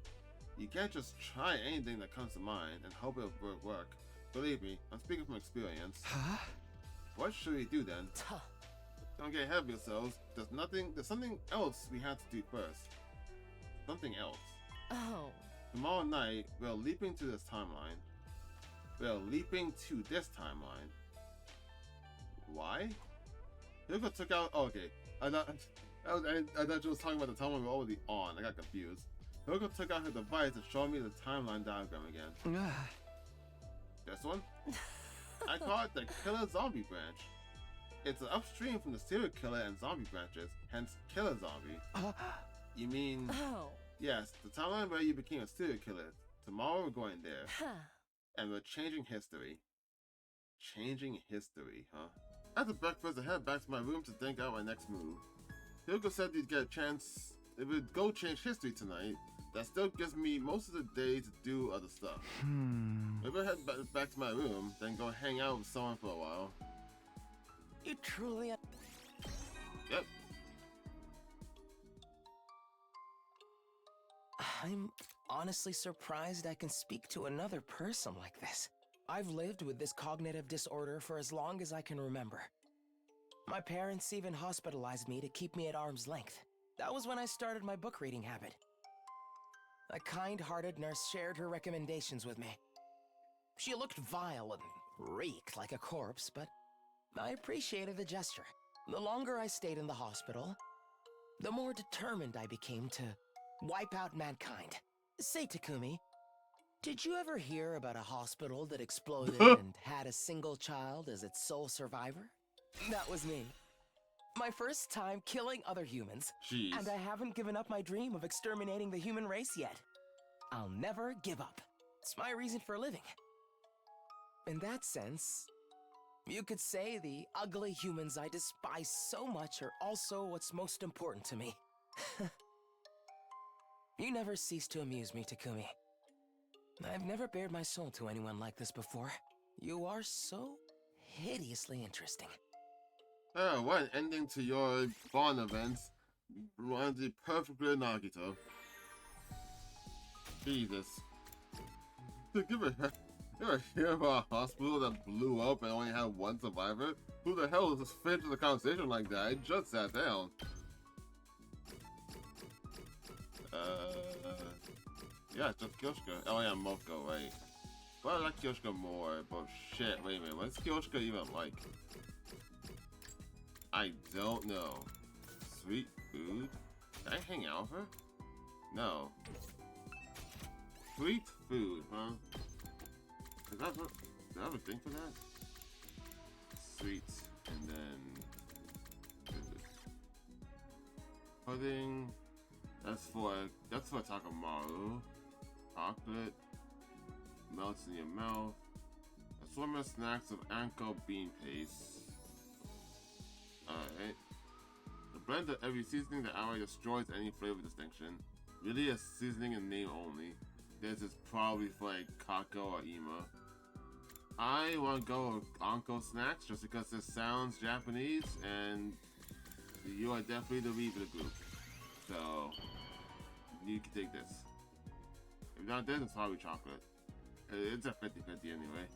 You can't just try anything that comes to mind and hope it will work. Believe me, I'm speaking from experience. What should we do then? Don't get ahead of yourselves. There's something else we have to do first. Something else. Tomorrow night, we're leaping to this timeline. We're leaping to this timeline. Why? Hiroko took out. Oh, okay. I thought you was talking about the timeline we're already on. I got confused. Hiroko took out her device to show me the timeline diagram again. This one? I call it the Killer Zombie branch. It's upstream from the serial killer and zombie branches, hence Killer Zombie. You mean? Yes, the timeline where you became a serial killer. Tomorrow we're going there. And we're changing history. Changing history, huh? After breakfast, I head back to my room to think out my next move. Hiroko said we'd get a chance if we'd go change history tonight. That still gives me most of the day to do other stuff. Maybe I'll head back to my room, then go hang out with someone for a while. You truly... Yep. I'm honestly surprised I can speak to another person like this. I've lived with this cognitive disorder for as long as I can remember. My parents even hospitalized me to keep me at arm's length. That was when I started my book reading habit. A kind-hearted nurse shared her recommendations with me. She looked vile and reeked like a corpse, but I appreciated the gesture. The longer I stayed in the hospital, the more determined I became to wipe out mankind. Say, Takumi, did you ever hear about a hospital that exploded and had a single child as its sole survivor? That was me. My first time killing other humans. Jeez. And I haven't given up my dream of exterminating the human race yet. I'll never give up. It's my reason for living. In that sense, you could say the ugly humans I despise so much are also what's most important to me. You never cease to amuse me, Takumi. I've never bared my soul to anyone like this before. You are so hideously interesting. Oh, what an ending to your Bond events. Reminds me perfectly of Nagito. Jesus. You ever hear about a hospital that blew up and only had one survivor? Who the hell is this fit to the conversation like that? I just sat down. Yeah, it's just Kyoshika. Oh yeah, Moko, right. Well, I like Kyoshika more, but shit, wait a minute, what's Kyoshika even like? I don't know. Sweet food? Can I hang out with her? No. Sweet food, huh? Is that what, do I have a thing for that? Sweets, and then pudding. That's for Takamaru. Chocolate melts in your mouth. Assortment snacks of Anko bean paste. Alright. The blend of every seasoning that outright destroys any flavor distinction. Really a seasoning in name only. This is probably for like Kako or Ima. I want to go with Anko snacks just because this sounds Japanese and you are definitely the lead of the group. So you can take this. If not this, it's probably chocolate. It's a 50-50 anyway.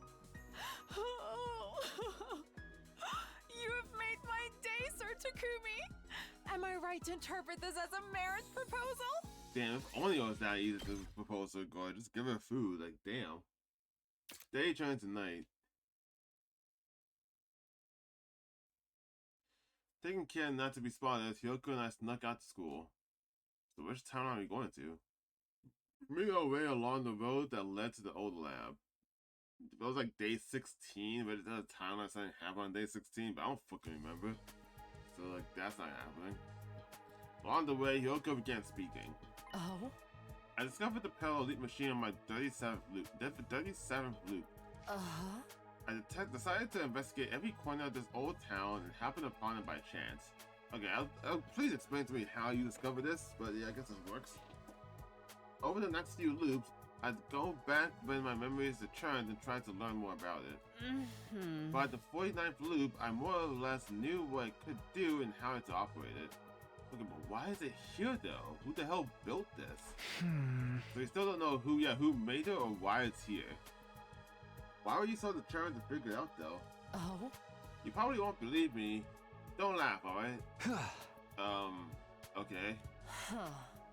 You have made my day, Sir Takumi! Am I right to interpret this as a marriage proposal? Damn, if only it was that easy to propose to a girl. Just give her food, like damn. Day turns to night. Taking care not to be spotted, Hyoko and I snuck out to school. So which town are we going to? Making our way along the road that led to the old lab. It was like day 16, but it's not a town that something happened on day 16, but I don't fucking remember. So like, that's not happening. Along the way, Hyoko began speaking. Oh? I discovered the Parallel Leap machine on my 37th loop. Uh-huh. I decided to investigate every corner of this old town and happened upon it by chance. Okay, please explain to me how you discovered this, but yeah, I guess it works. Over the next few loops, I'd go back when my memories returned and try to learn more about it. By the 49th loop, I more or less knew what it could do and how to operate it. Okay, but why is it here though? Who the hell built this? So we still don't know who made it or why it's here. Why were you so determined to figure it out though? Oh? You probably won't believe me. Don't laugh, alright? Okay.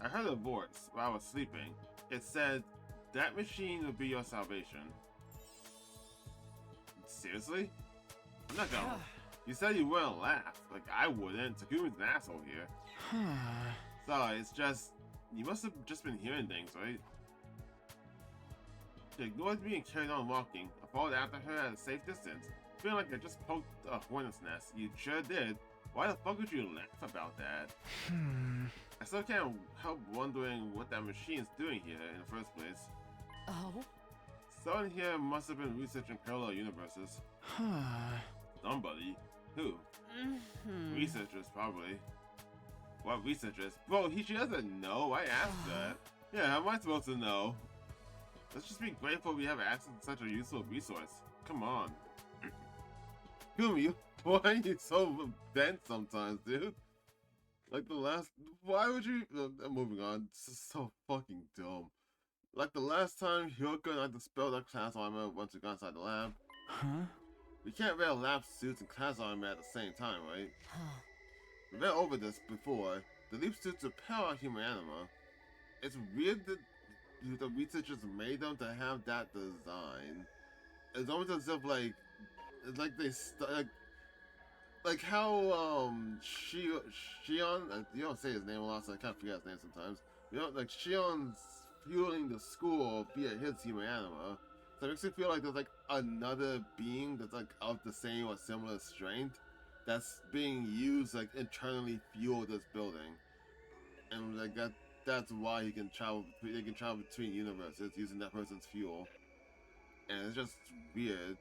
I heard a voice while I was sleeping. It said, that machine will be your salvation. Seriously? I'm not gonna. You said you wouldn't laugh. Like, I wouldn't. Takumi's an asshole here. So, it's just, you must have just been hearing things, right? She ignored me and carried on walking. I followed after her at a safe distance, feeling like I just poked a hornet's nest. You sure did. Why the fuck would you laugh about that? I still can't help wondering what that machine's doing here in the first place. Oh? Someone here must have been researching parallel universes. Somebody? Who? Researchers, probably. What researchers? Bro, she doesn't know. I asked that. Yeah, how am I supposed to know? Let's just be grateful we have access to such a useful resource. Come on. Kumi, why are you so dense sometimes, dude? Like the last... Why would you... I'm moving on. This is so fucking dumb. Like the last time Hyoko and I dispelled our class armor once we got inside the lab. We can't wear lab suits and class armor at the same time, right? We went over this before. The leap suits repel our human anima. It's weird that the researchers made them to have that design. It's almost as if it's like they like how Shion, you don't say his name a lot, so I can't forget his name sometimes. You know, like Shion's fueling the school via his human anima. So it makes me feel like there's like another being that's like of the same or similar strength that's being used like internally fuel this building, and like that's why he can travel. They can travel between universes using that person's fuel, and it's just weird.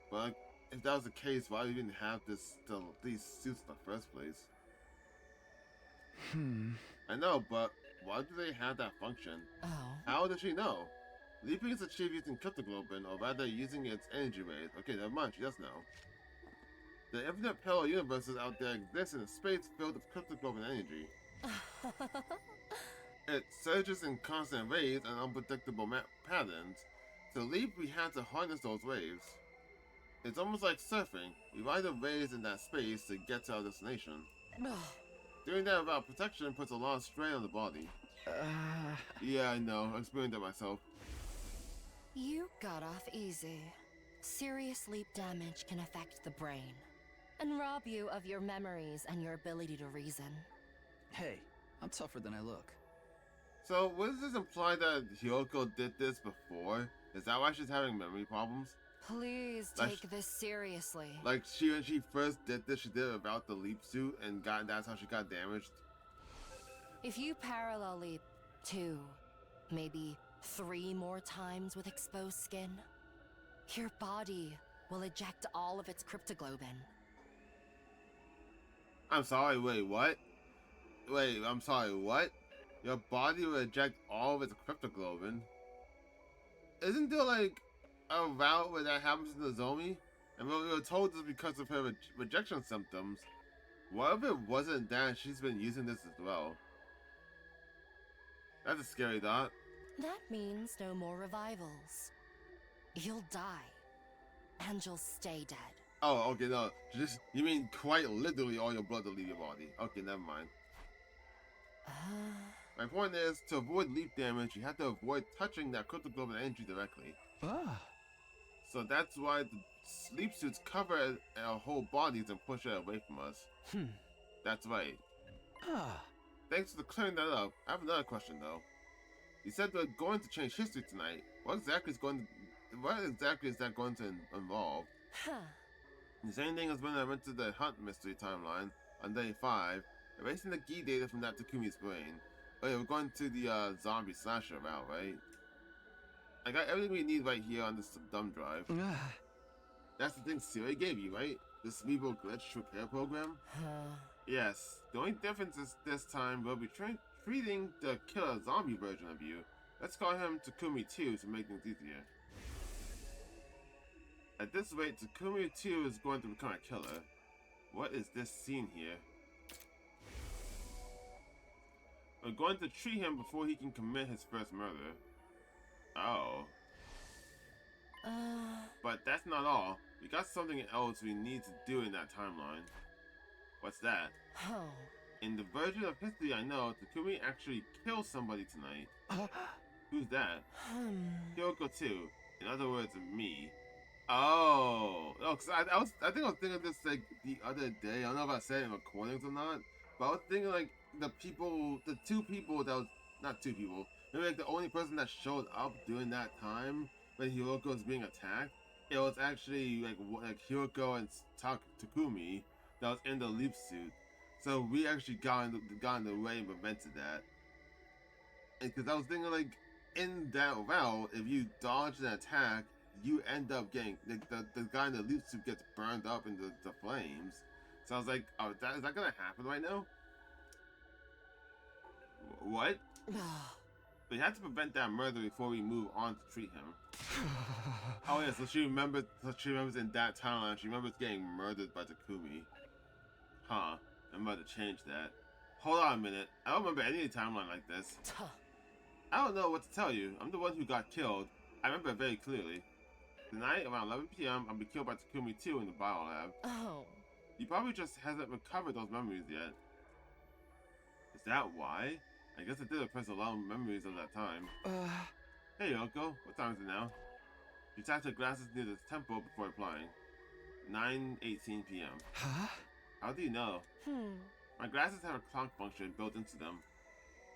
But like, if that was the case, why do we even have these suits in the first place? I know, but why do they have that function? Oh. How does she know? Leaping is achieved using cryptoglobin, or rather using its energy rays. Okay, never mind, she does know. The infinite parallel universes out there exist in a space filled with cryptoglobin energy. It surges in constant waves and unpredictable patterns. To leap, we had to harness those waves. It's almost like surfing. We ride the waves in that space to get to our destination. Doing that without protection puts a lot of strain on the body. Yeah, I know. I experienced it myself. You got off easy. Serious leap damage can affect the brain and rob you of your memories and your ability to reason. Hey, I'm tougher than I look. So, does this imply that Hiyoko did this before? Is that why she's having memory problems? Please take this seriously. Like, when she first did this, she did it without the leap suit, and that's how she got damaged? If you parallel leap 2, maybe 3 more times with exposed skin, your body will eject all of its cryptoglobin. I'm sorry, wait, what? Wait, I'm sorry, what? Your body will eject all of its cryptoglobin? Isn't there, like, a route where that happens in the Zombie? And we were told this because of her rejection symptoms. What if it wasn't that she's been using this as well? That's a scary thought. That means no more revivals. You'll die. And you'll stay dead. Oh, okay, no. You mean quite literally all your blood will leave your body. Okay, never mind. My point is, to avoid leap damage, you have to avoid touching that cryptoglobin energy directly. So that's why the sleep suits cover our whole bodies and push it away from us. That's right. Thanks for clearing that up. I have another question though. You said we're going to change history tonight. What exactly is that going to involve? The same thing as when I went to the Hunt mystery timeline on day 5, erasing the key data from that Takumi's brain. Oh yeah, we're going to the zombie slasher route, right? I got everything we need right here on this dumb drive. That's the thing Siri gave you, right? The cerebral glitch repair program? Yes. The only difference is this time we'll be treating the killer zombie version of you. Let's call him Takumi 2 to make things easier. At this rate, Takumi 2 is going to become a killer. What is this scene here? We're going to treat him before he can commit his first murder. Oh. But that's not all. We got something else we need to do in that timeline. What's that? In the version of history I know, Takumi actually killed somebody tonight. Who's that? Hiyoko 2. In other words, me. Oh, cause I think I was thinking of this like the other day. I don't know if I said it in recordings or not, but I was thinking like the 2 people that was not 2 people. Maybe like the only person that showed up during that time when Hiyoko was being attacked. It was actually like Hiyoko and Takumi that was in the leap suit. So we actually got in the way and prevented that. And because I was thinking like in that route, if you dodge an attack, you end up getting the guy in the leap suit gets burned up in the flames. So I was like, oh, is that gonna happen right now? What? We had to prevent that murder before we move on to treat him. Oh yeah, so she remembers in that timeline, she remembers getting murdered by Takumi. Huh, I'm about to change that. Hold on a minute, I don't remember any timeline like this. I don't know what to tell you, I'm the one who got killed. I remember it very clearly. Tonight, around 11 p.m., I'll be killed by Takumi 2 in the biolab. Oh. He probably just hasn't recovered those memories yet. Is that why? I guess I did repress a lot of memories of that time. Hey Yoko, what time is it now? She tapped her glasses near the temple before replying. 9:18 p.m. Huh? How do you know? My glasses have a clock function built into them.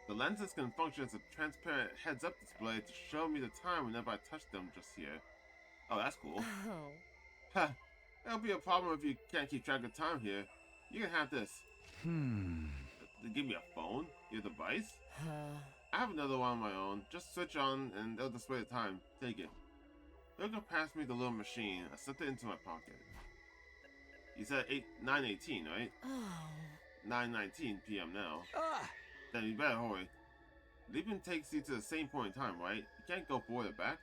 The lenses can function as a transparent heads-up display to show me the time whenever I touch them just here. Oh, that's cool. Huh. That'll be a problem if you can't keep track of time here. You can have this. Give me a phone? Your device? I have another one on my own. Just switch on and it'll display the time. Take it. Yoko passed me the little machine. I slipped it into my pocket. You said 9:18, right? 9:19 p.m. now. Then you better hurry. Leaping takes you to the same point in time, right? You can't go forward or back.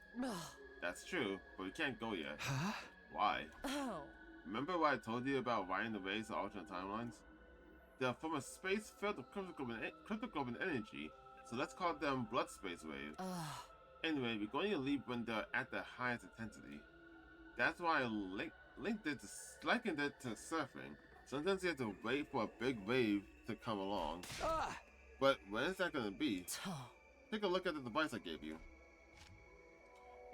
That's true, but we can't go yet. Huh? Why? Remember what I told you about riding the waves of alternate timelines? They're from a space filled with cryptoglobin energy, so let's call them blood space waves. Anyway, we're going to leap when they're at their highest intensity. That's why I likened it to surfing. Sometimes you have to wait for a big wave to come along. But when is that going to be? Take a look at the device I gave you.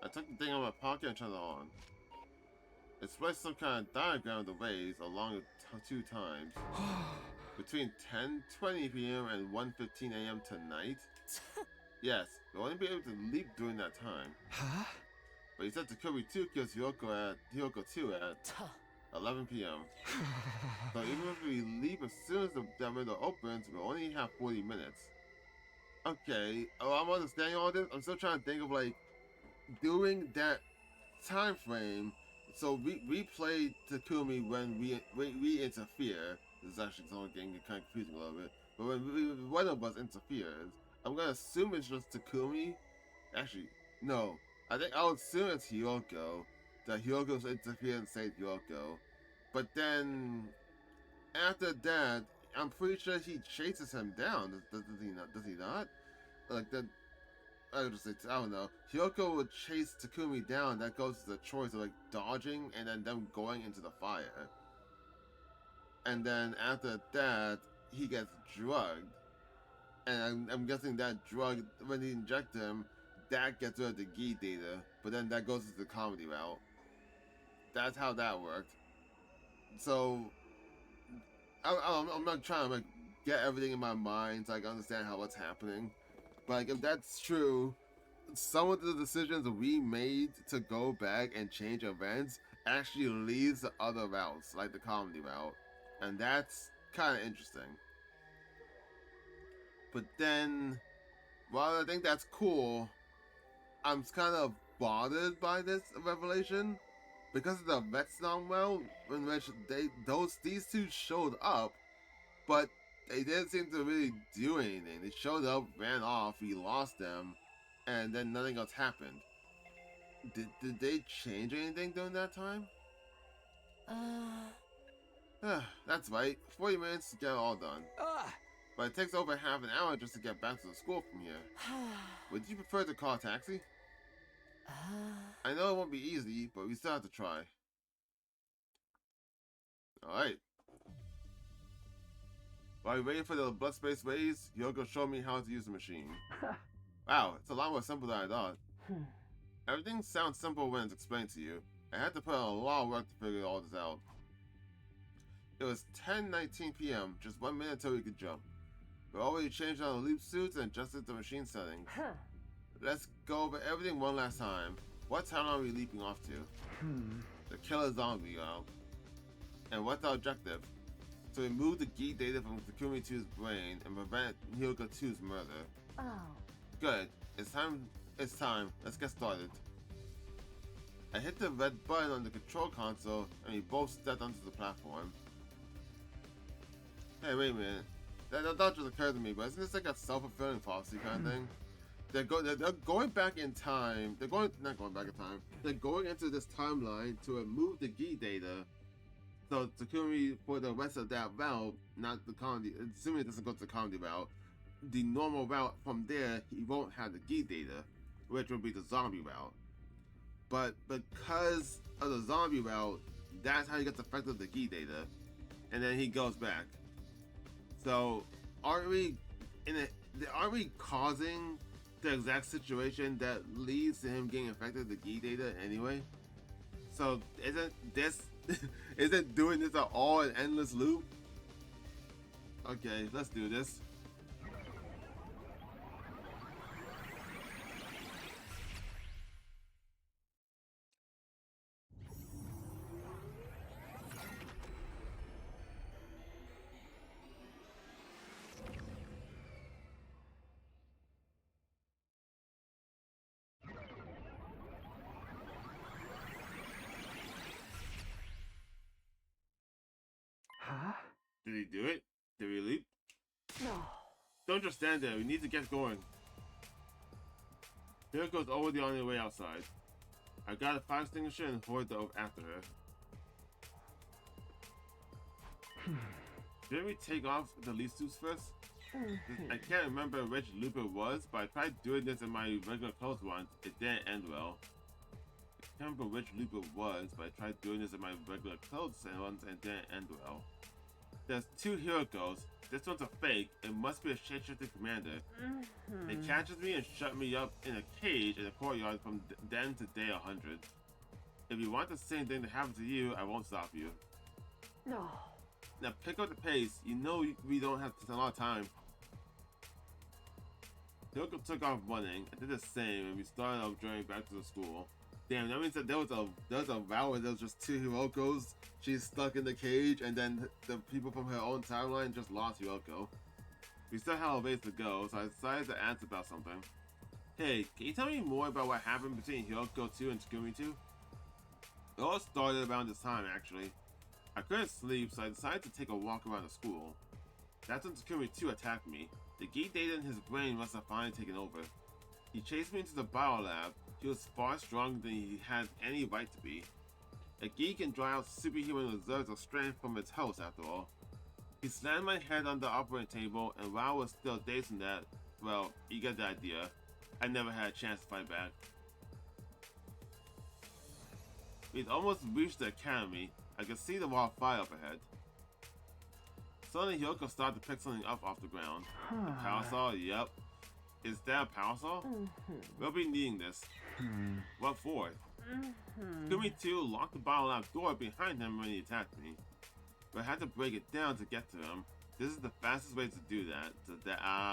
I took the thing out of my pocket and turned it on. It displays some kind of diagram of the waves along with two times. Between 10:20 p.m. and 1:15 a.m. tonight? Yes, we'll only be able to leap during that time. Huh? But he said Takumi 2 kills Hyoko 2 at 11 p.m. So even if we leave as soon as the window opens, we'll only have 40 minutes. Okay, I'm understanding all this. I'm still trying to think of like doing that time frame. So we play Takumi when we interfere. This is actually getting kind of confusing a little bit. But when one of us interferes, I'm gonna assume it's just Takumi. Actually, no. I think I'll assume it's Hyoko. That Hyoko's interfered and saved Hyoko. But then, after that, I'm pretty sure he chases him down. Does he not? Does he not? Like that. I don't know. Hyoko would chase Takumi down. That goes to the choice of like dodging and then them going into the fire. And then after that, he gets drugged. And I'm guessing that drug, when he inject him, that gets rid of the Gi data. But then that goes into the comedy route. That's how that worked. So, I'm not trying to like get everything in my mind so I can understand how what's happening. But like, if that's true, some of the decisions we made to go back and change events actually leads to other routes, like the comedy route. And that's kind of interesting. But then, while I think that's cool, I'm kind of bothered by this revelation because of the Vetsnong well, in which these two showed up, but they didn't seem to really do anything. They showed up, ran off, we lost them, and then nothing else happened. Did they change anything during that time? That's right. 40 minutes to get it all done. But it takes over half an hour just to get back to the school from here. Would you prefer to call a taxi? I know it won't be easy, but we still have to try. Alright. While you're waiting for the blood space waves, Hyoko showed me how to use the machine. Wow, it's a lot more simple than I thought. Everything sounds simple when it's explained to you. I had to put in a lot of work to figure all this out. It was 10:19 p.m., just 1 minute until we could jump. We already changed on the leap suits and adjusted the machine settings. Let's go over everything one last time. What town are we leaping off to? The killer zombie route. And what's our objective? To remove the Gi data from Takumi 2's brain and prevent Hyoko 2's murder. Good. It's time. Let's get started. I hit the red button on the control console and we both stepped onto the platform. Hey, wait a minute. That thought just occurred to me, but isn't this like a self-fulfilling prophecy kind of thing? They're going back in time. They're not going back in time. They're going into this timeline to remove the Gi data. So Takumi, for the rest of that route, not the comedy, assuming it doesn't go to the comedy route, the normal route from there, he won't have the Gi data, which will be the zombie route. But because of the zombie route, that's how he gets affected with the Gi data, and then he goes back. So, aren't we causing the exact situation that leads to him getting infected with the Gi data anyway. So isn't this isn't doing this at all an endless loop? Okay, let's do this. Huh? Did he do it? Did he leap? No. Don't just stand there. We need to get going. Here goes already on the way outside. I got a fire extinguisher and poured the after her. Didn't we take off the leaf suits first? I can't remember which loop it was, but I tried doing this in my regular clothes once. It didn't end well. I can't remember which loop it was, but I tried doing this in my regular clothes once and it didn't end well. There's two hero ghosts. This one's a fake. It must be a shapeshifting commander. It catches me and shut me up in a cage in a courtyard from then to day 100. If you want the same thing to happen to you, I won't stop you. No. Now pick up the pace. You know we don't have a lot of time. Hyoko took off running. I did the same, and we started our journey back to the school. Damn, that means that there was a vow where there was just two Hyokos. She's stuck in the cage, and then the people from her own timeline just lost Hyoko. We still had a ways to go, so I decided to ask about something. Hey, can you tell me more about what happened between Hyoko 2 and Takumi 2? It all started around this time, actually. I couldn't sleep, so I decided to take a walk around the school. That's when Takumi 2 attacked me. The Gi data in his brain must have finally taken over. He chased me into the biolab. He was far stronger than he had any right to be. A Gi can draw out superhuman reserves of strength from its host, after all. He slammed my head on the operating table, and while I was still dazed from that, well, you get the idea. I never had a chance to fight back. We'd almost reached the academy. I could see the wall of fire up ahead. Suddenly, Hyoko started to pick something up off the ground. A power saw? Yep. Is that a power saw? We'll be needing this. What for? Takumi 2 locked the biolab door behind him when he attacked me. But I had to break it down to get to him. This is the fastest way to do that.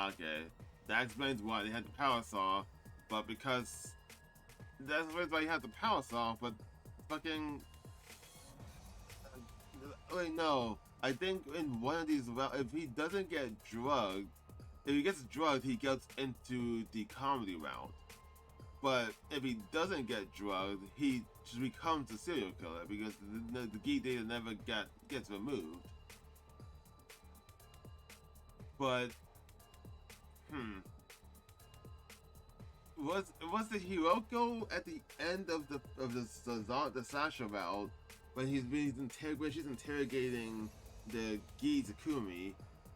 Okay. That explains why they had the power saw. But because... That's why he had the power saw, but... Fucking... Wait, no. I think in one of these... If he doesn't get drugged... If he gets drugged, he gets into the comedy route. But if he doesn't get drugged, he just becomes a serial killer because the Gi data never gets removed. But was the Hiroko at the end of the slasher route when she's interrogating the Gi Takumi?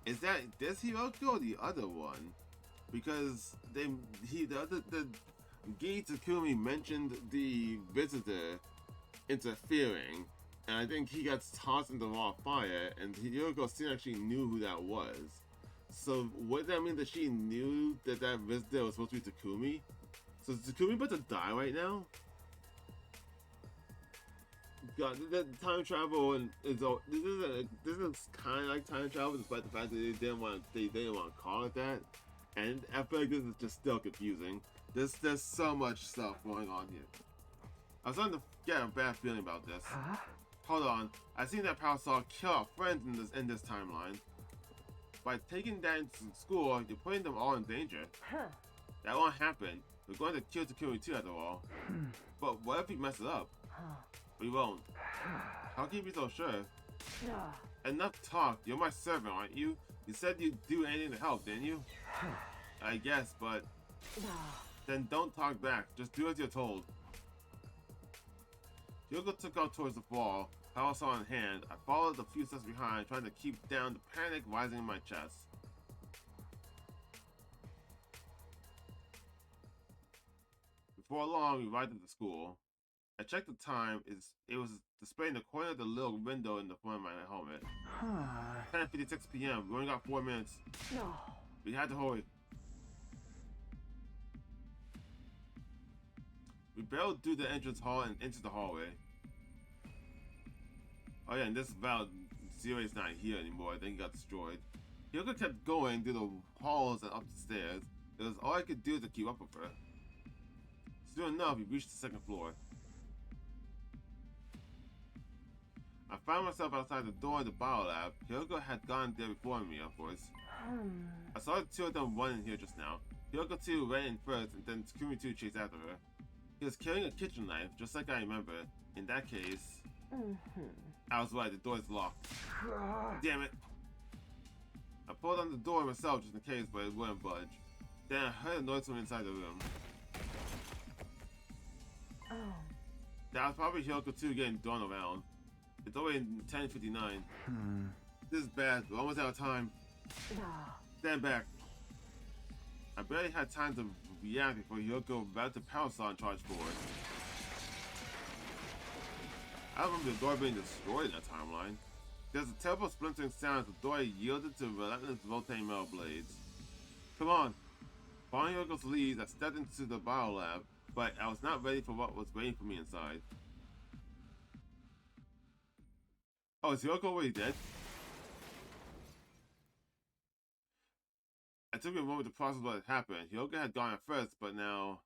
Is that this Hiroko or the other one? Because the Gi Takumi mentioned the visitor interfering, and I think he got tossed into the wall of fire, and Hiroko still actually knew who that was. So would that mean that she knew that visitor was supposed to be Takumi? So is Takumi about to die right now? God, the time travel and this is kind of like time travel, despite the fact that they didn't want to call it that. And I feel like this is just still confusing. There's so much stuff going on here. I'm starting to get a bad feeling about this. Hold on, I seen that power saw kill our friends in this timeline. By taking that into school, you're putting them all in danger. That won't happen. We're going to kill Takumi 2 after all. But what if we mess it up? We won't. How can you be so sure? Enough talk. You're my servant, aren't you? You said you'd do anything to help, didn't you? I guess, but... Then don't talk back. Just do as you're told. Hyoko took out towards the wall, power saw in hand. I followed a few steps behind, trying to keep down the panic rising in my chest. Before long, we arrived at the school. I checked the time. It was displayed in the corner of the little window in the front of my helmet. 10:56 p.m. We only got 4 minutes. We had to hurry. We barreled through the entrance hall and into the hallway. Oh yeah, and this Val Zirai's not here anymore. I think he got destroyed. Hyoko kept going through the halls and up the stairs. It was all I could do to keep up with her. Soon enough, we reached the second floor. I found myself outside the door of the biolab. Hyoko had gone there before me, of course. I saw the two of them run in here just now. Hyoko 2 ran in first, and then Takumi 2 chased after her. He was carrying a kitchen knife, just like I remember. In that case, I was right, the door is locked. Damn it! I pulled on the door myself just in case, but it wouldn't budge. Then I heard a noise from inside the room. That was probably Hyoko 2 getting thrown around. It's already 10:59. This is bad. We're almost out of time. Stand back. I barely had time to react before Hyoko ran the power saw and charged forward. I remember the door being destroyed in that timeline. There's a terrible splintering sound as the door yielded to relentless rotating metal blades. Come on. Following Hyoko's lead, I stepped into the biolab, but I was not ready for what was waiting for me inside. Oh, is Hyoko already dead? It took me a moment to process what had happened. Hyoko had gone at first, but now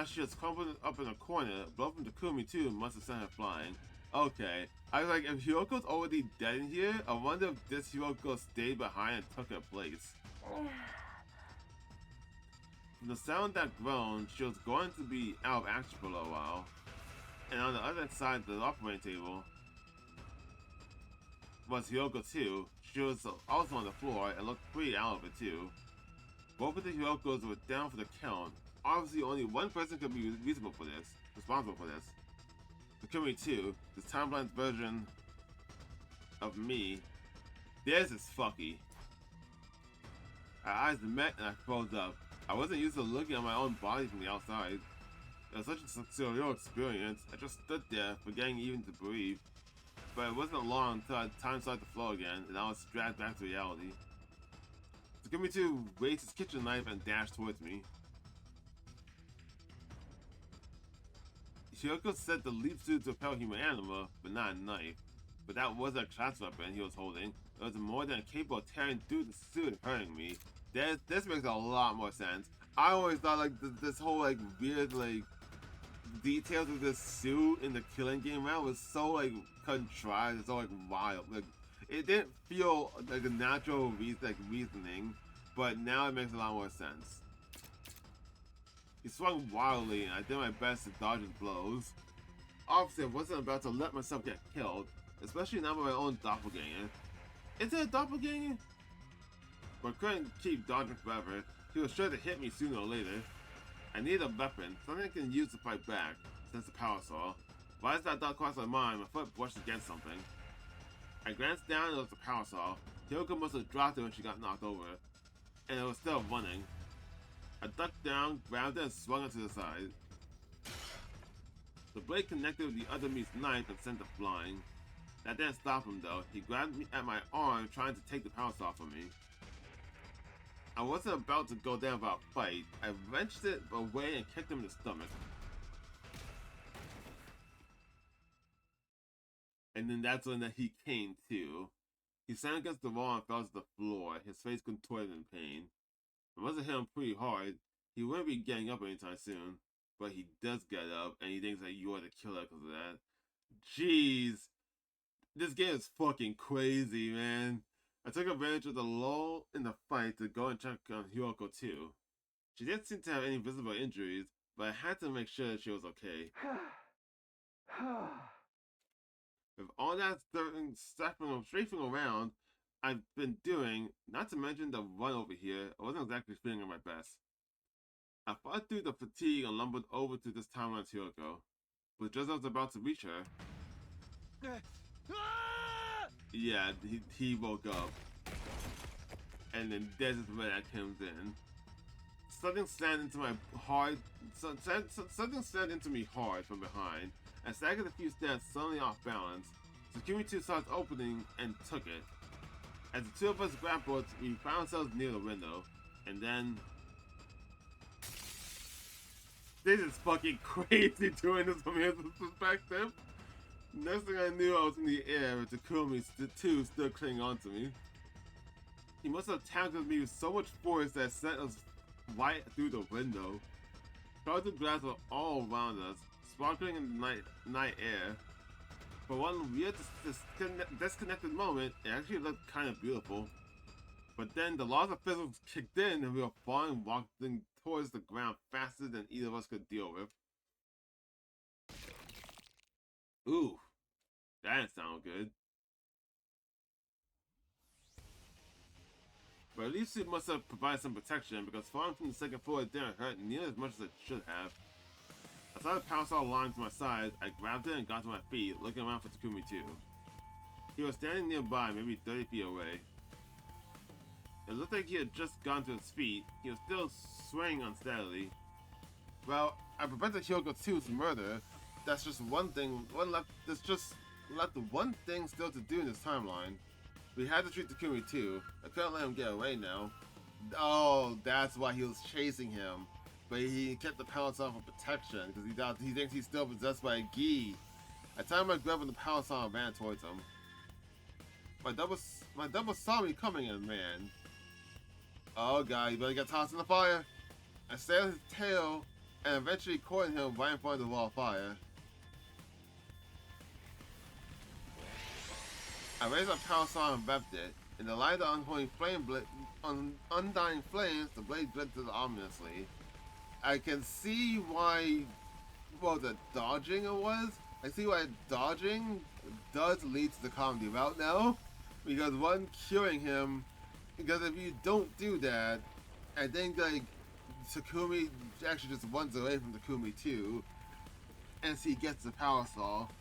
she is crumpled up in a corner. Blow from Takumi too must have sent her flying. Okay. I was like, if Hyoko's already dead in here, I wonder if this Hyoko stayed behind and took her place. From the sound that groaned, she was going to be out of action for a little while. And on the other side of the operating table was Hyoko 2. She was also on the floor and looked pretty out of it too. Both of the Hyokos were down for the count. Obviously, only one person could be responsible for this. Takumi 2, this timeline version of me. Theirs is fucky. Our eyes met and I froze up. I wasn't used to looking at my own body from the outside. It was such a surreal experience. I just stood there, forgetting even to breathe. But it wasn't long until time started to flow again, and I was dragged back to reality. Takumi 2 raised his kitchen knife and dashed towards me. Hyoko said the leap suit to repel human anima, but not a knife. But that wasn't a class weapon he was holding. It was more than capable of tearing through the suit and hurting me. This makes a lot more sense. I always thought like this whole like weird like details of this suit in the Killing Game round was so like contrived, so like wild. Like it didn't feel like a natural reasoning, but now it makes a lot more sense. He swung wildly, and I did my best to dodge his blows. Obviously, I wasn't about to let myself get killed, especially not by my own doppelganger. Is it a doppelganger? But I couldn't keep dodging forever. He was sure to hit me sooner or later. I needed a weapon, something I can use to fight back, since the power saw. Why as that thought crossed my mind, my foot brushed against something. I glanced down and it was the power saw. Hyoko must have dropped it when she got knocked over, and it was still running. I ducked down, grabbed it, and swung it to the side. The blade connected with the other meat's knife and sent it flying. That didn't stop him though. He grabbed me at my arm, trying to take the power saw from me. I wasn't about to go down without a fight. I wrenched it away and kicked him in the stomach. And then that's when he came to. He sank against the wall and fell to the floor, his face contorted in pain. I must have hit him pretty hard. He wouldn't be getting up anytime soon. But he does get up, and he thinks that you are the killer because of that. Jeez. This game is fucking crazy, man. I took advantage of the lull in the fight to go and check on Hyoko too. She didn't seem to have any visible injuries, but I had to make sure that she was okay. With all that strafing around I've been doing, not to mention the run over here, I wasn't exactly feeling at my best. I fought through the fatigue and lumbered over to this timeline's Hyoko, but just as I was about to reach her, yeah, he woke up. And then this is where that comes in. Something slammed into my hard. Something slammed into me hard from behind. I staggered a few steps, suddenly off balance. Takumi 2 saw its opening and took it. As the two of us grappled, we found ourselves near the window, and then This is fucking crazy doing this from his perspective. Next thing I knew, I was in the air with Takumi too still clinging on to me. He must have tackled me with so much force that sent us right through the window. Clouds of glass were all around us, sparkling in the night air. For one weird disconnected moment, it actually looked kind of beautiful. But then the laws of physics kicked in and we were falling, walking towards the ground faster than either of us could deal with. Ooh, that didn't sound good. But at least it must have provided some protection, because falling from the second floor didn't hurt nearly as much as it should have. I saw the parasol lying to my side. I grabbed it and got to my feet, looking around for Takumi too. He was standing nearby, maybe 30 feet away. It looked like he had just gotten to his feet. He was still swaying unsteadily. Well, I prevented Hyoko 2's murder. That's just one thing. There's just left one thing still to do in this timeline. We had to treat Takumi too. I couldn't let him get away now. Oh, that's why he was chasing him. But he kept the parasol for protection because he thinks he's still possessed by a Gi. I tied my glove on the parasol and ran towards him. My double saw me coming and ran. Oh god, you better get tossed in the fire. I stayed on his tail and eventually caught him right in front of the wall of fire. I raised my parasol and revved it. In the light of undying flames, the blade glinted ominously. I can see why, well, the dodging it was. I see why dodging does lead to the comedy route now. Because one, curing him, because if you don't do that, I think like Takumi actually just runs away from Takumi too, and he gets the parasol,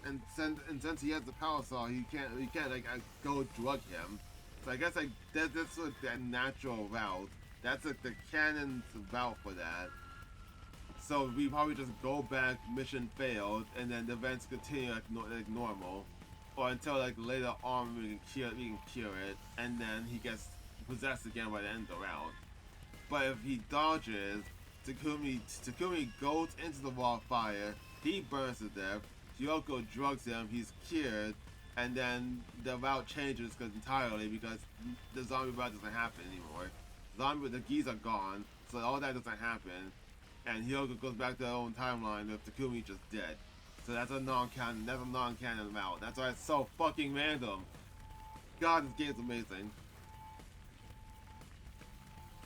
and since he has the parasol, he can't like go drug him. So I guess like that's like that natural route. That's like the canon's route for that. So we probably just go back, mission failed, and then the events continue like normal, or until like later on we can cure it, and then he gets possessed again by the end of the route. But if he dodges, Takumi goes into the wall of fire, he burns to death, Hyoko drugs him, he's cured, and then the route changes entirely because the zombie route doesn't happen anymore. The Gis are gone, so all that doesn't happen, and Hyoko goes back to her own timeline with Takumi just dead. So that's a non-canon route. That's why it's so fucking random. God, this game's amazing.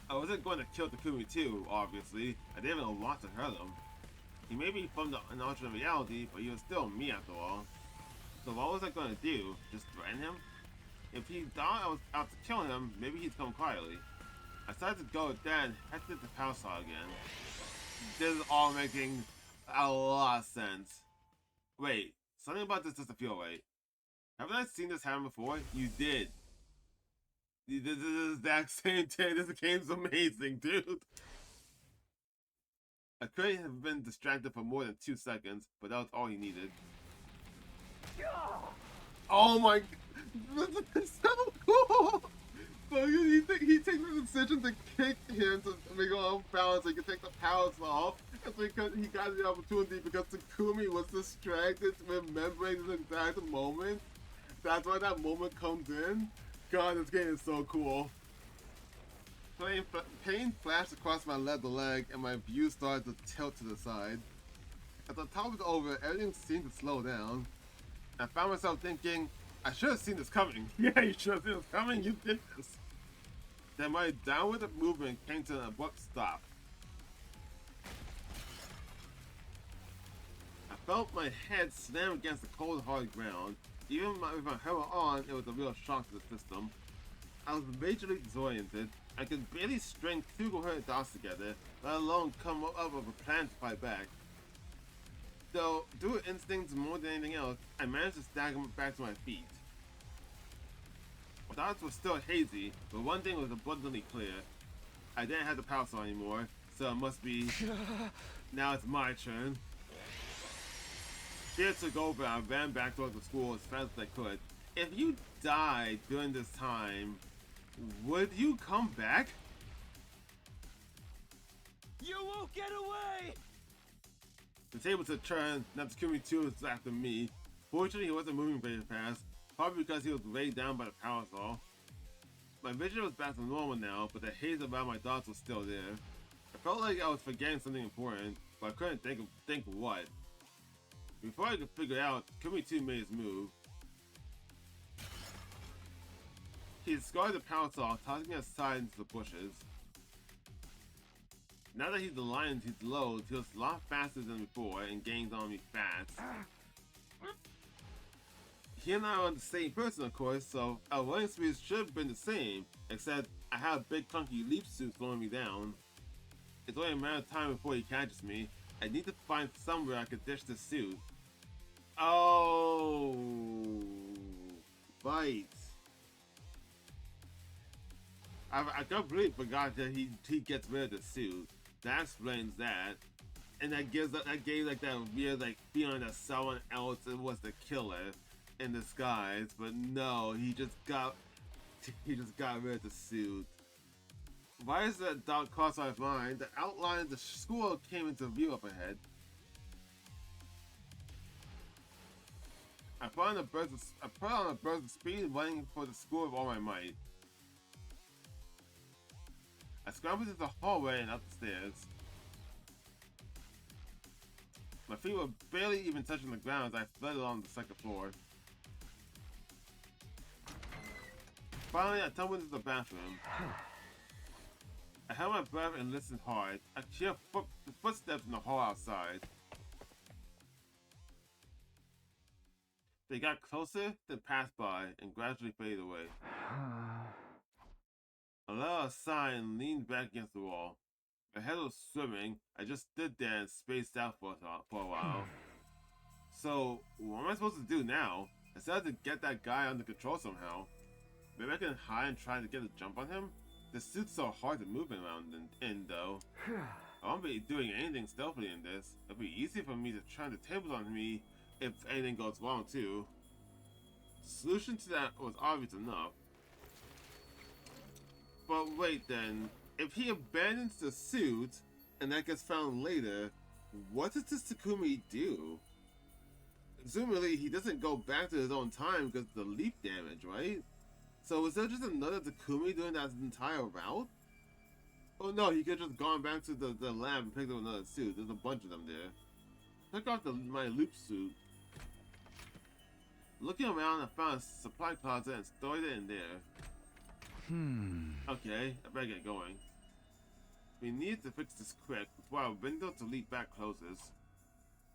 I wasn't going to kill Takumi too, obviously. I didn't even want to hurt him. He may be from an alternate reality, but he was still me after all. So what was I going to do? Just threaten him? If he thought I was out to kill him, maybe he'd come quietly. I decided to go with that and head to the parasol again. This is all making a lot of sense. Wait, something about this doesn't feel right. Haven't I seen this happen before? You did. This is the exact same thing. This game's amazing, dude. I could have been distracted for more than 2 seconds, but that was all he needed. Oh my god, this is so cool! So he takes the decision to kick him to make him unbalanced so he can take the parasol off. And so he got the opportunity because Takumi was distracted remembering this exact moment. That's why that moment comes in. God, this game is so cool. Pain flashed across my leather leg and my view started to tilt to the side. As the top was over, everything seemed to slow down. I found myself thinking, I should have seen this coming. Yeah, you should have seen this coming, you did this. Then my downward movement came to an abrupt stop. I felt my head slam against the cold, hard ground. Even with my helmet on, it was a real shock to the system. I was majorly disoriented. I could barely string 2 coherent dots together, let alone come up with a plan to fight back. Though, due to instincts more than anything else, I managed to stagger back to my feet. My thoughts were still hazy, but one thing was abundantly clear. I didn't have the parasol anymore, so it must be... Now it's my turn. Fear took over and I ran back towards the school as fast as I could. If you died during this time, would you come back? You won't get away! The tables had turned, now Takumi 2 was after me. Fortunately, he wasn't moving very fast, probably because he was weighed down by the parasol. My vision was back to normal now, but the haze around my thoughts was still there. I felt like I was forgetting something important, but I couldn't think what. Before I could figure it out, Takumi 2 made his move. He discarded the parasol, tossing it aside into the bushes. Now that he's the lion he's low, he was a lot faster than before and gains on me fast. He and I are the same person, of course, so our running speeds should have been the same, except I have a big clunky leap suit slowing me down. It's only a matter of time before he catches me. I need to find somewhere I could ditch the suit. Oh, bite. I completely forgot that he gets rid of the suit. That explains that, and that gave like that weird like feeling that someone else was the killer in disguise. But no, he just got rid of the suit. Why is that thought cross my mind? The outline of the school came into view up ahead. I put on a burst of speed, running for the school with all my might. I scrambled into the hallway and up the stairs. My feet were barely even touching the ground as I fled along the second floor. Finally, I tumbled into the bathroom. I held my breath and listened hard. I could hear footsteps in the hall outside. They got closer, then passed by, and gradually faded away. I let out a sigh and leaned back against the wall. My head was swimming. I just stood there and spaced out for a while. So, what am I supposed to do now? I still have to get that guy under control somehow. Maybe I can hide and try to get a jump on him? The suit's so hard to move around in though. I won't be doing anything stealthily in this. It'll be easy for me to turn the tables on me if anything goes wrong too. The solution to that was obvious enough. But wait then, if he abandons the suit and that gets found later, what does this Takumi do? Presumably he doesn't go back to his own time because of the leap damage, right? So is there just another Takumi doing that entire route? Oh no, he could have just gone back to the lab and picked up another suit. There's a bunch of them there. Took off my loop suit. Looking around, I found a supply closet and stored it in there. Okay, I better get going. We need to fix this quick before our window to leap back closes.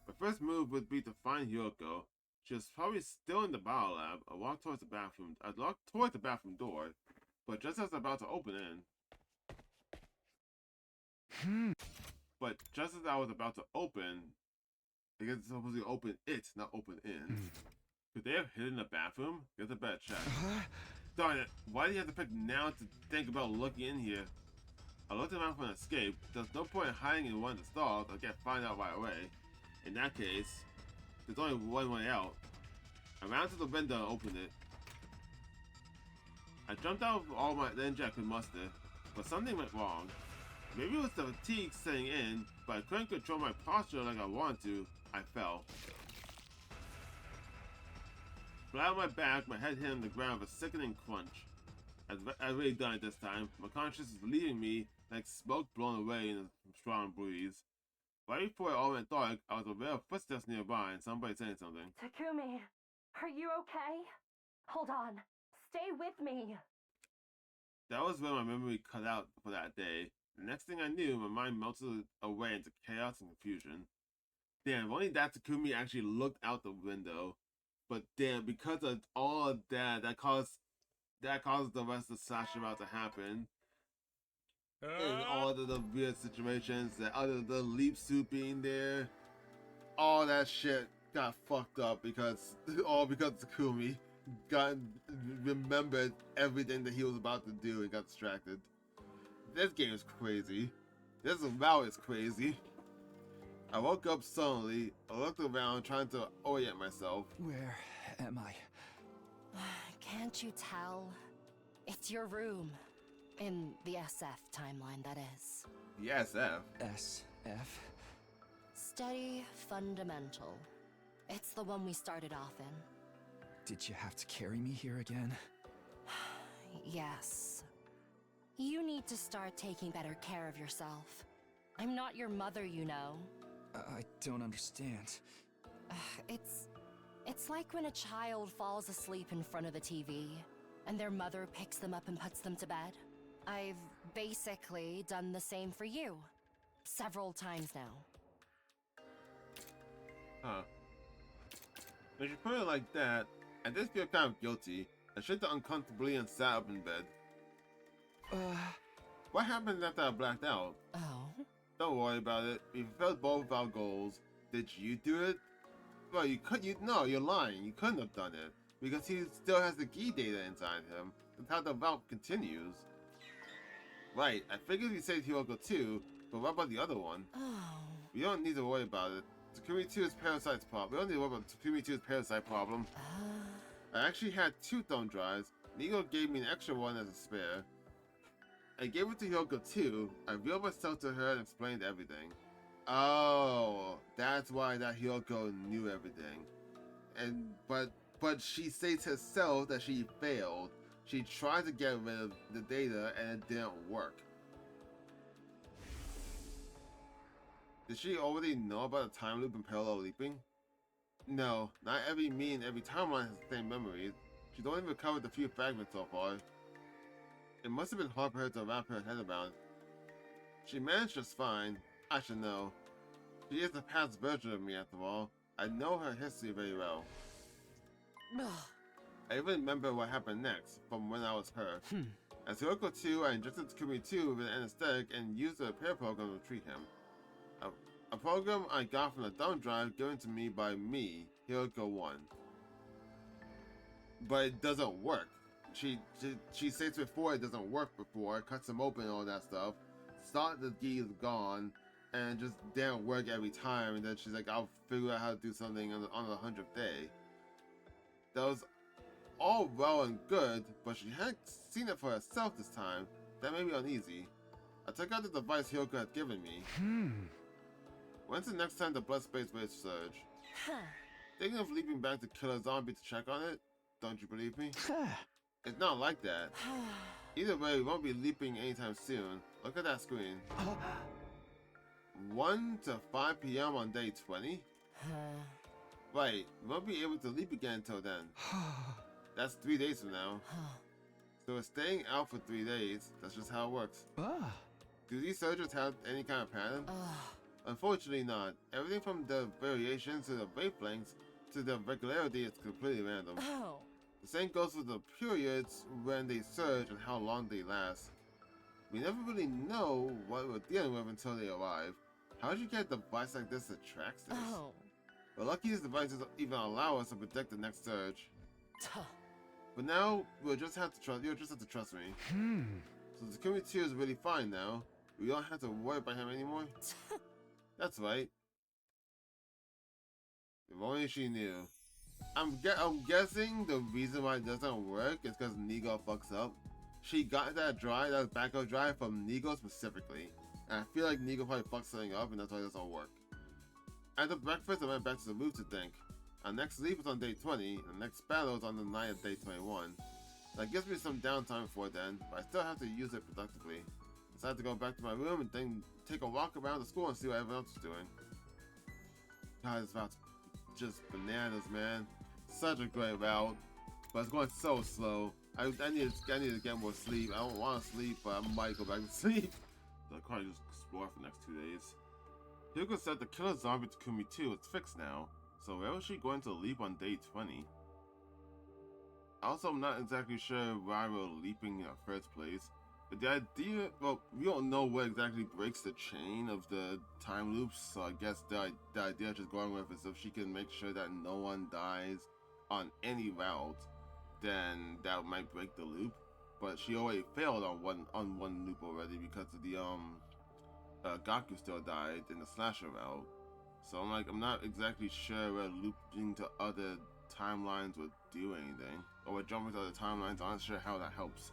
My first move would be to find Yoko. She was probably still in the bio lab. I walked towards the bathroom. I walked towards the bathroom door, but just as I was about to open I guess it's supposed to open it, not open in. Could they have hidden the bathroom? Guess I better check. Darn it, why do you have to pick now to think about looking in here? I looked around for an escape. There's no point in hiding in one of the stalls. I'll get found out right away. In that case, there's only one way out. I ran to the window and opened it. I jumped out with all my energy I could muster, but something went wrong. Maybe it was the fatigue setting in, but I couldn't control my posture like I wanted to. I fell. Flat on my back, my head hit on the ground with a sickening crunch. I really done it this time. My consciousness is leaving me like smoke blown away in a strong breeze. Right before it all went dark, I was aware of footsteps nearby and somebody saying something. Takumi, are you okay? Hold on. Stay with me. That was when my memory cut out for that day. The next thing I knew, my mind melted away into chaos and confusion. Damn, if only that Takumi actually looked out the window. But damn, because of all of that caused the rest of Sasha about to happen. And all of the weird situations, the leap suit being there, all that shit got fucked up because Takumi remembered everything that he was about to do and got distracted. This game is crazy. This route is crazy. I woke up suddenly. I looked around trying to orient myself. Where am I? Can't you tell? It's your room. In the SF timeline, that is. The SF? SF? Steady Fundamental. It's the one we started off in. Did you have to carry me here again? Yes. You need to start taking better care of yourself. I'm not your mother, you know. I don't understand. It's like when a child falls asleep in front of the TV, and their mother picks them up and puts them to bed. I've basically done the same for you. Several times now. Huh. When you put it like that, I just feel kind of guilty. I shit uncomfortably and sat up in bed. What happened after I blacked out? Oh? Don't worry about it. We fulfilled both of our goals. Did you do it? Well, no, you're lying. You couldn't have done it. Because he still has the key data inside him. That's how the route continues. Right, I figured you saved Hyogo too, but what about the other one? Oh. We don't need to worry about it. Takumi 2's parasite's problem. We don't need to worry about Takumi 2's parasite problem. I actually had 2 thumb drives. Nigo gave me an extra one as a spare. I gave it to Hyogo too. I revealed myself to her and explained everything. Oh, that's why that Hyogo knew everything. But she states herself that she failed. She tried to get rid of the data and it didn't work. Did she already know about the time loop and parallel leaping? No, not every me and every timeline has the same memories. She's only recovered a few fragments so far. It must have been hard for her to wrap her head around. She managed just fine. I should know. She is the past version of me after all. I know her history very well. I even remember what happened next, from when I was her. As Hyogo 2, I injected Takumi 2 with an anesthetic and used the repair program to treat him. A program I got from the thumb drive given to me by me, Hyogo 1. But it doesn't work. She states before it doesn't work before, cuts him open and all that stuff. Thought the key is gone, and just didn't work every time, and then she's like, I'll figure out how to do something on the 100th day. That was all well and good, but she hadn't seen it for herself this time. That made me uneasy. I took out the device Hyogo had given me. When's the next time the blood space waves surge? Thinking of leaping back to kill a zombie to check on it? Don't you believe me? It's not like that. Either way, we won't be leaping anytime soon. Look at that screen. 1 to 5 p.m. on day 20? Right, we won't be able to leap again until then. That's 3 days from now. So we're staying out for 3 days. That's just how it works. Do these surges have any kind of pattern? Unfortunately not. Everything from the variations to the wavelengths to the regularity is completely random. The same goes with the periods when they surge and how long they last. We never really know what we're dealing with until they arrive. How did you get a device like this that tracks this? We're lucky these devices even allow us to predict the next surge. But now, you'll just have to trust me. So Takumi 2 is really fine now. We don't have to worry about him anymore? That's right. If only she knew. I'm guessing the reason why it doesn't work is because Nigo fucks up. She got that backup drive from Nigo specifically. And I feel like Nigo probably fucked something up and that's why it doesn't work. After breakfast, I went back to the roof to think. Our next leap is on day 20, and the next battle is on the night of day 21. That gives me some downtime before then, but I still have to use it productively. I decided to go back to my room and then take a walk around the school and see what everyone else is doing. God, this route's just bananas, man. Such a great route, but it's going so slow. I need to get more sleep. I don't want to sleep, but I might go back to sleep. So I can't just explore for the next 2 days. Hyogo said the killer zombie Takumi 2 is fixed now, so where was she going to leap on day 20? Also, I'm not exactly sure why we're leaping in the first place, but the idea, well, we don't know what exactly breaks the chain of the time loops, so I guess the idea just going with is if she can make sure that no one dies on any route, then that might break the loop. But she already failed on one loop already because of the Gaku still died in the slasher route. So I'm not exactly sure where looping to other timelines would do anything, or we're jumping to other timelines. I'm not sure how that helps.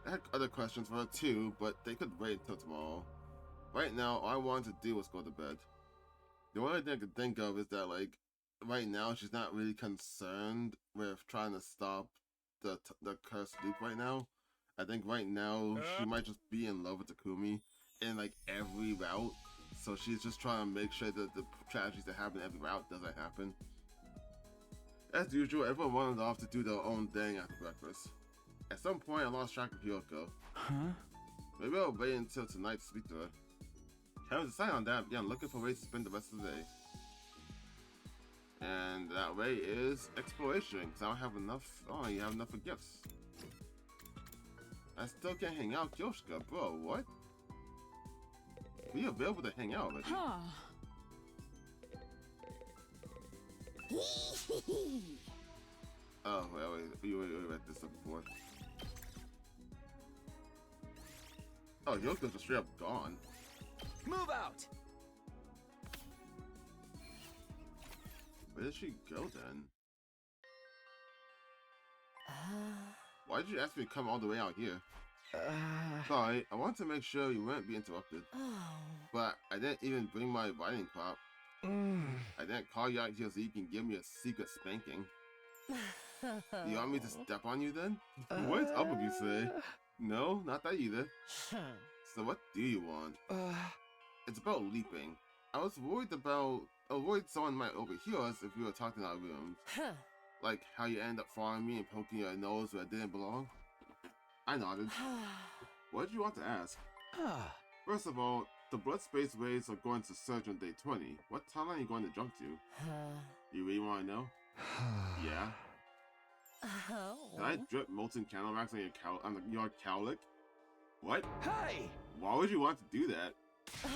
I had other questions for her too, but they could wait until tomorrow. Right now, all I wanted to do was go to bed. The only thing I can think of is that, like, right now she's not really concerned with trying to stop the cursed loop right now. I think right now she might just be in love with Takumi in, like, every route. So she's just trying to make sure that the tragedies that happen in every route doesn't happen. As usual, everyone wanted off to do their own thing after breakfast. At some point, I lost track of Hiyoko. Huh? Maybe I'll wait until tonight to speak to her. Haven't decided on that, but yeah, I'm looking for ways to spend the rest of the day. And that way is exploration, because I don't have enough. Oh, you have enough for gifts. I still can't hang out, Kyoshka, bro. What? We available to hang out already. Huh. Oh, wait, we read this up before. Oh, Yoko's just straight up gone. Move out! Where did she go then? Why did you ask me to come all the way out here? Sorry, I wanted to make sure you wouldn't be interrupted. But I didn't even bring my riding crop. I didn't call you out here so you can give me a secret spanking. You want me to step on you then? What's up with you, say? No, not that either. So what do you want? It's about leaping. I was worried someone might overhear us if we were talking in our rooms. Like how you end up following me and poking your nose where it didn't belong. I nodded. What did you want to ask? First of all, the blood space waves are going to surge on day 20. What timeline are you going to jump to? You really want to know? Yeah. Can I drip molten candle wax on your cowlick? What? Hey! Why would you want to do that?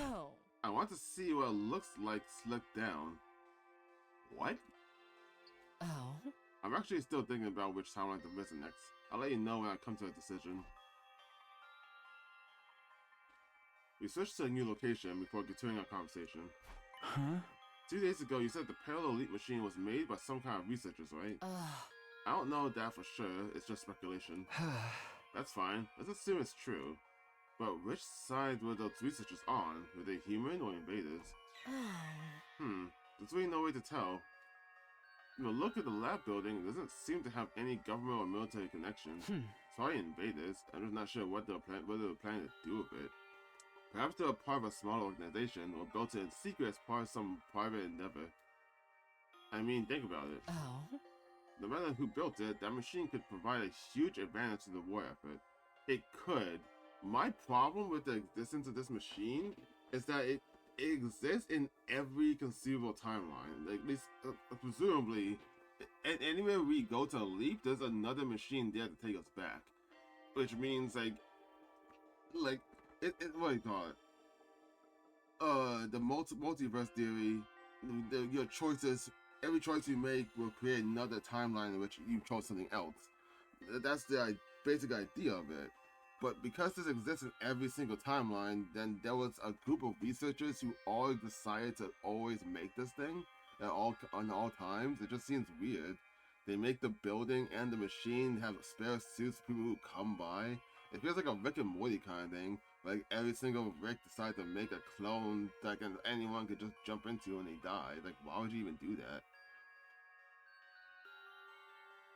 Oh. I want to see what it looks like slipped down. What? Oh. I'm actually still thinking about which timeline to visit next. I'll let you know when I come to a decision. We switched to a new location before continuing our conversation. Huh? 2 days ago, you said the Parallel Leap machine was made by some kind of researchers, right? I don't know that for sure, it's just speculation. That's fine, let's assume it's true. But which side were those researchers on? Were they human or invaders? There's really no way to tell. From the look at the lab building, it doesn't seem to have any government or military connection. Probably invaders. I'm just not sure what they were planning to do with it. Perhaps they were part of a smaller organization or built it in secret as part of some private endeavor. I mean, think about it. No matter who built it, that machine could provide a huge advantage to the war effort. It could. My problem with the existence of this machine is that it exists in every conceivable timeline. Like, at least, presumably, anywhere we go to leap, there's another machine there to take us back. Which means, like, what do you call it? The multiverse theory, your choices, every choice you make will create another timeline in which you chose something else. That's the basic idea of it. But because this exists in every single timeline, then there was a group of researchers who all decided to always make this thing on all times. It just seems weird. They make the building and the machine have spare suits for people who come by. It feels like a Rick and Morty kind of thing. Like every single Rick decided to make a clone that anyone could just jump into and they die. Like, why would you even do that?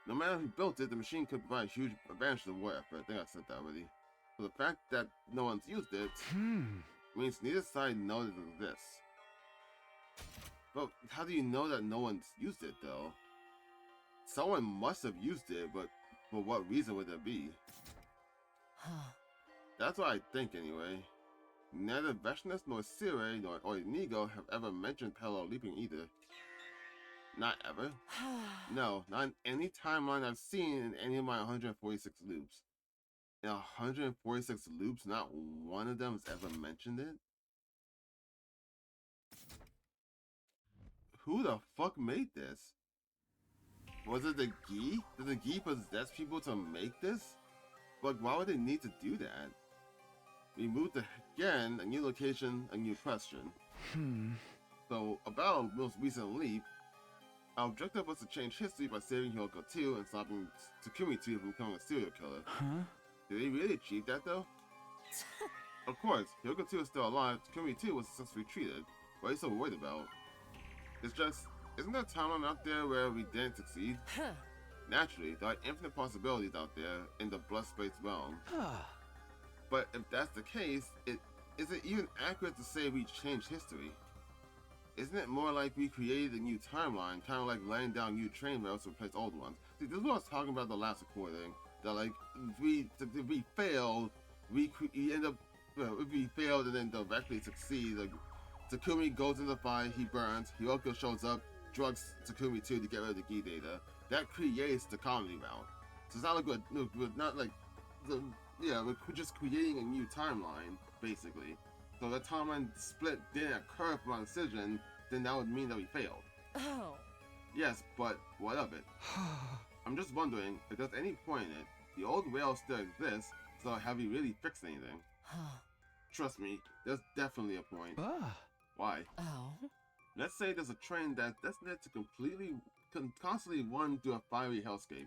No matter who built it, the machine could provide a huge advantage to the war effort. I think I said that already. So the fact that no one's used it means neither side knows it exists. But how do you know that no one's used it, though? Someone must have used it, but for what reason would that be? That's what I think, anyway. Neither Veshnas nor Sire or Inigo have ever mentioned parallel leaping either. Not ever. No, not in any timeline I've seen in any of my 146 loops. In 146 loops, not one of them has ever mentioned it? Who the fuck made this? Was it the Gi? Did the Gi possess people to make this? Like, why would they need to do that? We moved again, a new location, a new question. So, about our most recent leap, our objective was to change history by saving Hiyoko 2 and stopping Takumi 2 from becoming a serial killer. Did they really achieve that, though? Of course, Hiyoko 2 is still alive, Takumi 2 was successfully treated. What are you so worried about? It's just, isn't there a timeline out there where we didn't succeed? Huh. Naturally, there are infinite possibilities out there in the blood space realm. But if that's the case, is it even accurate to say we changed history? Isn't it more like we created a new timeline, kind of like laying down new train rails to replace old ones? See, this is what I was talking about the last recording. That like, if we failed, we end up, if we failed and then directly succeed, like, Takumi goes in the fire, he burns, Hiyoko shows up, drugs Takumi too to get rid of the key data. That creates the comedy round. So it's not like we're not like, we're just creating a new timeline, basically. So if the timeline split didn't occur from our decision, then that would mean that we failed. Oh. Yes, but what of it? I'm just wondering if there's any point in it. The old rails still exist, so have we really fixed anything? Trust me, there's definitely a point. Why? Oh. Let's say there's a train that's destined to constantly run through a fiery hellscape.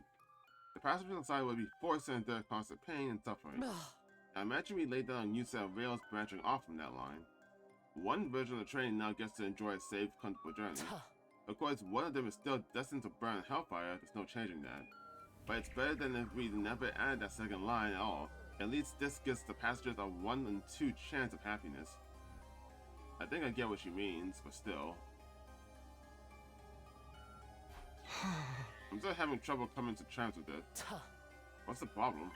The passengers inside will be forced to endure constant pain and suffering. Now imagine we laid down a new set of rails branching off from that line. One version of the train now gets to enjoy a safe, comfortable journey. Of course, one of them is still destined to burn in hellfire, there's no changing that. But it's better than if we never add that second line at all. At least this gives the passengers a 1 in 2 chance of happiness. I think I get what she means, but still. I'm still having trouble coming to terms with it. What's the problem?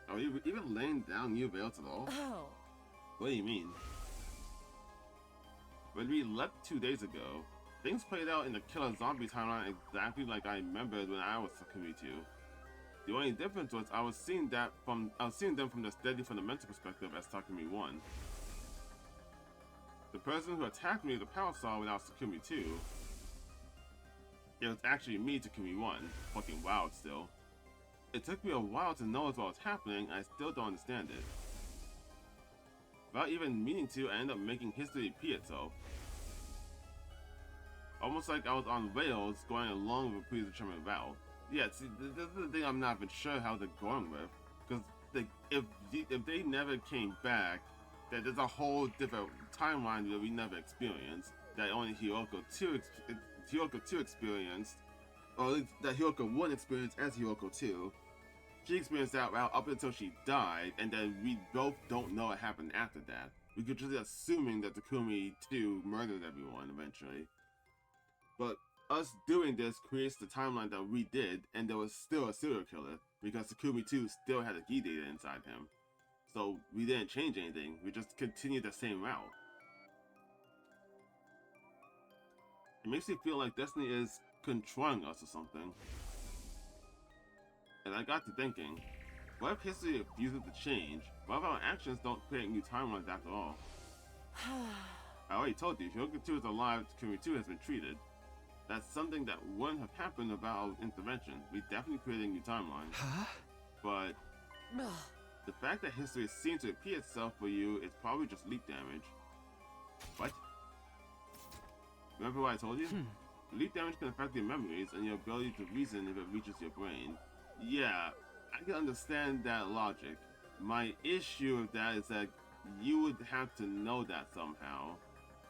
Are you even laying down new rails at all? Oh. What do you mean? When we left 2 days ago, things played out in the Killer Zombie timeline exactly like I remembered when I was Takumi 2. The only difference was I was seeing them from the steady fundamental perspective as Takumi 1. The person who attacked me with the power saw when I was Takumi 2, it was actually me, Takumi 1. Fucking wild still. It took me a while to notice what was happening, and I still don't understand it. Without even meaning to, I ended up making history repeat itself. Almost like I was on rails going along with a predetermined route. Yeah, see, this is the thing I'm not even sure how they're going with. Because if they never came back, that there's a whole different timeline that we never experienced, that only Hiyoko 2 experienced, or at least that Hiyoko 1 experienced as Hiyoko 2. She experienced that route up until she died, and then we both don't know what happened after that. We could just be assuming that Takumi 2 murdered everyone eventually. But us doing this creates the timeline that we did, and there was still a serial killer, because Takumi 2 still had the key data inside him. So we didn't change anything, we just continued the same route. It makes me feel like Destiny is controlling us or something. And I got to thinking, what if history refuses to change? What if our actions don't create new timelines after all? I already told you, Hiyoko 2 is alive, Takumi 2 has been treated. That's something that wouldn't have happened without our intervention. We definitely created a new timeline. But the fact that history seems to repeat itself for you is probably just leap damage. What? Remember what I told you? Leap damage can affect your memories and your ability to reason if it reaches your brain. Yeah, I can understand that logic. My issue with that is that you would have to know that somehow.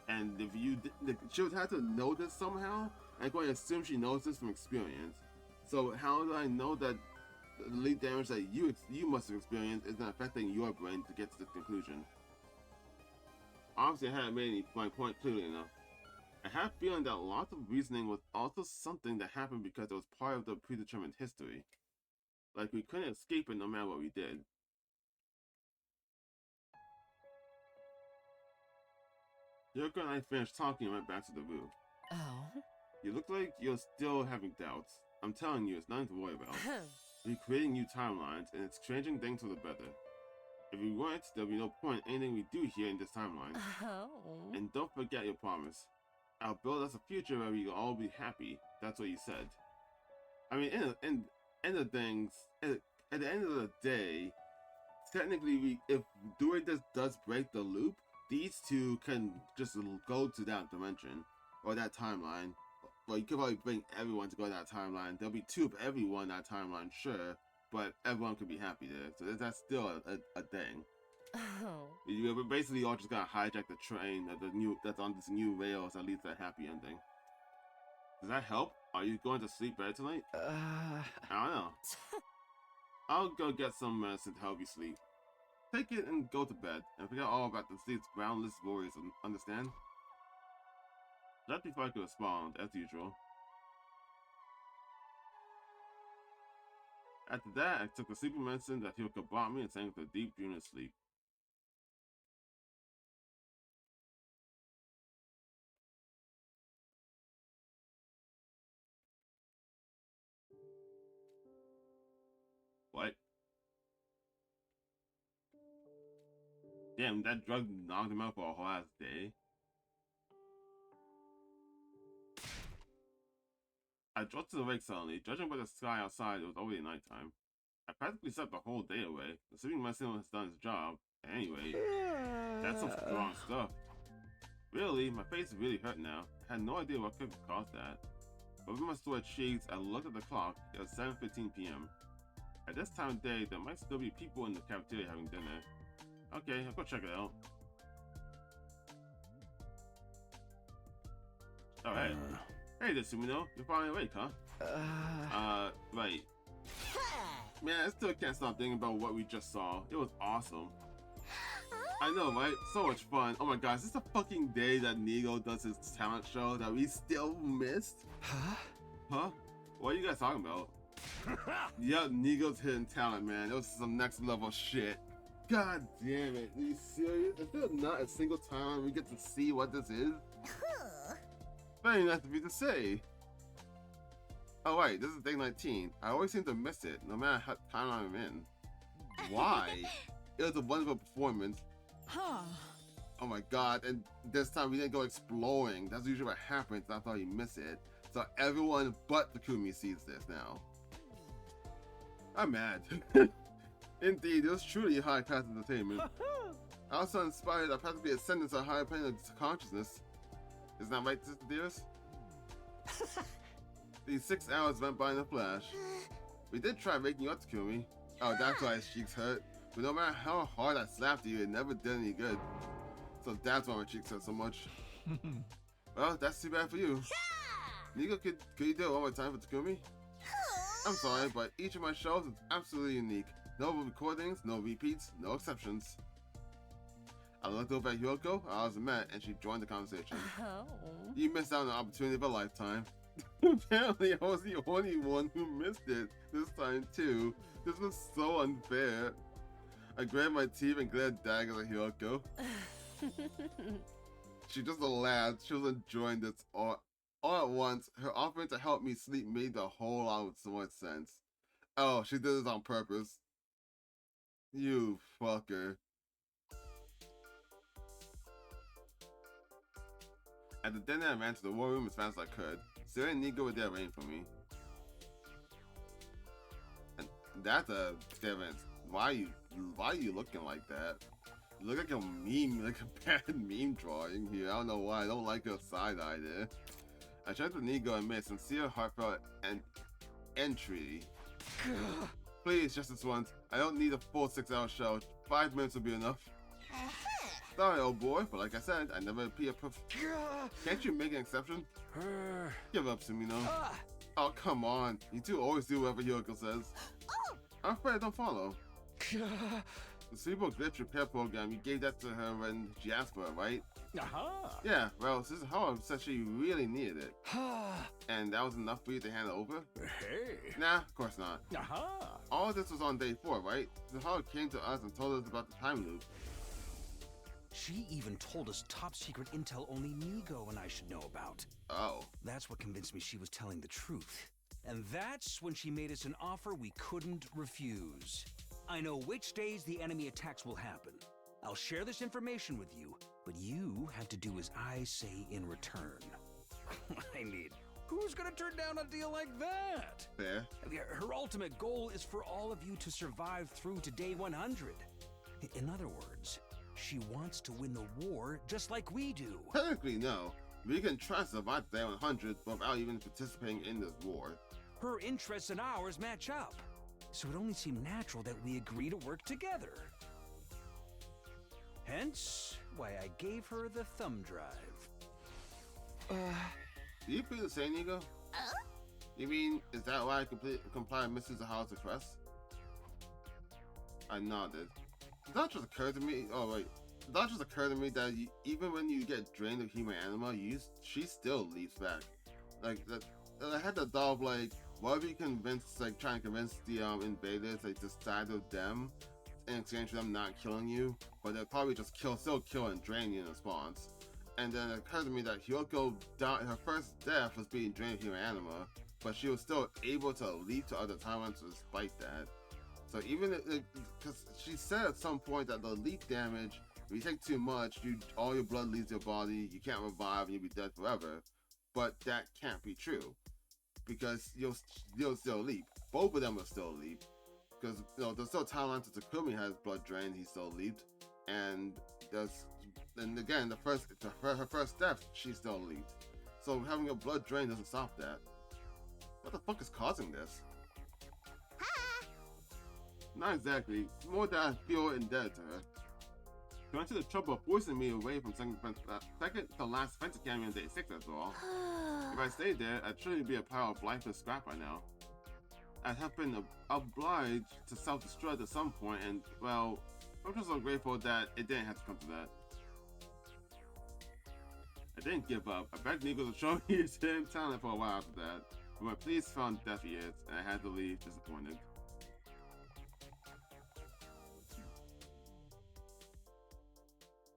And if she would have to know this somehow, I'm going to assume she knows this from experience. So how do I know that the leap damage that you must have experienced isn't affecting your brain to get to this conclusion? Obviously I haven't made my point clearly enough. I have a feeling that lots of reasoning was also something that happened because it was part of the predetermined history. Like we couldn't escape it no matter what we did. Hiyoko and I finished talking and went back to the roof. Oh? You look like you're still having doubts. I'm telling you, it's nothing to worry about. We're creating new timelines, and it's changing things for the better. If we weren't, there'll be no point in anything we do here in this timeline. Oh. And don't forget your promise. I'll build us a future where we will all be happy. That's what you said. I mean, at the end of the day, technically, if doing this does break the loop, these two can just go to that dimension or that timeline. Well, you could probably bring everyone to go to that timeline. There'll be two of everyone in that timeline, sure, but everyone could be happy there. So that's still a thing. Oh. We basically all just gotta hijack the train that's on this new rails that leads to a happy ending. Does that help? Are you going to sleep better tonight? I don't know. I'll go get some medicine to help you sleep. Take it and go to bed, and forget all about the state's groundless worries, understand? Just before I could respond, as usual. After that, I took the sleeping medicine that Hyoko brought me and sank into a deep, dreamless sleep. What? Damn, that drug knocked him out for a whole ass day. I jolted awake suddenly. Judging by the sky outside, it was already nighttime. I practically slept the whole day away. The sleeping medicine has done its job. Anyway, that's some strong stuff. Really, my face is really hurt now. I had no idea what could have caused that. But with my sore cheeks, I looked at the clock. It was 7:15 p.m. At this time of day, there might still be people in the cafeteria having dinner. Okay, I'll go check it out. Alright. Hey there, Sumino. You're finally awake, huh? Right. Man, I still can't stop thinking about what we just saw. It was awesome. I know, right? So much fun. Oh my gosh, is this the fucking day that Nigo does his talent show that we still missed? Huh? What are you guys talking about? Yeah, Nigo's hidden talent, man. It was some next level shit. God damn it. Are you serious? Is there not a single time we get to see what this is? Very nice of you to say. Oh wait, this is day 19. I always seem to miss it, no matter how time I'm in. Why? It was a wonderful performance. Oh my god, and this time we didn't go exploring. That's usually what happens after you miss it. So everyone but Takumi sees this now. I'm mad. Indeed, it was truly high-class entertainment. I also inspired I practically ascended to a higher plane of consciousness. Isn't that right, Sister Dearest? These 6 hours went by in a flash. We did try waking you up, Takumi. Oh, that's why his cheeks hurt. But no matter how hard I slapped you, it never did any good. So that's why my cheeks hurt so much. Well, that's too bad for you. Nigo, could you do it one more time for Takumi? I'm sorry, but each of my shows is absolutely unique. No recordings, no repeats, no exceptions. I looked over at Hyoko, I was met, and she joined the conversation. You missed out on an opportunity of a lifetime. Apparently, I was the only one who missed it this time, too. This was so unfair. I grabbed my teeth and glared daggers at Hyoko. She just laughed. She was enjoying this all at once. Her offering to help me sleep made a whole lot of so much sense. Oh, she did this on purpose. You fucker. At the dinner, I ran to the war room as fast as I could. Sarah and Nigo were there waiting for me. And that's a difference. Why are you looking like that? You look like a meme, like a bad meme drawing here. I don't know why. I don't like her side eye there. I checked with Nigo and made a sincere, heartfelt entreaty. Please, just this once. I don't need a full 6-hour show. 5 minutes will be enough. Sorry, old boy, but like I said, I never appear perfect. Can't you make an exception? Give up, Sumino. Oh, come on. You two always do whatever Hyoko says. I'm afraid I don't follow. The Cerebral Glitch Repair Program, you gave that to her when she asked for it, right? Yeah, well, this is how said she really needed it. And that was enough for you to hand it over? Nah, of course not. All this was on day 4, right? This is how it came to us and told us about the time loop. She even told us top secret intel only Nigo and I should know about. Oh. That's what convinced me she was telling the truth. And that's when she made us an offer we couldn't refuse. I know which days the enemy attacks will happen. I'll share this information with you, but you have to do as I say in return. I mean, who's gonna turn down a deal like that? Fair. Her ultimate goal is for all of you to survive through to day 100. In other words, she wants to win the war just like we do. Technically, no. We can try to survive day 100 without even participating in this war. Her interests and ours match up, so it only seemed natural that we agree to work together. Hence, why I gave her the thumb drive. Do you feel the same, Nigo? You mean, is that why I comply with Mrs. Zahal's request? I nodded. It not just occurred to me, it not just occurred to me that even when you get drained of human anima, she still leaps back. Like, I had the thought of, like, what if you trying to convince the invaders, like, to side with them in exchange for them not killing you, but they'll probably just still kill and drain you in response. And then it occurred to me that Hiyoko died, her first death was being drained of human anima, but she was still able to leap to other timelines despite that. So even because she said at some point that the leap damage, if you take too much, all your blood leaves your body, you can't revive, and you'll be dead forever. But that can't be true, because you'll still leap. Both of them will still leap, because there's still timelines that Takumi has blood drained, he still leaped, and again her first death, she still leaped. So having a blood drain doesn't stop that. What the fuck is causing this? Not exactly. More that I feel indebted to her. She went to the trouble of forcing me away from second to last Fence Academy on day 6 as well. If I stayed there, I'd surely be a pile of lifeless scrap by now. I'd have been obliged to self-destruct at some point, and, well, I'm just so grateful that it didn't have to come to that. I didn't give up. I begged Nigo to show me his hidden talent for a while after that, but my pleas found deaf ears, and I had to leave disappointed.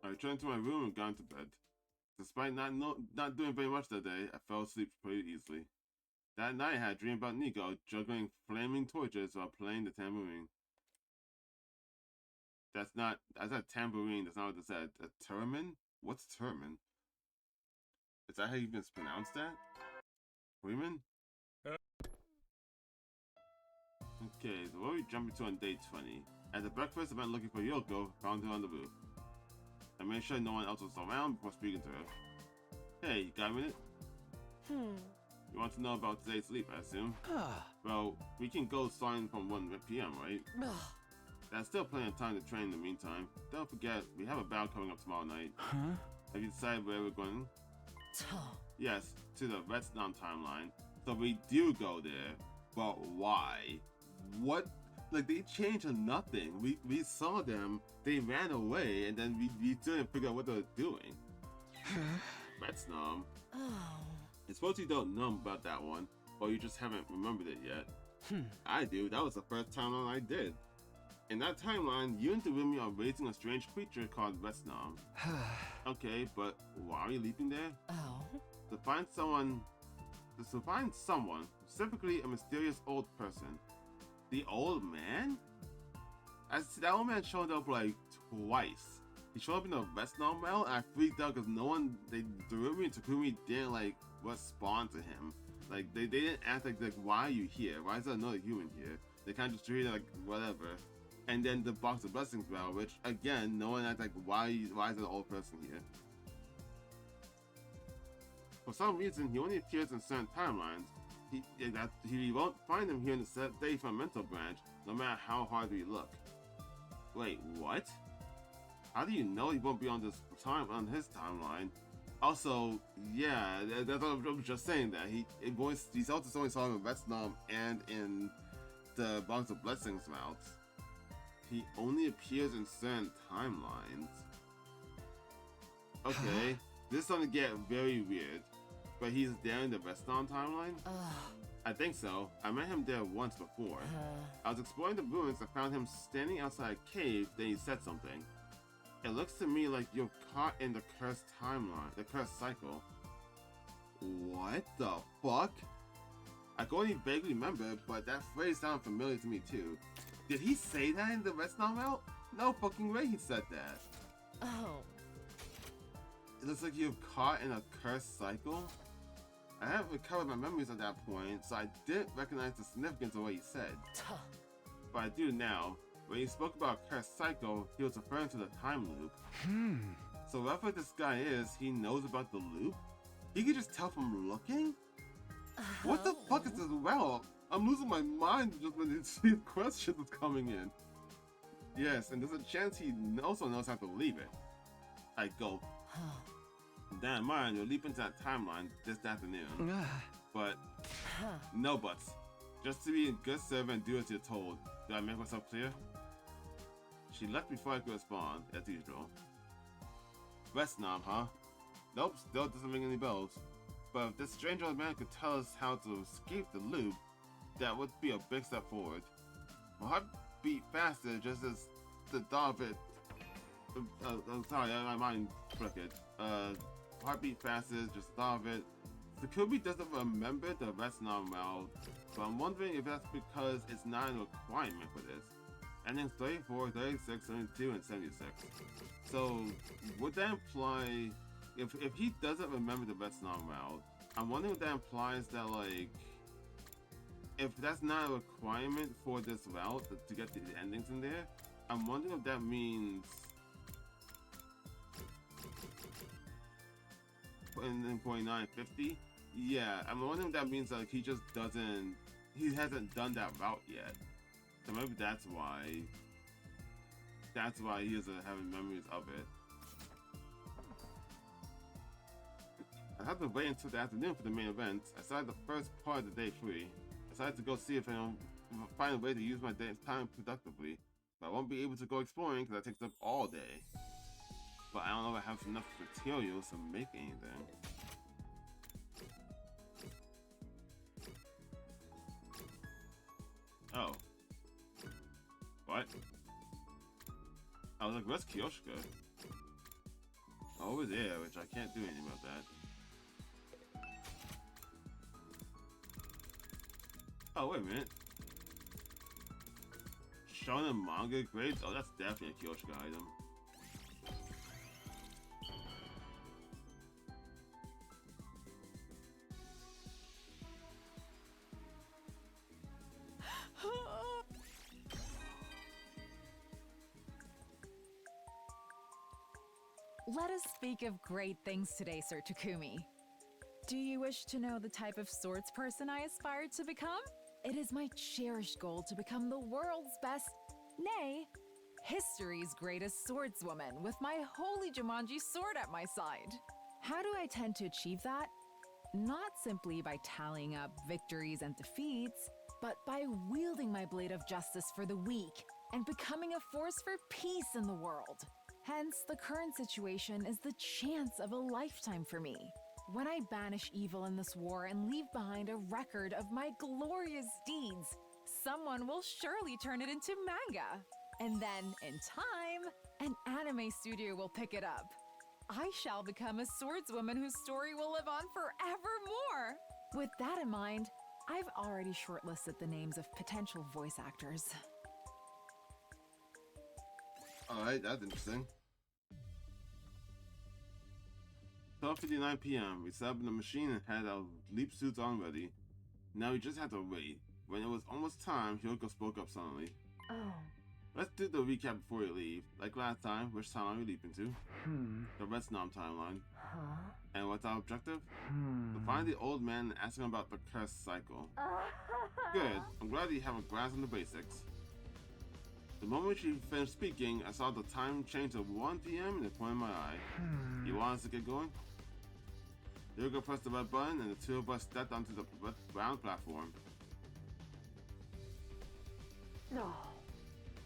I returned to my room and got into bed. Despite not doing very much that day, I fell asleep pretty easily. That night I had a dream about Nigo juggling flaming torches while playing the tambourine. That's not tambourine, that's not what it said. A theremin? What's theremin? Is that how you even pronounce that? Women? Okay, so what are we jumping to on day 20? At the breakfast, I went looking for Yoko, found her on the roof. I made sure no one else was around before speaking to her. Hey, you got a minute? You want to know about today's sleep, I assume? Well, we can go starting from 1 p.m., right? That's still plenty of time to train in the meantime. Don't forget, we have a battle coming up tomorrow night. Have you decided where we're going? Yes, to the Retsnam timeline. So we do go there, but why? What? Like, they changed nothing. We saw them, they ran away, and then we didn't figure out what they were doing. Retsnam. I suppose you don't know about that one, or you just haven't remembered it yet. I do. That was the first timeline I did. In that timeline, you and Darumi are raising a strange creature called Retsnam. Okay, but why are you leaping there? To find someone, specifically a mysterious old person. The old man? That old man showed up like twice. He showed up in the Retsnam well, and I freaked out because Darumi and Takumi didn't respond to him. Like, they didn't ask like why are you here? Why is there another human here? They kind of just treated it like whatever. And then the Box of Blessings bell, which again, no one asked like why is there an old person here? For some reason, he only appears in certain timelines. He won't find him here in the Day Fundamental branch, no matter how hard we look. Wait, what? How do you know he won't be on his timeline? Also, yeah, that's what I'm just saying that he's also only saw him in Retsnam and in the Box of Blessings routes. He only appears in certain timelines. Okay, this is gonna get very weird. But he's there in the Retsnam timeline? I think so. I met him there once before. I was exploring the ruins and found him standing outside a cave, then he said something. It looks to me like you're caught in the cursed timeline, the cursed cycle. What the fuck? I can only vaguely remember, but that phrase sounded familiar to me too. Did he say that in the Retsnam route? No fucking way he said that. It looks like you're caught in a cursed cycle? I haven't recovered my memories at that point, so I didn't recognize the significance of what he said. But I do now. When he spoke about a cursed cycle, he was referring to the time loop. So whoever this guy is, he knows about the loop? He could just tell from looking? What the fuck is this well? I'm losing my mind just when these questions are coming in. Yes, and there's a chance he also knows how to leave it. I go. Damn, mind, you'll leap into that timeline this afternoon. But no buts. Just to be a good servant and do as you're told. Do I make myself clear? She left before I could respond, as usual. Rest knob, huh? Nope, still doesn't ring any bells. But if this strange old man could tell us how to escape the loop, that would be a big step forward. My heart beat faster just as the thought of it. Sorry, my mind flickered. Heartbeat faster, just thought of it. Takumi doesn't remember the rest knob well, but I'm wondering if that's because it's not a requirement for this. Endings 34, 36, 72, and 76. So, would that imply, if he doesn't remember the rest knob well, I'm wondering if that implies that, like, if that's not a requirement for this route to get the endings in there, I'm wondering if that means in 4950. Yeah, I'm wondering if that means like he hasn't done that route yet. So maybe that's why he doesn't have memories of it. I have to wait until the afternoon for the main event. I started the first part of the day free. I decided to go see if I can find a way to use my time productively. But I won't be able to go exploring because that takes up all day. But I don't know if I have enough materials to make anything. Oh. What? I was like, where's Kyoshka? Over there, which I can't do anything about that. Oh, wait a minute. Shonen manga grades? Oh, that's definitely a Kyoshka item. Let us speak of great things today, Sir Takumi. Do you wish to know the type of swords person I aspire to become? It is my cherished goal to become the world's best, nay, history's greatest swordswoman with my holy Jumanji sword at my side. How do I tend to achieve that? Not simply by tallying up victories and defeats, but by wielding my blade of justice for the weak and becoming a force for peace in the world. Hence, the current situation is the chance of a lifetime for me. When I banish evil in this war and leave behind a record of my glorious deeds, someone will surely turn it into manga. And then, in time, an anime studio will pick it up. I shall become a swordswoman whose story will live on forevermore. With that in mind, I've already shortlisted the names of potential voice actors. Alright, that's interesting. 12:59 p.m. We set up in the machine and had our leap suits on ready. Now we just had to wait. When it was almost time, Hyoko spoke up suddenly. Oh. Let's do the recap before we leave. Like last time, which timeline are we leaping to? The Rest Nom timeline. Huh? And what's our objective? To find the old man and ask him about the cursed cycle. Good. I'm glad you have a grasp on the basics. The moment she finished speaking, I saw the time change to 1 p.m. in the corner of my eye. You want us to get going? Hyoko pressed the red button and the two of us stepped onto the brown platform. No.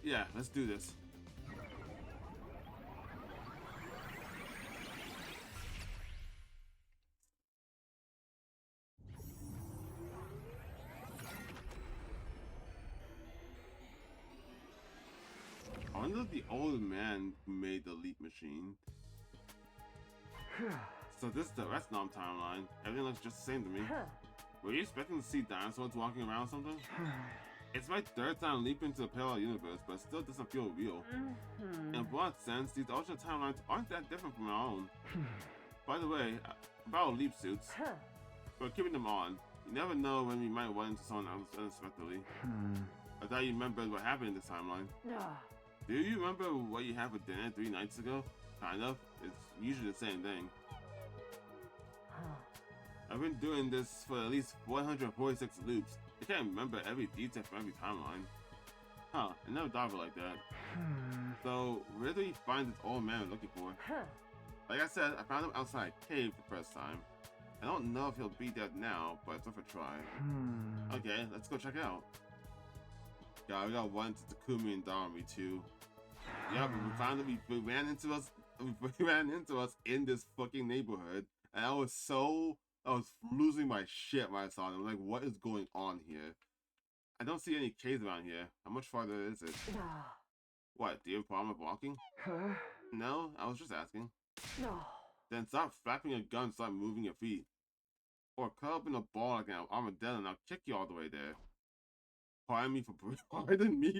Yeah, let's do this. I wonder if the old man made the leap machine. So this is the Rest Nom timeline. Everything looks just the same to me. Were you expecting to see dinosaurs walking around or something? It's my third time leaping to the parallel universe, but it still doesn't feel real. In a broad sense, these alternate timelines aren't that different from our own. By the way, about leap suits, we're keeping them on. You never know when we might run into someone else unexpectedly. I thought you remembered what happened in this timeline. Do you remember what you had for dinner 3 nights ago? Kind of. It's usually the same thing. I've been doing this for at least 146 loops. I can't remember every detail from every timeline. Huh, I never thought of it like that. So, where do we find this old man we're looking for? Like I said, I found him outside a cave the first time. I don't know if he'll be there now, but it's worth a try. Okay, let's go check it out. Yeah, we got one to Takumi and Darumi too. Yeah, but we found that we ran into us in this fucking neighborhood, and I was losing my shit when I saw them. Like, what is going on here? I don't see any caves around here. How much farther is it? What, do you have a problem with walking? No, I was just asking. Then stop flapping a gun and start moving your feet. Or curl up in a ball like an armadillo and I'll kick you all the way there. Pardon me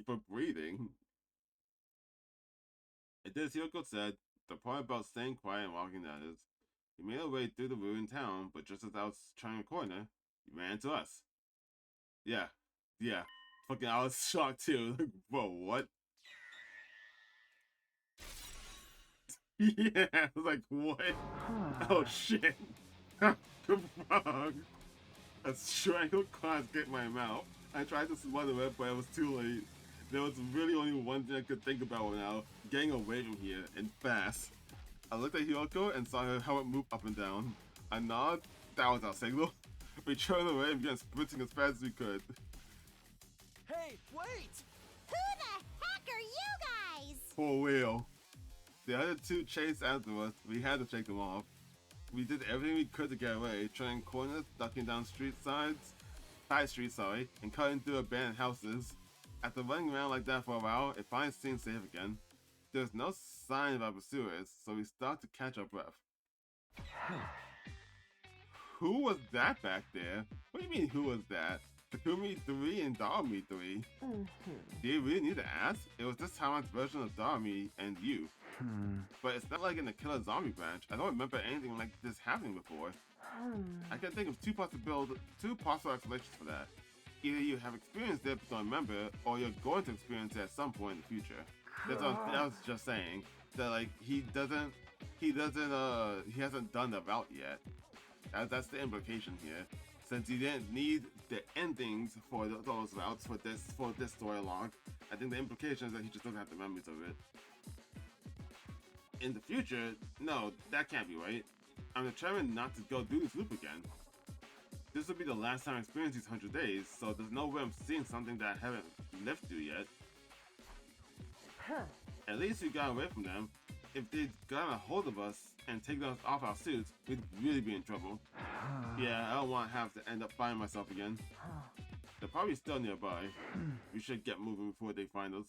for breathing. It is Hiyoko said, the part about staying quiet and walking, that is. You made our way through the ruined town, but just as I was turning a corner, you ran into us. Yeah. Fucking, I was shocked too. Like, whoa, what? Yeah, I was like, what? Oh shit. The frog. A strangled claw escaped my mouth. I tried to smother it, but it was too late. There was really only one thing I could think about now, getting away from here, and fast. I looked at Hiyoko and saw her helmet move up and down. I nodded, that was our signal. We turned away and began sprinting as fast as we could. Hey, wait! Who the heck are you guys? For real. The other two chased after us, we had to shake them off. We did everything we could to get away, turning corners, ducking down side streets, and cutting through abandoned houses. After running around like that for a while, it finally seemed safe again. There was no sign of our pursuers, so we stopped to catch our breath. Who was that back there? What do you mean, who was that? Takumi 3 and Darumi 3. Do you really need to ask? It was this Taiwan's version of Darumi and you. But it's not like in the Killer Zombie branch. I don't remember anything like this happening before. I can think of two possible explanations for that. Either you have experienced it but don't remember, or you're going to experience it at some point in the future. That's what I was just saying. That like he hasn't done the route yet. That's the implication here. Since he didn't need the endings for those routes for this story log, I think the implication is that he just doesn't have the memories of it. In the future, no, that can't be right. I'm determined not to go through this loop again. This will be the last time I experience these 100 days, so there's no way I'm seeing something that I haven't lived through yet. At least we got away from them. If they'd gotten a hold of us and taken us off our suits, we'd really be in trouble. Yeah, I don't want to have to end up finding myself again. They're probably still nearby. We should get moving before they find us.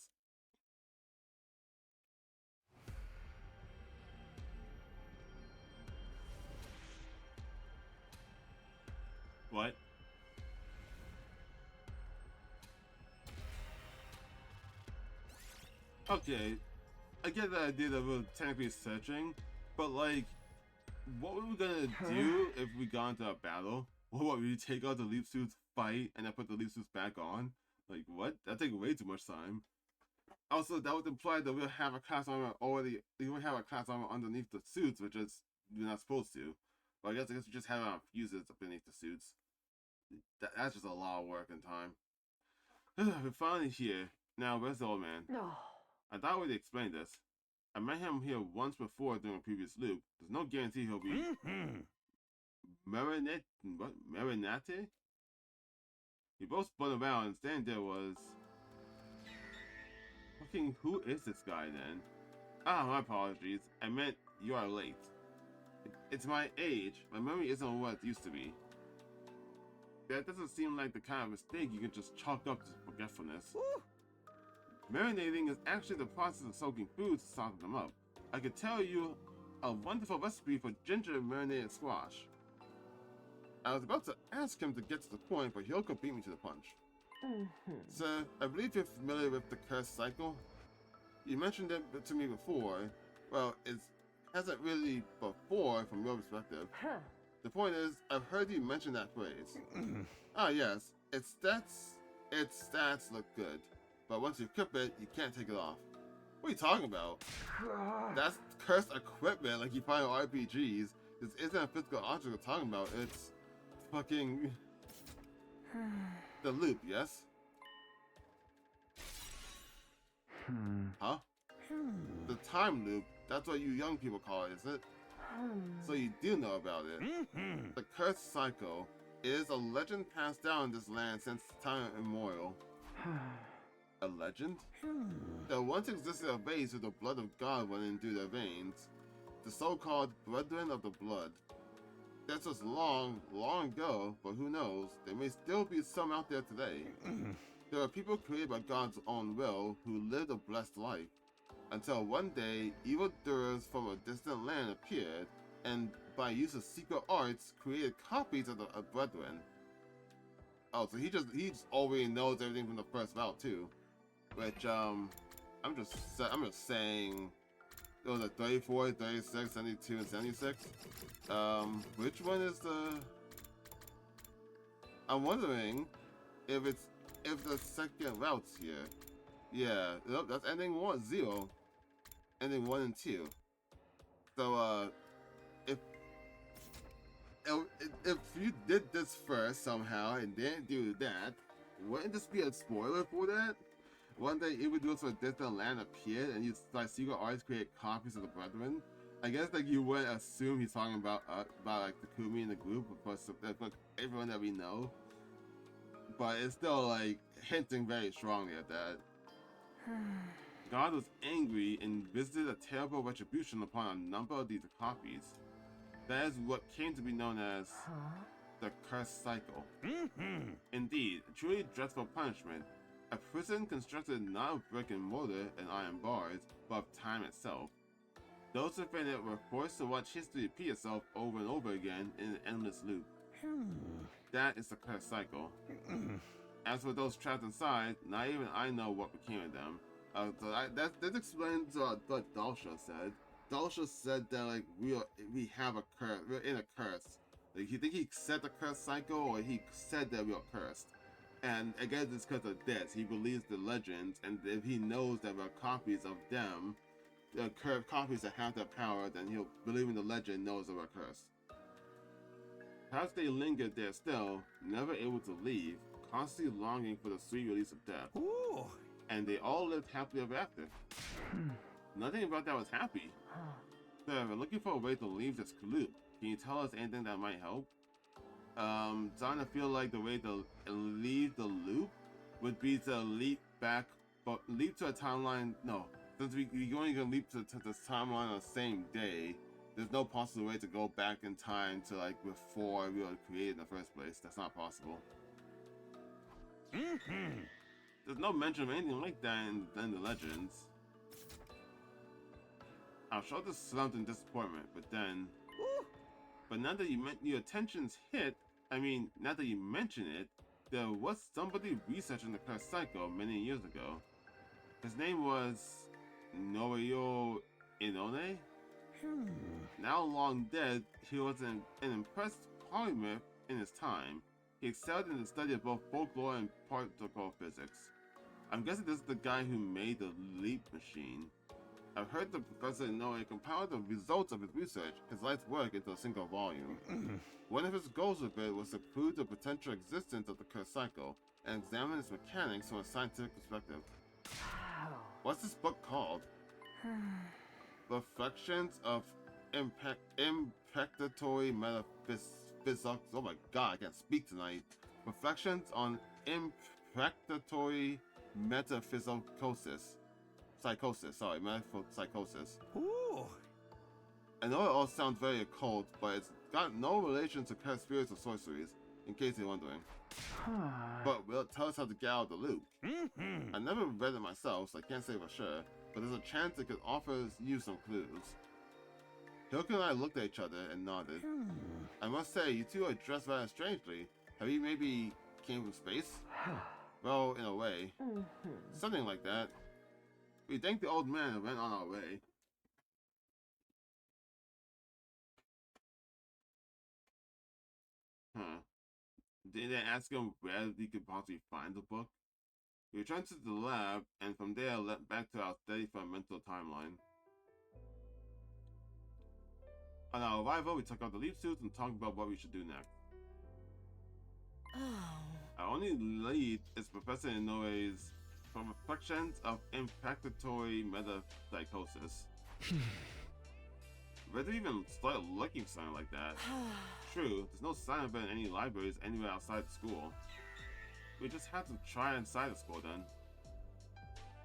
What? Okay, I get the idea that we're technically searching, but like, what were we gonna do if we got into a battle? What, we take out the leaf suits, fight, and then put the leaf suits back on? Like, what? That'd take way too much time. Also, that would imply that we'll have a class armor already, we would have a class armor underneath the suits, which is, we're not supposed to. But I guess we just have our fuses beneath the suits. That's just a lot of work and time. We're finally here. Now, where's the old man? I thought we'd explain this. I met him here once before during a previous loop. There's no guarantee he'll be... Marinate? What? Marinate? We both spun around and standing there was... Fucking, who is this guy then? Ah, my apologies. I meant you are late. It's my age. My memory isn't what it used to be. That doesn't seem like the kind of mistake you can just chalk up to forgetfulness. Marinating is actually the process of soaking foods to soften them up. I could tell you a wonderful recipe for ginger marinated squash. I was about to ask him to get to the point, but Hiyoko beat me to the punch. Sir, I believe you're familiar with the curse cycle. You mentioned it to me before. Well, it hasn't really before from your perspective. The point is, I've heard you mention that phrase. Ah, yes. Its stats look good. But once you equip it, you can't take it off. What are you talking about? That's cursed equipment like you find in RPGs. This isn't a physical object we're talking about. It's fucking... the loop, yes? Huh? The time loop, that's what you young people call it, is it? So you do know about it. The cursed cycle is a legend passed down in this land since time immemorial. A legend? There once existed a race with the blood of God running through their veins. The so-called Brethren of the Blood. This was long, long ago, but who knows? There may still be some out there today. There are people created by God's own will who lived a blessed life. Until one day, evildoers from a distant land appeared, and by use of secret arts, created copies of the Brethren. Oh, so he just already knows everything from the first route too. Which I'm just saying, it was like 34, 36, 72, and 76. Which one is the? I'm wondering if the second route's here. Yeah, nope, that's ending 0, ending 1 and 2. So if you did this first somehow and didn't do that, wouldn't this be a spoiler for that? One day, evildoers from a distant land appeared, and you like secret artists create copies of the Brethren. I guess like you wouldn't assume he's talking about like Takumi and the group, of course, everyone that we know. But it's still like hinting very strongly at that. God was angry and visited a terrible retribution upon a number of these copies. That is what came to be known as the cursed cycle. Indeed, a truly dreadful punishment. A prison constructed not of brick and mortar and iron bars, but of time itself. Those within it were forced to watch history repeat itself over and over again in an endless loop. That is the cursed cycle. As for those trapped inside, not even I know what became of them. That explains what Dalsha said. Dalsha said that like we have a curse, we're in a curse. Like you think he said the cursed cycle, or he said that we are cursed. And I guess it's because of this. He believes the legends, and if he knows that we're copies of them, the copies that have that power, then he'll believe in the legend, knows that we're cursed. Perhaps they lingered there still, never able to leave, constantly longing for the sweet release of death. Ooh. And they all lived happily ever after. Nothing about that was happy. Sir, we're looking for a way to leave this loop. Can you tell us anything that might help? Starting to feel like the way to leave the loop would be to leap back, but leap to a timeline. No, since we're only gonna leap to this timeline on the same day, there's no possible way to go back in time to like before we were created in the first place. That's not possible. There's no mention of anything like that in the legends. I'll show this slumped in disappointment, but then. But now that your attention's hit, now that you mention it, there was somebody researching the cursed cycle many years ago. His name was Norio Inone. Now long dead, he was an impressed polymath in his time. He excelled in the study of both folklore and particle physics. I'm guessing this is the guy who made the leap machine. I've heard the Professor Inoue compiled the results of his research, his life's work, into a single volume. One of his goals with it was to prove the potential existence of the cursed cycle and examine its mechanics from a scientific perspective. What's this book called? Reflections of Imprecatory Metaphysics. Oh my god, I can't speak tonight. Reflections on Imprecatory Metaphysicosis. Metaphysicosis. Ooh. I know it all sounds very occult, but it's got no relation to cursed spirits or sorceries, in case you're wondering. But will it tell us how to get out of the loop? I never read it myself, so I can't say for sure, but there's a chance it could offer you some clues. Hyoka and I looked at each other and nodded. I must say, you two are dressed rather strangely. Have you maybe came from space? Well, in a way. Something like that. We thanked the old man and went on our way. Did they ask him where he could possibly find the book? We returned to the lab, and from there led back to our study for a mental timeline. On our arrival, we took out the leap suits and talked about what we should do next. Our only lead is Professor Inoue's from reflections of impactatory metapsychosis. Where do you even start looking for something like that? True, there's no sign of it in any libraries anywhere outside the school. We just have to try inside the school then.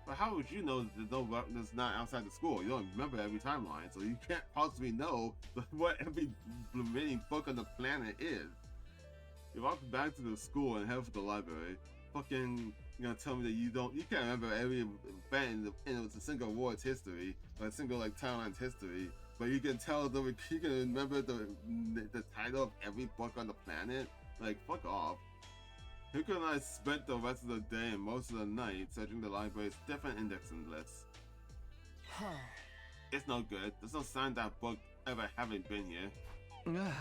But how would you know that there's not outside the school? You don't remember every timeline, so you can't possibly know what every remaining book on the planet is. You walk back to the school and head for the library. Fucking, you're gonna tell me that you can't remember every event in a single war's history, or a single like timeline's history, but you can remember the title of every book on the planet? Like, fuck off. Hiko and I spent the rest of the day and most of the night searching the library's different indexing lists. It's no good. There's no sign that book ever having been here.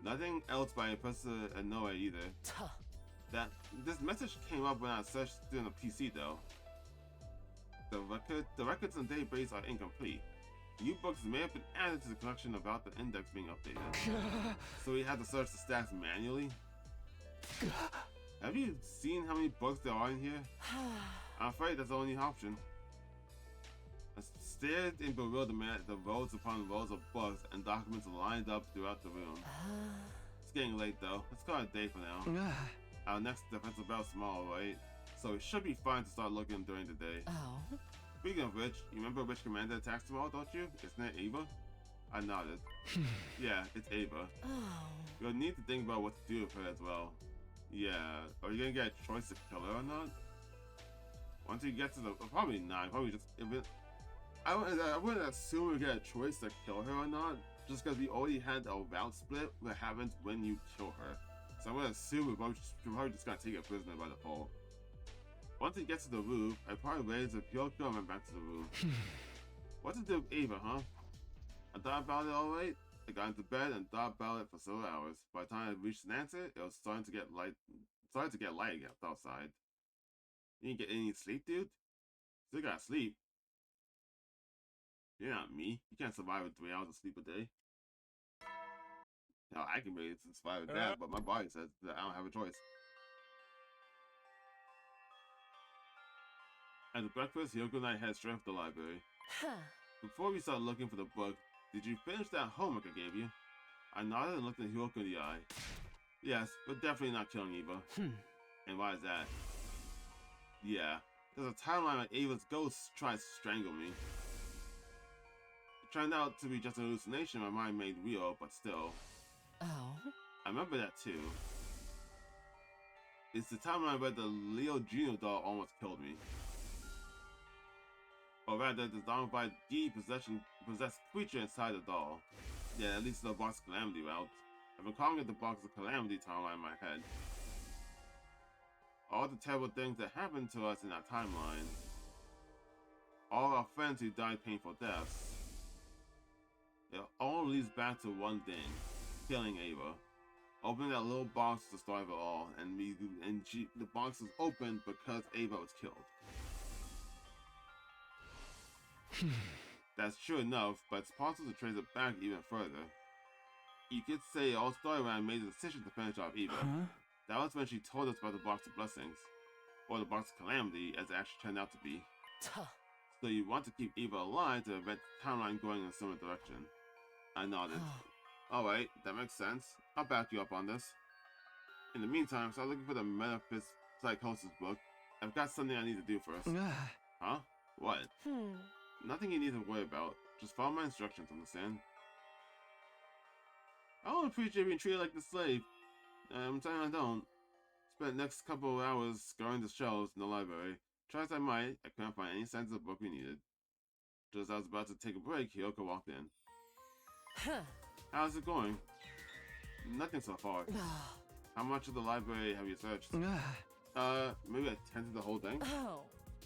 Nothing else by Professor Inoue either. This message came up when I searched through the PC though. The records and database are incomplete. New books may have been added to the collection without the index being updated. So we had to search the stats manually. Have you seen how many books there are in here? I'm afraid that's the only option. I stared in bewilderment at the rows upon rows of books and documents lined up throughout the room. It's getting late though. Let's call it a day for now. Our next defensive battle's tomorrow, right? So it should be fine to start looking during the day. Speaking of which, you remember which commander attacks tomorrow, don't you? Isn't it Ava? I nodded. Yeah, it's Ava. You'll need to think about what to do with her as well. Yeah, are you gonna get a choice to kill her or not? Once you get to the... Probably not, probably just... I wouldn't assume we get a choice to kill her or not, just because we already had a route split that happens when you kill her. So I'm gonna assume we're probably just gonna take a prisoner by default. Once he gets to the roof, I probably raise the Kyoko and went back to the roof. What to do with Ava, huh? I thought about it alright. I got into bed and thought about it for several hours. By the time I reached an answer, it was starting to get light again outside. You didn't get any sleep, dude? Still gotta sleep. You're not me. You can't survive with 3 hours of sleep a day. Now I can maybe survive with that, but my body says that I don't have a choice. After breakfast, Hiyoko and I head straight for the library. Before we start looking for the book, did you finish that homework I gave you? I nodded and looked at Hiyoko in the eye. Yes, but definitely not killing Eva. And why is that? Yeah, there's a timeline where Ava's ghost tries to strangle me. It turned out to be just an hallucination my mind made real, but still. I remember that too. It's the timeline where the Leo Juno doll almost killed me. Or rather, the zombified possessed creature inside the doll. Yeah, at least the Box of Calamity route. I've been calling it the Box of Calamity timeline in my head. All the terrible things that happened to us in that timeline. All our friends who died painful deaths. It all leads back to one thing. Killing Ava. Opening that little box to start it all, the box was opened because Ava was killed. That's true enough, but it's possible to trace it back even further. You could say it all started when I made the decision to finish off Eva. That was when she told us about the Box of Blessings, or the Box of Calamity as it actually turned out to be. So you want to keep Eva alive to prevent the timeline going in a similar direction. I nodded. Alright, that makes sense. I'll back you up on this. In the meantime, start looking for the Metapsychosis book. I've got something I need to do first. Huh? What? Nothing you need to worry about. Just follow my instructions, understand? I don't appreciate being treated like a slave. I'm saying I don't. Spent the next couple of hours scouring the shelves in the library. Try as I might, I couldn't find any signs of the book we needed. Just as I was about to take a break, Hiyoko walked in. How's it going? Nothing so far. How much of the library have you searched? Maybe a tenth of the whole thing?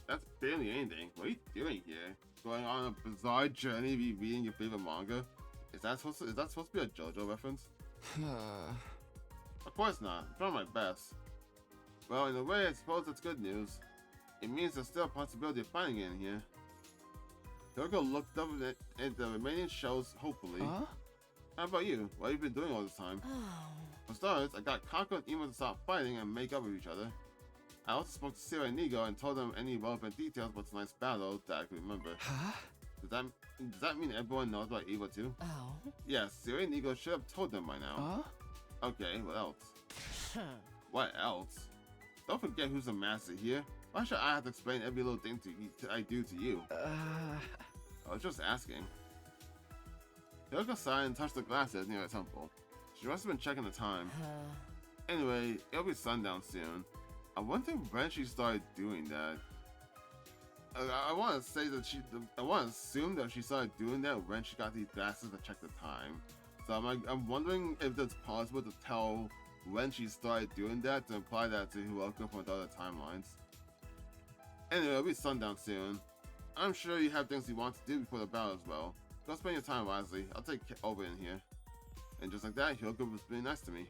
That's barely anything. What are you doing here? Going on a bizarre journey reading your favorite manga? Is that supposed to be a JoJo reference? Of course not. I'm trying my best. Well, in a way, I suppose that's good news. It means there's still a possibility of finding it in here. Hiyoko looked up at the remaining shelves hopefully. How about you? What have you been doing all this time? For starters, I got Kako and Imo to stop fighting and make up with each other. I also spoke to Siri and Nigo and told them any relevant details about tonight's battle that I could remember. Huh? Does that mean everyone knows about Eva too? Oh. Yes, Siri and Nigo should have told them by now. Huh? Okay, what else? What else? Don't forget who's the master here. Why should I have to explain every little thing I do to you? I was just asking. Yoko sighed and touched the glasses near the temple. She must have been checking the time. Anyway, it'll be sundown soon. I wonder when she started doing that. I want to say that I want to assume that she started doing that when she got these glasses to check the time. So I'm wondering if it's possible to tell when she started doing that to imply that to Hiroko from the other timelines. Anyway, it'll be sundown soon. I'm sure you have things you want to do before the battle as well. Go spend your time wisely. I'll take over in here. And just like that, Hiroko was being nice to me.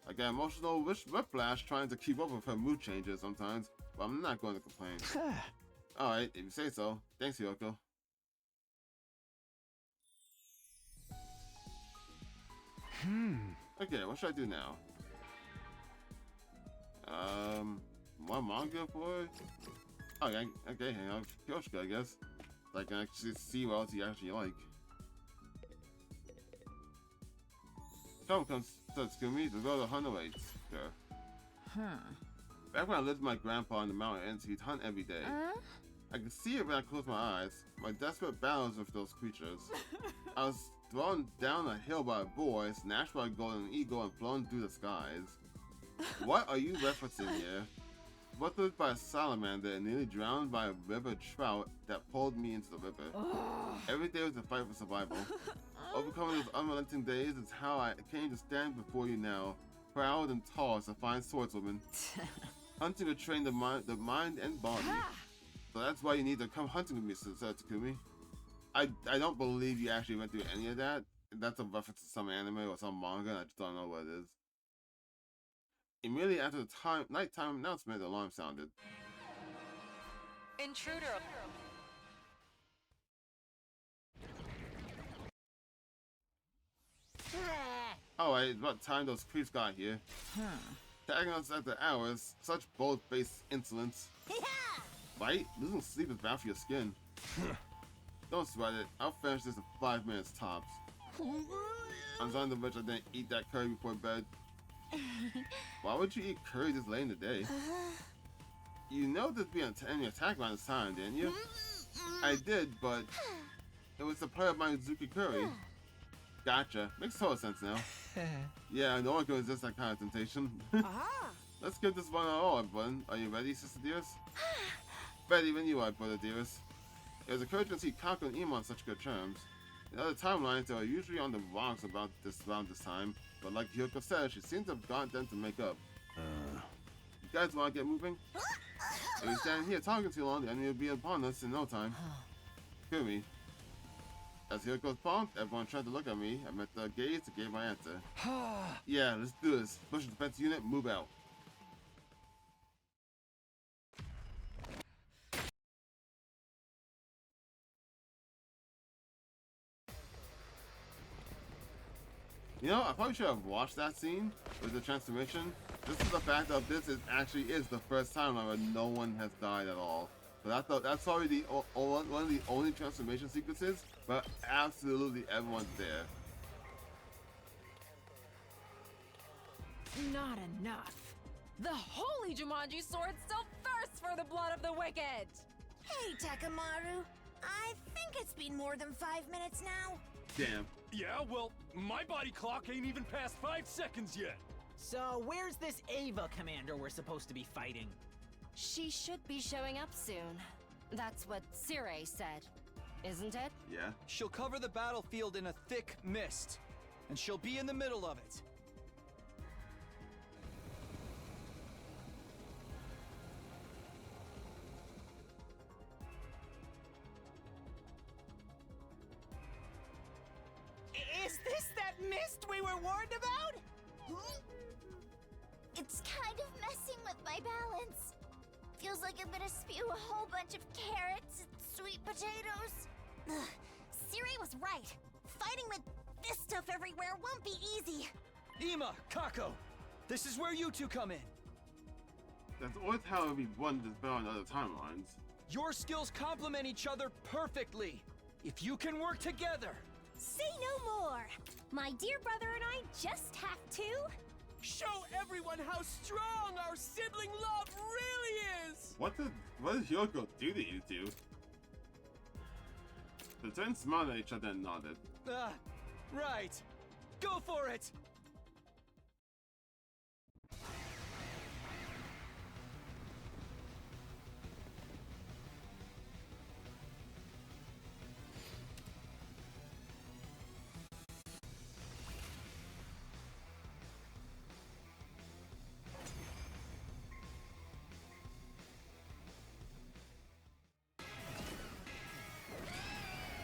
I get emotional whiplash trying to keep up with her mood changes sometimes, but I'm not going to complain. Alright, if you say so. Thanks, Hiroko. Okay, what should I do now? What manga for? Oh, yeah, okay, hang on. Kyoshka, I guess. So I can actually see what else you actually like. Come comes Tatsumi to go to hunt awaits. Sure. Back when I lived with my grandpa in the mountains, he'd hunt every day. I could see it when I closed my eyes. My desperate battles with those creatures. I was thrown down a hill by a boar, snatched by a golden eagle, and flown through the skies. What are you referencing here? Buttered by a salamander and nearly drowned by a river trout that pulled me into the river. Every day was a fight for survival. Overcoming those unrelenting days is how I came to stand before you now, proud and tall as a fine swordswoman. Hunting to train the mind and body. So that's why you need to come hunting with me, Takumi. I don't believe you actually went through any of that. That's a reference to some anime or some manga, and I just don't know what it is. Immediately after the nighttime announcement, the alarm sounded. Intruder. Alright, it's about time those creeps got here. Tagging us after hours, such bold-faced insolence. Right? Losing sleep is bad for your skin. Don't sweat it, I'll finish this in 5 minutes tops. I'm sorry to wish I didn't eat that curry before bed. Why would you eat curry this late in the day? You know there'd be an enemy attack around this time, didn't you? I did, but it was the play of my Uzuki curry. Gotcha. Makes total sense now. Yeah, no one can resist that kind of temptation. Let's give this one all, everyone. Are you ready, Sister Dearest? Ready when you are, Brother Dearest. It was encouraging to see Kako and Ima on such good terms. In other timelines, they were usually on the rocks around this time, but like Hiroko said, she seems to have gotten them to make up. You guys want to get moving? If we stand here talking too long, the enemy will be upon us in no time. Kumi. As Hiroko's prompt, everyone tried to look at me. I met the gaze and gave my answer. Yeah, let's do this. Special defense unit, move out. You know, I probably should have watched that scene with the transformation. Just for the fact that this actually is the first time where no one has died at all. But I thought that's probably one of the only transformation sequences, but absolutely everyone's there. Not enough. The holy Jumanji sword still thirsts for the blood of the wicked. Hey, Takamaru. I think it's been more than 5 minutes now. Damn. Yeah, well, my body clock ain't even past 5 seconds yet. So where's this Ava commander we're supposed to be fighting? She should be showing up soon. That's what Sirei said, isn't it? Yeah. She'll cover the battlefield in a thick mist, and she'll be in the middle of it. Is this that mist we were warned about? It's kind of messing with my balance. Feels like I'm gonna spew a whole bunch of carrots and sweet potatoes. Ugh, Siri was right. Fighting with this stuff everywhere won't be easy. Ima, Kako, this is where you two come in. That's always how we won this battle in other timelines. Your skills complement each other perfectly. If you can work together. Say no more! My dear brother and I just have to... Show everyone how strong our sibling love really is! What did Hyoko do to you two? The twins smiled at each other and nodded. Right. Go for it!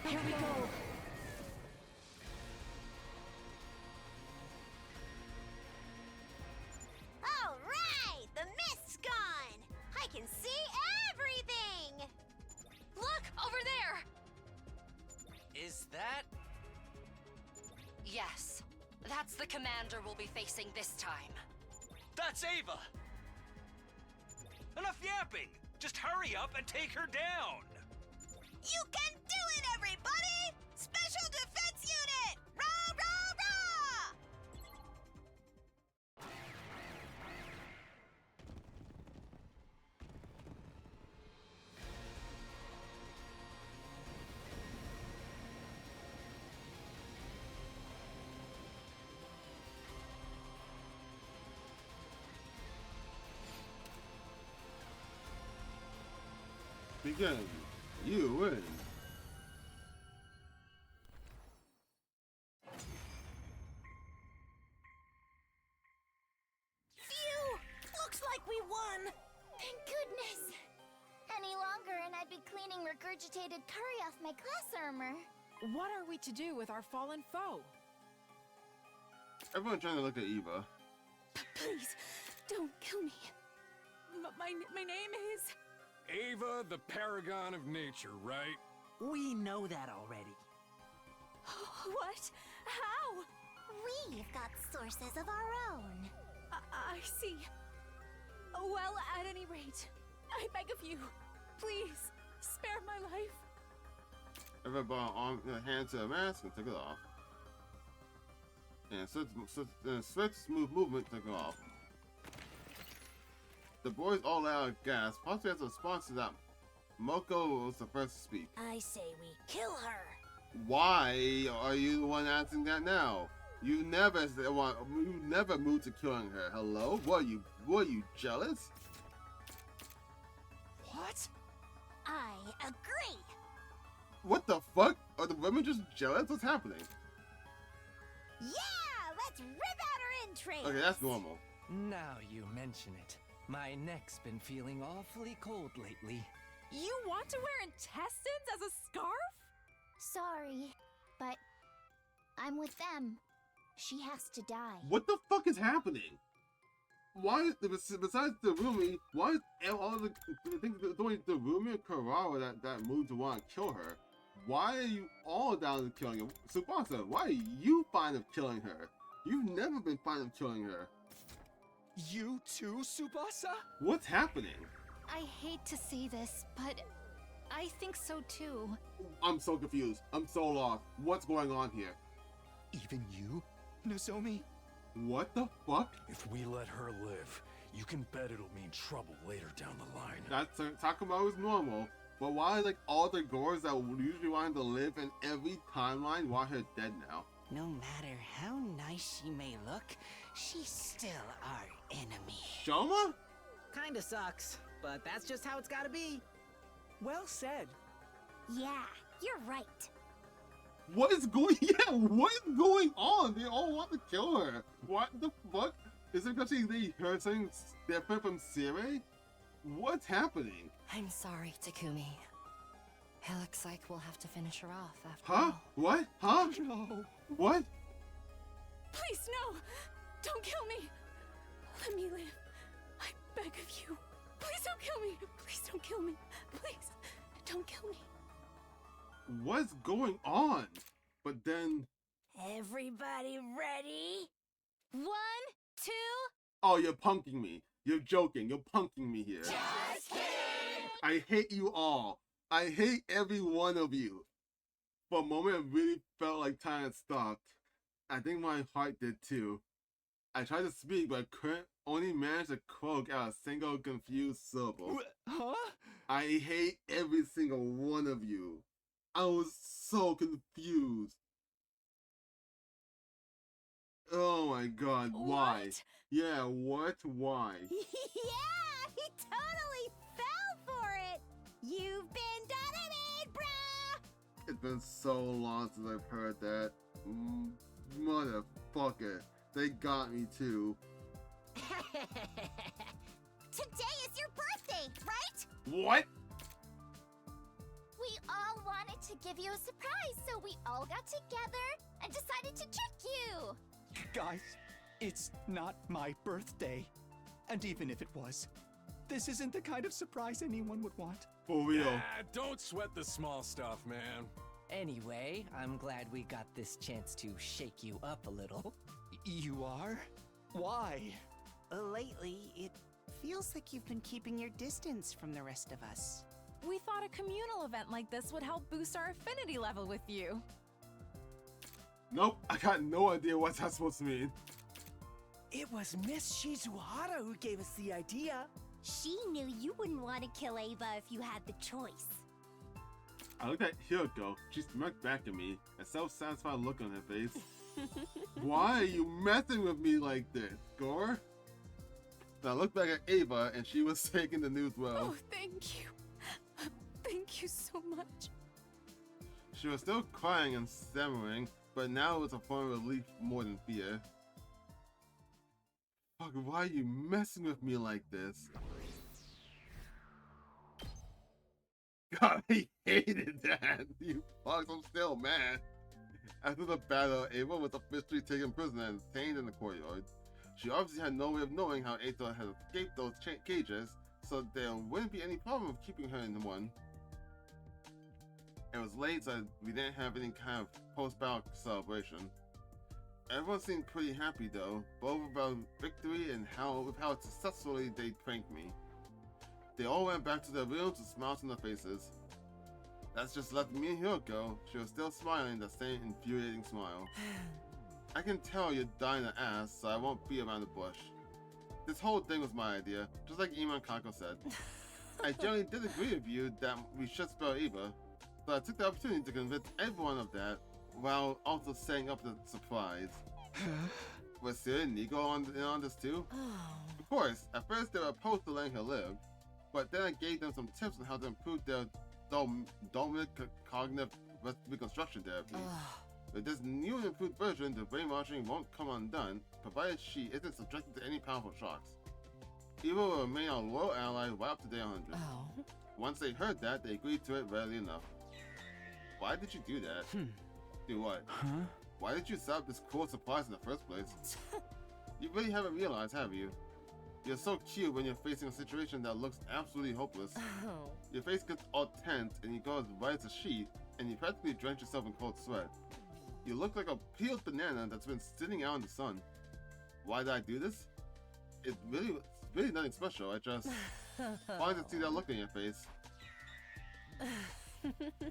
Here we go. All right! The mist's gone! I can see everything! Look, over there! Is that... Yes, that's the commander we'll be facing this time. That's Ava! Enough yapping! Just hurry up and take her down! You can do it, everybody! Special Defense Unit! Rah, rah, rah! Begin. You win. Phew! Looks like we won! Thank goodness! Any longer and I'd be cleaning regurgitated curry off my class armor. What are we to do with our fallen foe? Everyone trying to look at Eva. Please, don't kill me. My name is... Ava, the paragon of nature, right? We know that already. What? How? We've got sources of our own. I see. Well, at any rate, I beg of you, please, spare my life. Everyone brought a hand to a mask and took it off. And swift, smooth movement took it off. The boys all let out a gasp, possibly as a response to that. Moko was the first to speak. I say we kill her. Why are you the one asking that now? You never moved to killing her. Hello? Were you jealous? What? I agree. What the fuck? Are the women just jealous? What's happening? Yeah, let's rip out her entrails. Okay, that's normal. Now you mention it. My neck's been feeling awfully cold lately. You want to wear intestines as a scarf? Sorry, but I'm with them. She has to die. What the fuck is happening? Why, besides the Rumi, why is all of the things doing the Rumi and Karawa that moved to want to kill her? Why are you all down to killing her? Tsubasa, why are you fine of killing her? You've never been fine of killing her. You too, Tsubasa? What's happening? I hate to say this, but I think so too. I'm so confused. I'm so lost. What's going on here? Even you, Nozomi? What the fuck? If we let her live, you can bet it'll mean trouble later down the line. That's Takumo is normal, but why like all the gores that usually wanted to live in every timeline want her dead now? No matter how nice she may look, she's still our enemy. Shoma? Kinda sucks, but that's just how it's gotta be. Well said. Yeah, you're right. What is going? Yeah, what is going on? They all want to kill her. What the fuck? Is it because they heard something different from Sire? What's happening? I'm sorry, Takumi. It looks like we'll have to finish her off after Huh? all. What? Huh? No. What? Please, no! Don't kill me! Let me live. I beg of you. Please don't kill me! Please don't kill me! Please, don't kill me. What's going on? But then... Everybody ready? 1, 2... Oh, you're punking me. You're joking. You're punking me here. Just kidding! I hate you all. I hate every one of you. For a moment, it really felt like time had stopped. I think my heart did too. I tried to speak, but couldn't. Only managed to croak out a single confused syllable. Huh? I hate every single one of you. I was so confused. Oh my god, why? What? Yeah, what? Why? Yeah, he totally fell for it. You've been dynamite, bruh. It's been so long since I've heard that. Motherfucker. They got me too. Today is your birthday, right? What? We all wanted to give you a surprise, so we all got together and decided to trick you. Guys, it's not my birthday. And even if it was, this isn't the kind of surprise anyone would want. For real. Ah, don't sweat the small stuff, man. Anyway, I'm glad we got this chance to shake you up a little. You are? Why? Lately, it feels like you've been keeping your distance from the rest of us. We thought a communal event like this would help boost our affinity level with you. Nope, I got no idea what that's supposed to mean. It was Miss Shizuhara who gave us the idea. She knew you wouldn't want to kill Ava if you had the choice. I looked at Hiroko. She smirked back at me, a self-satisfied look on her face. Why are you messing with me like this, Gore? Then I looked back at Ava, and she was taking the news well. Oh, thank you. Thank you so much. She was still crying and stammering, but now it was a form of relief more than fear. Fuck, why are you messing with me like this? God, he hated that. You fucks, I'm still mad. After the battle, Ava was officially taken prisoner and detained in the courtyard. She obviously had no way of knowing how Ato had escaped those cages, so there wouldn't be any problem with keeping her in one. It was late, so we didn't have any kind of post-battle celebration. Everyone seemed pretty happy though, both about victory and how successfully they pranked me. They all went back to their rooms with smiles on their faces. That's just left me and Hiroko. She was still smiling the same infuriating smile. I can tell you're dying to ask, so I won't beat around the bush. This whole thing was my idea, just like Iman Kako said. I generally did agree with you that we should spare Eva, so I took the opportunity to convince everyone of that, while also setting up the surprise. Was Siri and Nigo on this too? Of course, at first they were opposed to letting her live, but then I gave them some tips on how to improve their dominant cognitive reconstruction therapy. With this new and improved version, the brainwashing won't come undone, provided she isn't subjected to any powerful shocks. Eva will remain our loyal ally right up to day 100. Once they heard that, they agreed to it readily enough. Why did you do that? Do what? Why did you set up this cool surprise in the first place? You really haven't realized, have you? You're so cute when you're facing a situation that looks absolutely hopeless. Your face gets all tense and you go as white as a sheet, and you practically drench yourself in cold sweat. You look like a peeled banana that's been sitting out in the sun. Why did I do this? It's really nothing special. I just wanted to see that look on your face.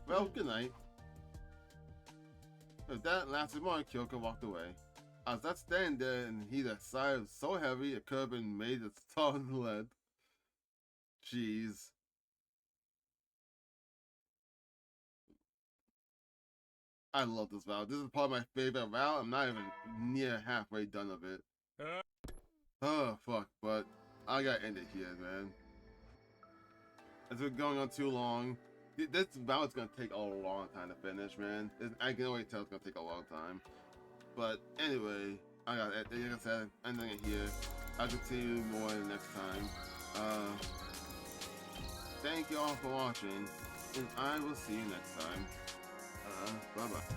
Well, good night. With that last remark, Kyoko walked away. I was left standing there and he had a sigh so heavy it could have been made of solid lead. Jeez. I love this vow. This is probably my favorite vow. I'm not even near halfway done of it. Oh, fuck. But I gotta end it here, man. It's been going on too long. This vow is gonna take a long time to finish, man. I can already tell it's gonna take a long time. But anyway, like I said, ending it here. I'll continue more next time. Thank you all for watching, and I will see you next time. Bye-bye.